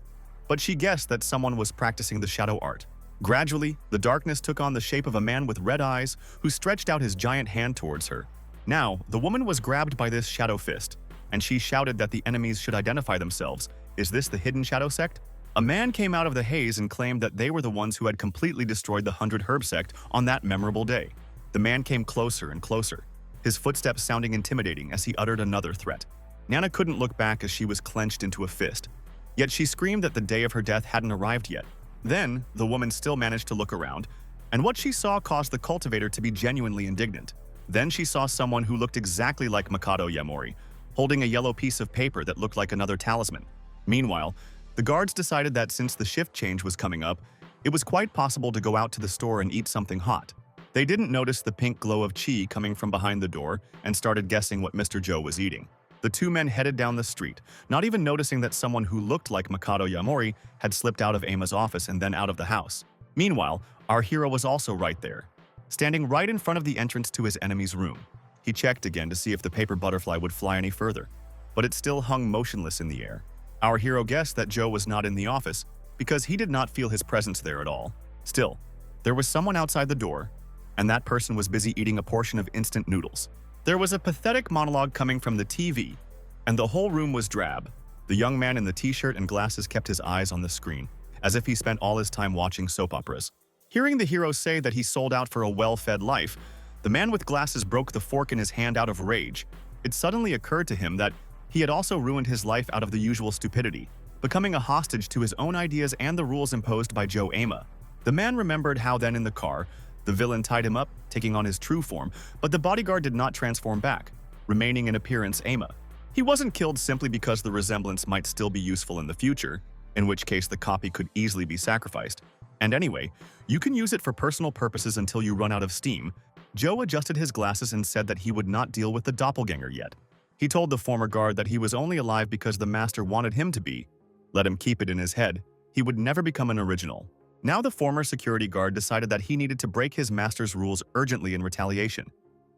but she guessed that someone was practicing the shadow art. Gradually, the darkness took on the shape of a man with red eyes who stretched out his giant hand towards her. Now, the woman was grabbed by this shadow fist, and she shouted that the enemies should identify themselves. Is this the hidden shadow sect? A man came out of the haze and claimed that they were the ones who had completely destroyed the 100 Herb sect on that memorable day. The man came closer and closer, his footsteps sounding intimidating as he uttered another threat. Nana couldn't look back as she was clenched into a fist. Yet she screamed that the day of her death hadn't arrived yet. Then, the woman still managed to look around, and what she saw caused the cultivator to be genuinely indignant. Then she saw someone who looked exactly like Makoto Yamori, holding a yellow piece of paper that looked like another talisman. Meanwhile, the guards decided that since the shift change was coming up, it was quite possible to go out to the store and eat something hot. They didn't notice the pink glow of chi coming from behind the door and started guessing what Mr. Joe was eating. The two men headed down the street, not even noticing that someone who looked like Makoto Yamori had slipped out of Aima's office and then out of the house. Meanwhile, our hero was also right there, standing right in front of the entrance to his enemy's room. He checked again to see if the paper butterfly would fly any further, but it still hung motionless in the air. Our hero guessed that Joe was not in the office because he did not feel his presence there at all. Still, there was someone outside the door, and that person was busy eating a portion of instant noodles. There was a pathetic monologue coming from the TV, and the whole room was drab. The young man in the t-shirt and glasses kept his eyes on the screen, as if he spent all his time watching soap operas. Hearing the hero say that he sold out for a well-fed life, the man with glasses broke the fork in his hand out of rage. It suddenly occurred to him that he had also ruined his life out of the usual stupidity, becoming a hostage to his own ideas and the rules imposed by Joe Aima. The man remembered how then in the car, the villain tied him up, taking on his true form, but the bodyguard did not transform back, remaining in appearance Aima. He wasn't killed simply because the resemblance might still be useful in the future, in which case the copy could easily be sacrificed. And anyway, you can use it for personal purposes until you run out of steam. Joe adjusted his glasses and said that he would not deal with the doppelganger yet. He told the former guard that he was only alive because the master wanted him to be. Let him keep it in his head. He would never become an original. Now the former security guard decided that he needed to break his master's rules urgently in retaliation.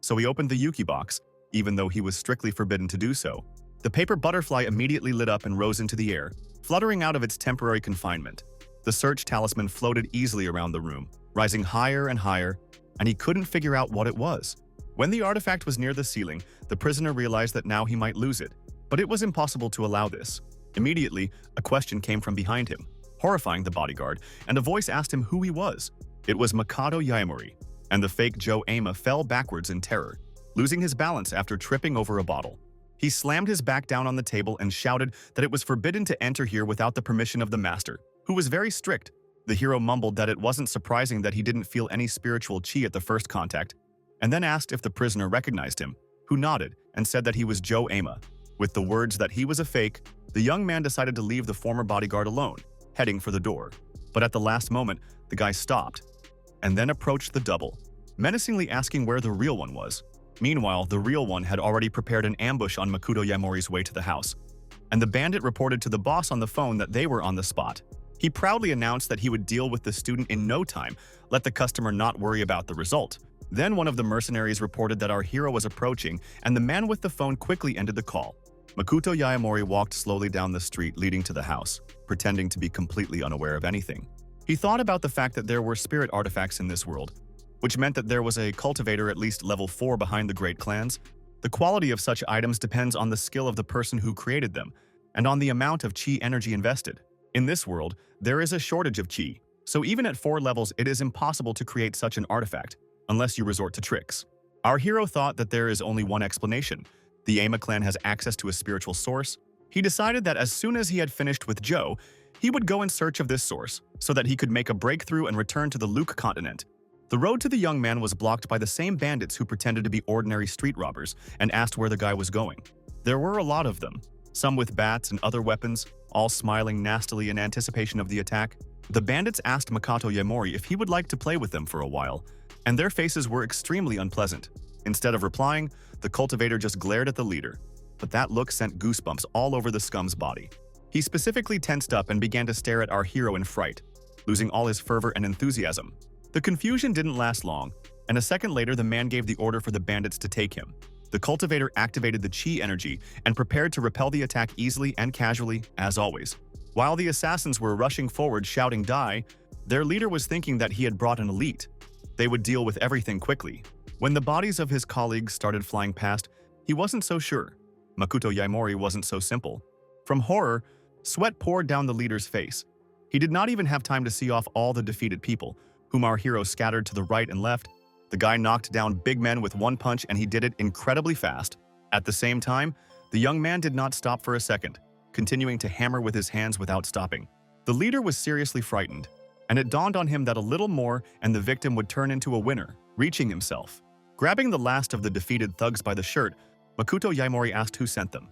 So he opened the Yuki box, even though he was strictly forbidden to do so. The paper butterfly immediately lit up and rose into the air, fluttering out of its temporary confinement. The search talisman floated easily around the room, rising higher and higher, and he couldn't figure out what it was. When the artifact was near the ceiling, the prisoner realized that now he might lose it, but it was impossible to allow this. Immediately, a question came from behind him, horrifying the bodyguard, and a voice asked him who he was. It was Makoto Yaemori, and the fake Joe Aima fell backwards in terror, losing his balance after tripping over a bottle. He slammed his back down on the table and shouted that it was forbidden to enter here without the permission of the master, who was very strict. The hero mumbled that it wasn't surprising that he didn't feel any spiritual chi at the first contact, and then asked if the prisoner recognized him, who nodded and said that he was Joe Aima. With the words that he was a fake, the young man decided to leave the former bodyguard alone, heading for the door. But at the last moment, the guy stopped and then approached the double, menacingly asking where the real one was. Meanwhile, the real one had already prepared an ambush on Makoto Yamori's way to the house, and the bandit reported to the boss on the phone that they were on the spot. He proudly announced that he would deal with the student in no time, let the customer not worry about the result. Then one of the mercenaries reported that our hero was approaching, and the man with the phone quickly ended the call. Makoto Yaemori walked slowly down the street leading to the house, pretending to be completely unaware of anything. He thought about the fact that there were spirit artifacts in this world, which meant that there was a cultivator at least level 4 behind the great clans. The quality of such items depends on the skill of the person who created them, and on the amount of chi energy invested. In this world, there is a shortage of chi, so even at 4 levels it is impossible to create such an artifact, unless you resort to tricks. Our hero thought that there is only one explanation. The Aima clan has access to a spiritual source. He decided that as soon as he had finished with Joe, he would go in search of this source, so that he could make a breakthrough and return to the Luke continent. The road to the young man was blocked by the same bandits who pretended to be ordinary street robbers and asked where the guy was going. There were a lot of them, some with bats and other weapons, all smiling nastily in anticipation of the attack. The bandits asked Makoto Yamori if he would like to play with them for a while, and their faces were extremely unpleasant. Instead of replying, the cultivator just glared at the leader, but that look sent goosebumps all over the scum's body. He specifically tensed up and began to stare at our hero in fright, losing all his fervor and enthusiasm. The confusion didn't last long, and a second later the man gave the order for the bandits to take him. The cultivator activated the chi energy and prepared to repel the attack easily and casually, as always. While the assassins were rushing forward shouting "Die," their leader was thinking that he had brought an elite. They would deal with everything quickly. When the bodies of his colleagues started flying past, he wasn't so sure. Makoto Yamori wasn't so simple. From horror, sweat poured down the leader's face. He did not even have time to see off all the defeated people, whom our hero scattered to the right and left. The guy knocked down big men with one punch, and he did it incredibly fast. At the same time, the young man did not stop for a second, continuing to hammer with his hands without stopping. The leader was seriously frightened, and it dawned on him that a little more and the victim would turn into a winner, reaching himself. Grabbing the last of the defeated thugs by the shirt, Makoto Yamori asked who sent them.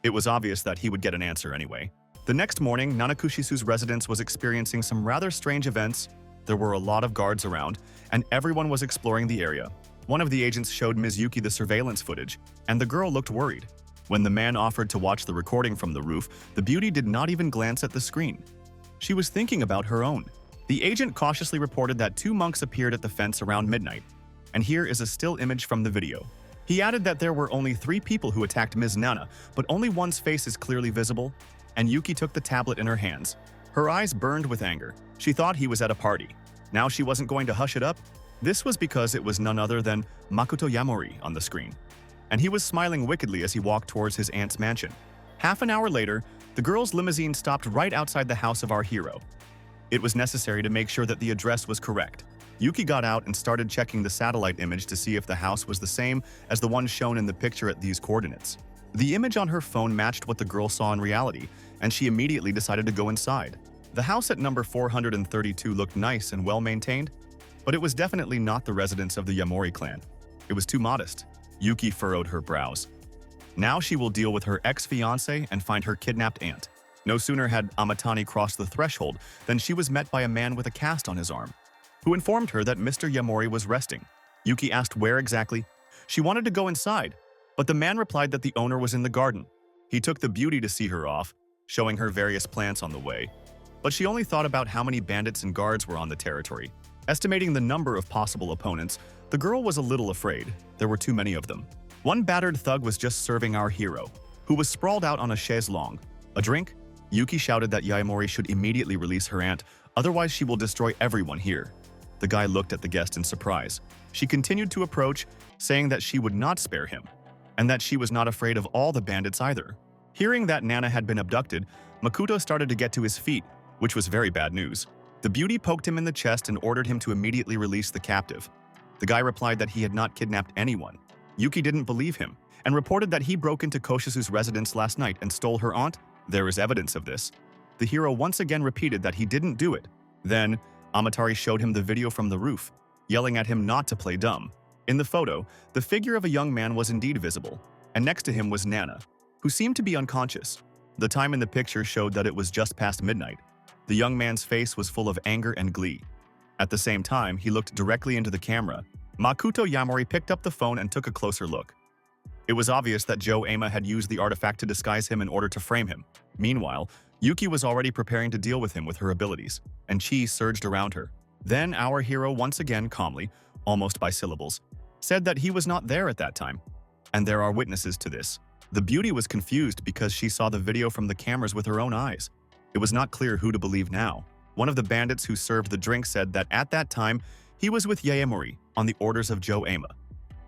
It was obvious that he would get an answer anyway. The next morning, Nanakushisu's residence was experiencing some rather strange events. There were a lot of guards around, and everyone was exploring the area. One of the agents showed Ms. Yuki the surveillance footage, and the girl looked worried. When the man offered to watch the recording from the roof, the beauty did not even glance at the screen. She was thinking about her own. The agent cautiously reported that 2 monks appeared at the fence around midnight, and here is a still image from the video. He added that there were only 3 people who attacked Ms. Nana, but only one's face is clearly visible, and Yuki took the tablet in her hands. Her eyes burned with anger. She thought he was at a party. Now she wasn't going to hush it up? This was because it was none other than Makoto Yamori on the screen, and he was smiling wickedly as he walked towards his aunt's mansion. Half an hour later, the girl's limousine stopped right outside the house of our hero. It was necessary to make sure that the address was correct. Yuki got out and started checking the satellite image to see if the house was the same as the one shown in the picture at these coordinates. The image on her phone matched what the girl saw in reality, and she immediately decided to go inside. The house at number 432 looked nice and well-maintained, but it was definitely not the residence of the Yamori clan. It was too modest. Yuki furrowed her brows. Now she will deal with her ex-fiancé and find her kidnapped aunt. No sooner had Amatani crossed the threshold than she was met by a man with a cast on his arm, who informed her that Mr. Yamori was resting. Yuki asked where exactly. She wanted to go inside, but the man replied that the owner was in the garden. He took the beauty to see her off, showing her various plants on the way. But she only thought about how many bandits and guards were on the territory. Estimating the number of possible opponents, the girl was a little afraid. There were too many of them. One battered thug was just serving our hero, who was sprawled out on a chaise longue. A drink? Yuki shouted that Yamori should immediately release her aunt, otherwise she will destroy everyone here. The guy looked at the guest in surprise. She continued to approach, saying that she would not spare him, and that she was not afraid of all the bandits either. Hearing that Nana had been abducted, Makoto started to get to his feet, which was very bad news. The beauty poked him in the chest and ordered him to immediately release the captive. The guy replied that he had not kidnapped anyone. Yuki didn't believe him, and reported that he broke into Koshisu's residence last night and stole her aunt. There is evidence of this. The hero once again repeated that he didn't do it. Then, Amatari showed him the video from the roof, yelling at him not to play dumb. In the photo, the figure of a young man was indeed visible, and next to him was Nana, who seemed to be unconscious. The time in the picture showed that it was just past midnight. The young man's face was full of anger and glee. At the same time, he looked directly into the camera. Makoto Yamori picked up the phone and took a closer look. It was obvious that Joe Ama had used the artifact to disguise him in order to frame him. Meanwhile, Yuki was already preparing to deal with him with her abilities, and chi surged around her. Then our hero once again calmly, almost by syllables, said that he was not there at that time. And there are witnesses to this. The beauty was confused because she saw the video from the cameras with her own eyes. It was not clear who to believe now. One of the bandits who served the drink said that at that time, he was with Yamori on the orders of Joe Ama.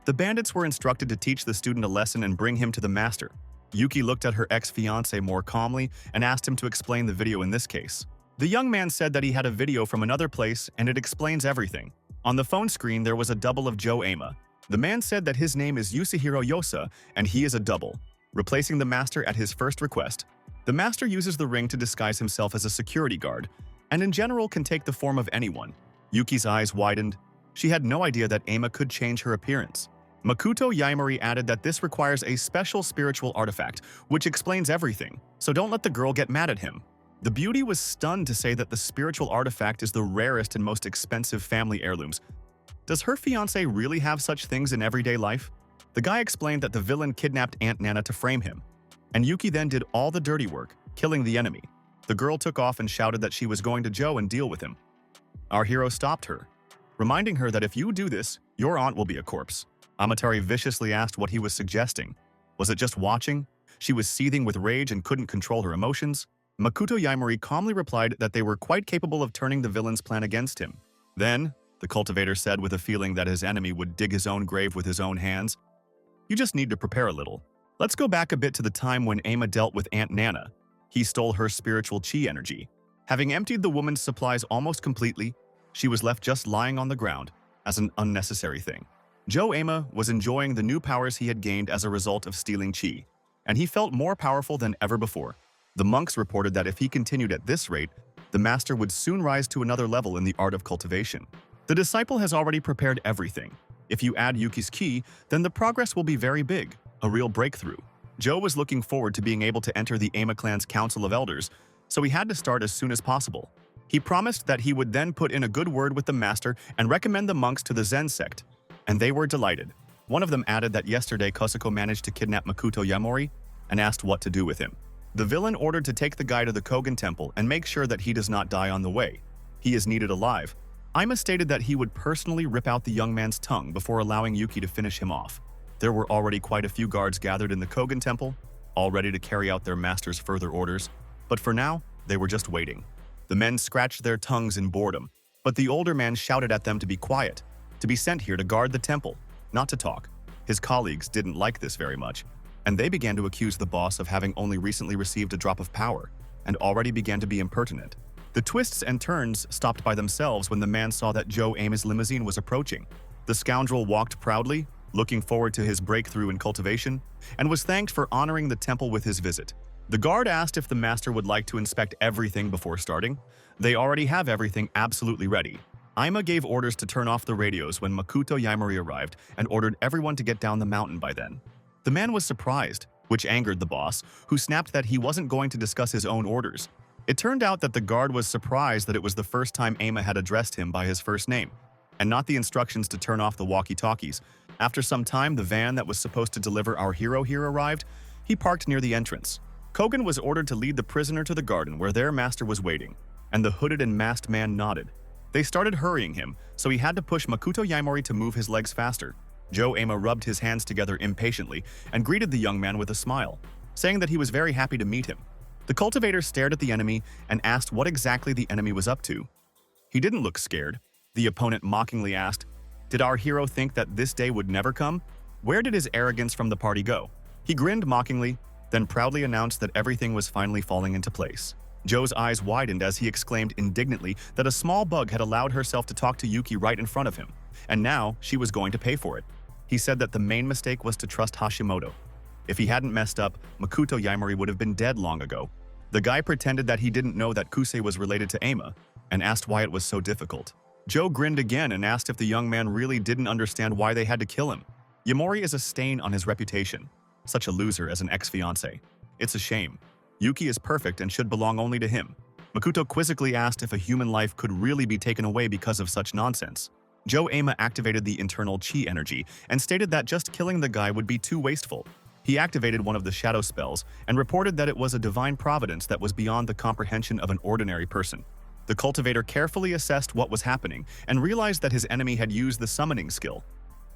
The bandits were instructed to teach the student a lesson and bring him to the master. Yuki looked at her ex-fiancé more calmly and asked him to explain the video in this case. The young man said that he had a video from another place and it explains everything. On the phone screen, there was a double of Joe Ama. The man said that his name is Yasuhiro Yosa and he is a double, replacing the master at his first request. The master uses the ring to disguise himself as a security guard, and in general can take the form of anyone. Yuki's eyes widened. She had no idea that Ama could change her appearance. Makoto Yaimori added that this requires a special spiritual artifact, which explains everything, so don't let the girl get mad at him. The beauty was stunned to say that the spiritual artifact is the rarest and most expensive family heirlooms. Does her fiancé really have such things in everyday life? The guy explained that the villain kidnapped Aunt Nana to frame him, and Yuki then did all the dirty work, killing the enemy. The girl took off and shouted that she was going to Joe and deal with him. Our hero stopped her, reminding her that if you do this, your aunt will be a corpse. Amatari viciously asked what he was suggesting. Was it just watching? She was seething with rage and couldn't control her emotions. Makoto Yaimori calmly replied that they were quite capable of turning the villain's plan against him. Then, the cultivator said with a feeling that his enemy would dig his own grave with his own hands, "You just need to prepare a little. Let's go back a bit to the time when Ama dealt with Aunt Nana. He stole her spiritual chi energy. Having emptied the woman's supplies almost completely, she was left just lying on the ground as an unnecessary thing. Joe Ama was enjoying the new powers he had gained as a result of stealing chi, and he felt more powerful than ever before. The monks reported that if he continued at this rate, the master would soon rise to another level in the art of cultivation. The disciple has already prepared everything. If you add Yuki's ki, then the progress will be very big, a real breakthrough. Joe was looking forward to being able to enter the Ama clan's Council of Elders, so he had to start as soon as possible. He promised that he would then put in a good word with the master and recommend the monks to the Zen sect, and they were delighted. One of them added that yesterday Kosuko managed to kidnap Makoto Yaimori and asked what to do with him. The villain ordered to take the guy to the Kogen temple and make sure that he does not die on the way. He is needed alive. Ima stated that he would personally rip out the young man's tongue before allowing Yuki to finish him off. There were already quite a few guards gathered in the Kogen temple, all ready to carry out their master's further orders, but for now, they were just waiting. The men scratched their tongues in boredom, but the older man shouted at them to be quiet, to be sent here to guard the temple, not to talk. His colleagues didn't like this very much, and they began to accuse the boss of having only recently received a drop of power, and already began to be impertinent. The twists and turns stopped by themselves when the man saw that Joe Ama's limousine was approaching. The scoundrel walked proudly, looking forward to his breakthrough in cultivation, and was thanked for honoring the temple with his visit. The guard asked if the master would like to inspect everything before starting. They already have everything absolutely ready. Ima gave orders to turn off the radios when Makoto Yaimori arrived and ordered everyone to get down the mountain by then. The man was surprised, which angered the boss, who snapped that he wasn't going to discuss his own orders. It turned out that the guard was surprised that it was the first time Ama had addressed him by his first name, and not the instructions to turn off the walkie-talkies. After some time, the van that was supposed to deliver our hero here arrived. He parked near the entrance. Kogen was ordered to lead the prisoner to the garden where their master was waiting, and the hooded and masked man nodded. They started hurrying him, so he had to push Makoto Yaimori to move his legs faster. Joe Ama rubbed his hands together impatiently and greeted the young man with a smile, saying that he was very happy to meet him. The cultivator stared at the enemy and asked what exactly the enemy was up to. He didn't look scared. The opponent mockingly asked, "Did our hero think that this day would never come? Where did his arrogance from the party go?" He grinned mockingly, then proudly announced that everything was finally falling into place. Joe's eyes widened as he exclaimed indignantly that a small bug had allowed herself to talk to Yuki right in front of him, and now she was going to pay for it. He said that the main mistake was to trust Hashimoto. If he hadn't messed up, Makoto Yaimori would have been dead long ago. The guy pretended that he didn't know that Kusei was related to Ama, and asked why it was so difficult. Joe grinned again and asked if the young man really didn't understand why they had to kill him. Yaimori is a stain on his reputation. Such a loser as an ex-fiancé. It's a shame. Yuki is perfect and should belong only to him. Makoto quizzically asked if a human life could really be taken away because of such nonsense. Joe Ama activated the internal chi energy and stated that just killing the guy would be too wasteful. He activated one of the shadow spells and reported that it was a divine providence that was beyond the comprehension of an ordinary person. The cultivator carefully assessed what was happening and realized that his enemy had used the summoning skill.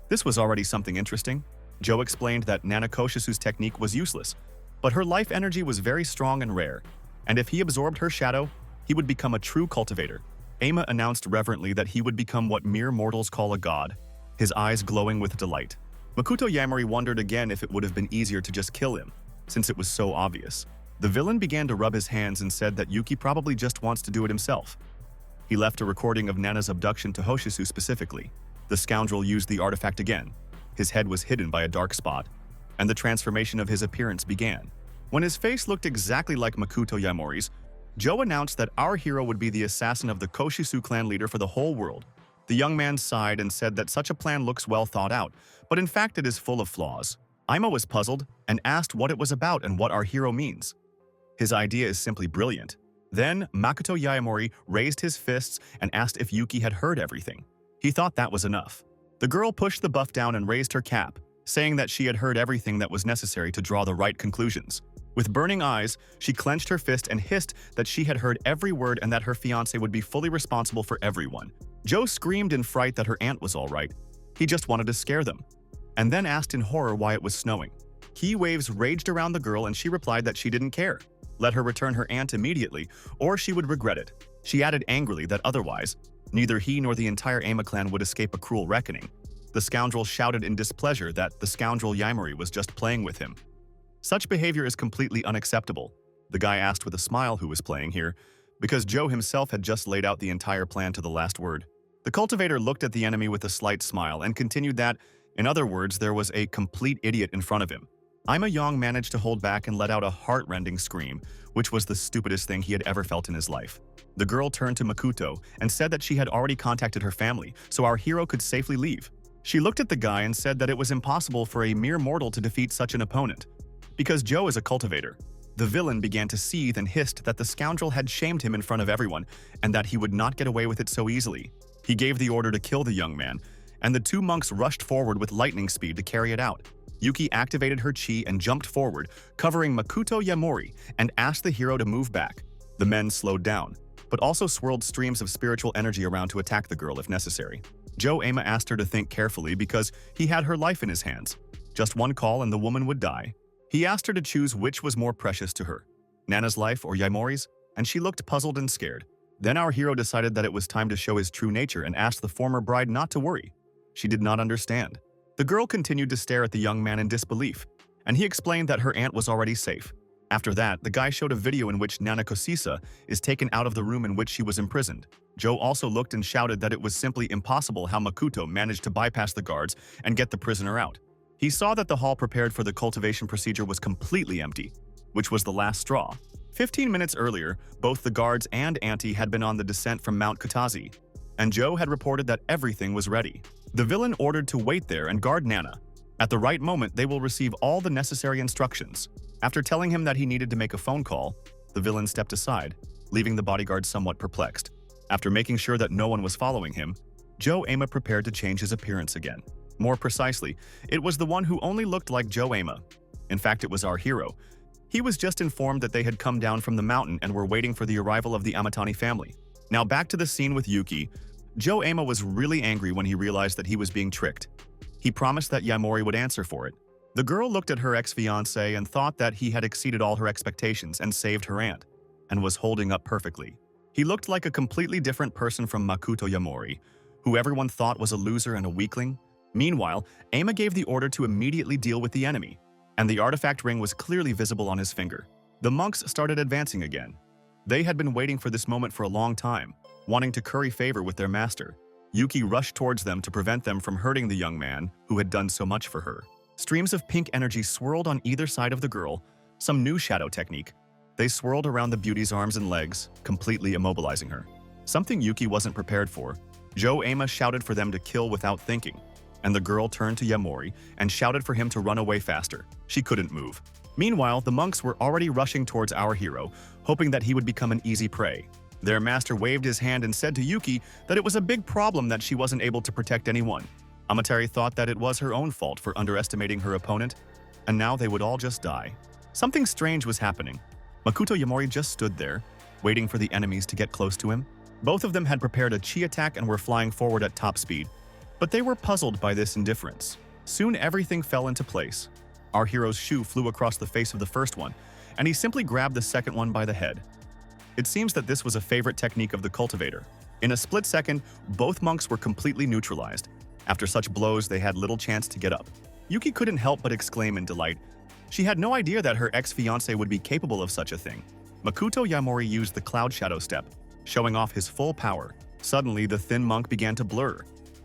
This was already something interesting. Joe explained that Nana Koshisu's technique was useless, but her life energy was very strong and rare, and if he absorbed her shadow, he would become a true cultivator. Ama announced reverently that he would become what mere mortals call a god, his eyes glowing with delight. Makoto Yaimori wondered again if it would have been easier to just kill him, since it was so obvious. The villain began to rub his hands and said that Yuki probably just wants to do it himself. He left a recording of Nana's abduction to Hoshisu specifically. The scoundrel used the artifact again. His head was hidden by a dark spot, and the transformation of his appearance began. When his face looked exactly like Makoto Yaimori's, Joe announced that our hero would be the assassin of the Koshisu clan leader for the whole world. The young man sighed and said that such a plan looks well thought out, but in fact it is full of flaws. Aima was puzzled and asked what it was about and what our hero means. His idea is simply brilliant. Then, Makoto Yaemori raised his fists and asked if Yuki had heard everything. He thought that was enough. The girl pushed the buff down and raised her cap, saying that she had heard everything that was necessary to draw the right conclusions. With burning eyes, she clenched her fist and hissed that she had heard every word and that her fiancé would be fully responsible for everyone. Joe screamed in fright that her aunt was all right. He just wanted to scare them. And then asked in horror why it was snowing. Key waves raged around the girl and she replied that she didn't care. Let her return her aunt immediately, or she would regret it. She added angrily that otherwise, neither he nor the entire Aima clan would escape a cruel reckoning. The scoundrel shouted in displeasure that the scoundrel Yaemori was just playing with him. Such behavior is completely unacceptable. The guy asked with a smile who was playing here, because Joe himself had just laid out the entire plan to the last word. The cultivator looked at the enemy with a slight smile and continued that, in other words, there was a complete idiot in front of him. Aima Yang managed to hold back and let out a heart-rending scream, which was the stupidest thing he had ever felt in his life. The girl turned to Makoto and said that she had already contacted her family, so our hero could safely leave. She looked at the guy and said that it was impossible for a mere mortal to defeat such an opponent. Because Joe is a cultivator, the villain began to seethe and hissed that the scoundrel had shamed him in front of everyone and that he would not get away with it so easily. He gave the order to kill the young man, and the two monks rushed forward with lightning speed to carry it out. Yuki activated her chi and jumped forward, covering Makoto Yaemori, and asked the hero to move back. The men slowed down, but also swirled streams of spiritual energy around to attack the girl if necessary. Joe Aima asked her to think carefully because he had her life in his hands. Just one call and the woman would die. He asked her to choose which was more precious to her, Nana's life or Yaemori's, and she looked puzzled and scared. Then our hero decided that it was time to show his true nature and asked the former bride not to worry. She did not understand. The girl continued to stare at the young man in disbelief, and he explained that her aunt was already safe. After that, the guy showed a video in which Nana Kosisa is taken out of the room in which she was imprisoned. Joe also looked and shouted that it was simply impossible how Makoto managed to bypass the guards and get the prisoner out. He saw that the hall prepared for the cultivation procedure was completely empty, which was the last straw. 15 minutes earlier, both the guards and Auntie had been on the descent from Mount Katazi, and Joe had reported that everything was ready. The villain ordered to wait there and guard Nana. At the right moment, they will receive all the necessary instructions. After telling him that he needed to make a phone call, the villain stepped aside, leaving the bodyguard somewhat perplexed. After making sure that no one was following him, Joe Aima prepared to change his appearance again. More precisely, it was the one who only looked like Joe Aima. In fact, it was our hero. He was just informed that they had come down from the mountain and were waiting for the arrival of the Amatani family. Now back to the scene with Yuki. Joe Aima was really angry when he realized that he was being tricked. He promised that Yaemori would answer for it. The girl looked at her ex-fiancé and thought that he had exceeded all her expectations and saved her aunt, and was holding up perfectly. He looked like a completely different person from Makoto Yaemori, who everyone thought was a loser and a weakling. Meanwhile, Aima gave the order to immediately deal with the enemy, and the artifact ring was clearly visible on his finger. The monks started advancing again. They had been waiting for this moment for a long time, wanting to curry favor with their master. Yuki rushed towards them to prevent them from hurting the young man who had done so much for her. Streams of pink energy swirled on either side of the girl, some new shadow technique. They swirled around the beauty's arms and legs, completely immobilizing her. Something Yuki wasn't prepared for. Joe Aima shouted for them to kill without thinking, and the girl turned to Yaemori and shouted for him to run away faster. She couldn't move. Meanwhile, the monks were already rushing towards our hero, hoping that he would become an easy prey. Their master waved his hand and said to Yuki that it was a big problem that she wasn't able to protect anyone. Amatari thought that it was her own fault for underestimating her opponent, and now they would all just die. Something strange was happening. Makoto Yaemori just stood there, waiting for the enemies to get close to him. Both of them had prepared a chi attack and were flying forward at top speed, but they were puzzled by this indifference. Soon everything fell into place. Our hero's shoe flew across the face of the first one, and he simply grabbed the second one by the head. It seems that this was a favorite technique of the cultivator. In a split second, both monks were completely neutralized. After such blows, they had little chance to get up. Yuki couldn't help but exclaim in delight. She had no idea that her ex-fiancé would be capable of such a thing. Makoto Yaemori used the Cloud Shadow step, showing off his full power. Suddenly, the thin monk began to blur,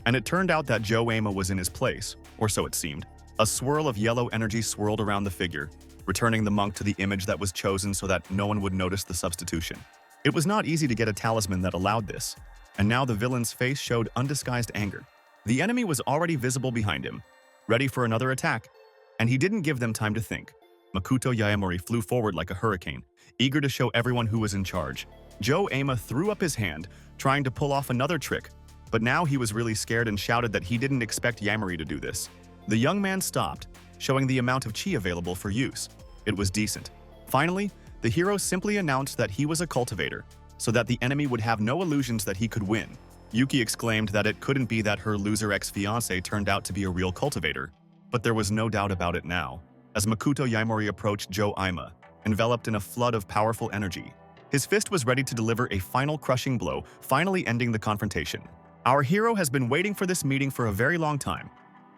and it turned out that Joe Aima was in his place, or so it seemed. A swirl of yellow energy swirled around the figure, returning the monk to the image that was chosen so that no one would notice the substitution. It was not easy to get a talisman that allowed this. and now the villain's face showed undisguised anger. The enemy was already visible behind him, ready for another attack, and he didn't give them time to think. Makoto Yaemori flew forward like a hurricane, eager to show everyone who was in charge. Joe Ama threw up his hand, trying to pull off another trick, but now he was really scared and shouted that he didn't expect Yaemori to do this. The young man stopped, showing the amount of chi available for use. It was decent. Finally, the hero simply announced that he was a cultivator, so that the enemy would have no illusions that he could win. Yuki exclaimed that it couldn't be that her loser ex-fiancé turned out to be a real cultivator, but there was no doubt about it now, as Makoto Yaemori approached Joe Ima, enveloped in a flood of powerful energy. His fist was ready to deliver a final crushing blow, finally ending the confrontation. Our hero has been waiting for this meeting for a very long time,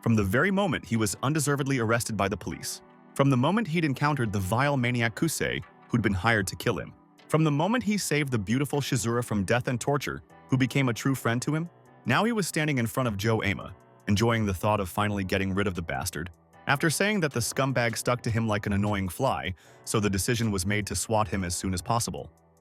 from the very moment he was undeservedly arrested by the police. From the moment he'd encountered the vile maniac Kusei, who'd been hired to kill him. From the moment he saved the beautiful Shizura from death and torture, who became a true friend to him. Now he was standing in front of Joe Ama, enjoying the thought of finally getting rid of the bastard. After saying that the scumbag stuck to him like an annoying fly, so the decision was made to swat him as soon as possible.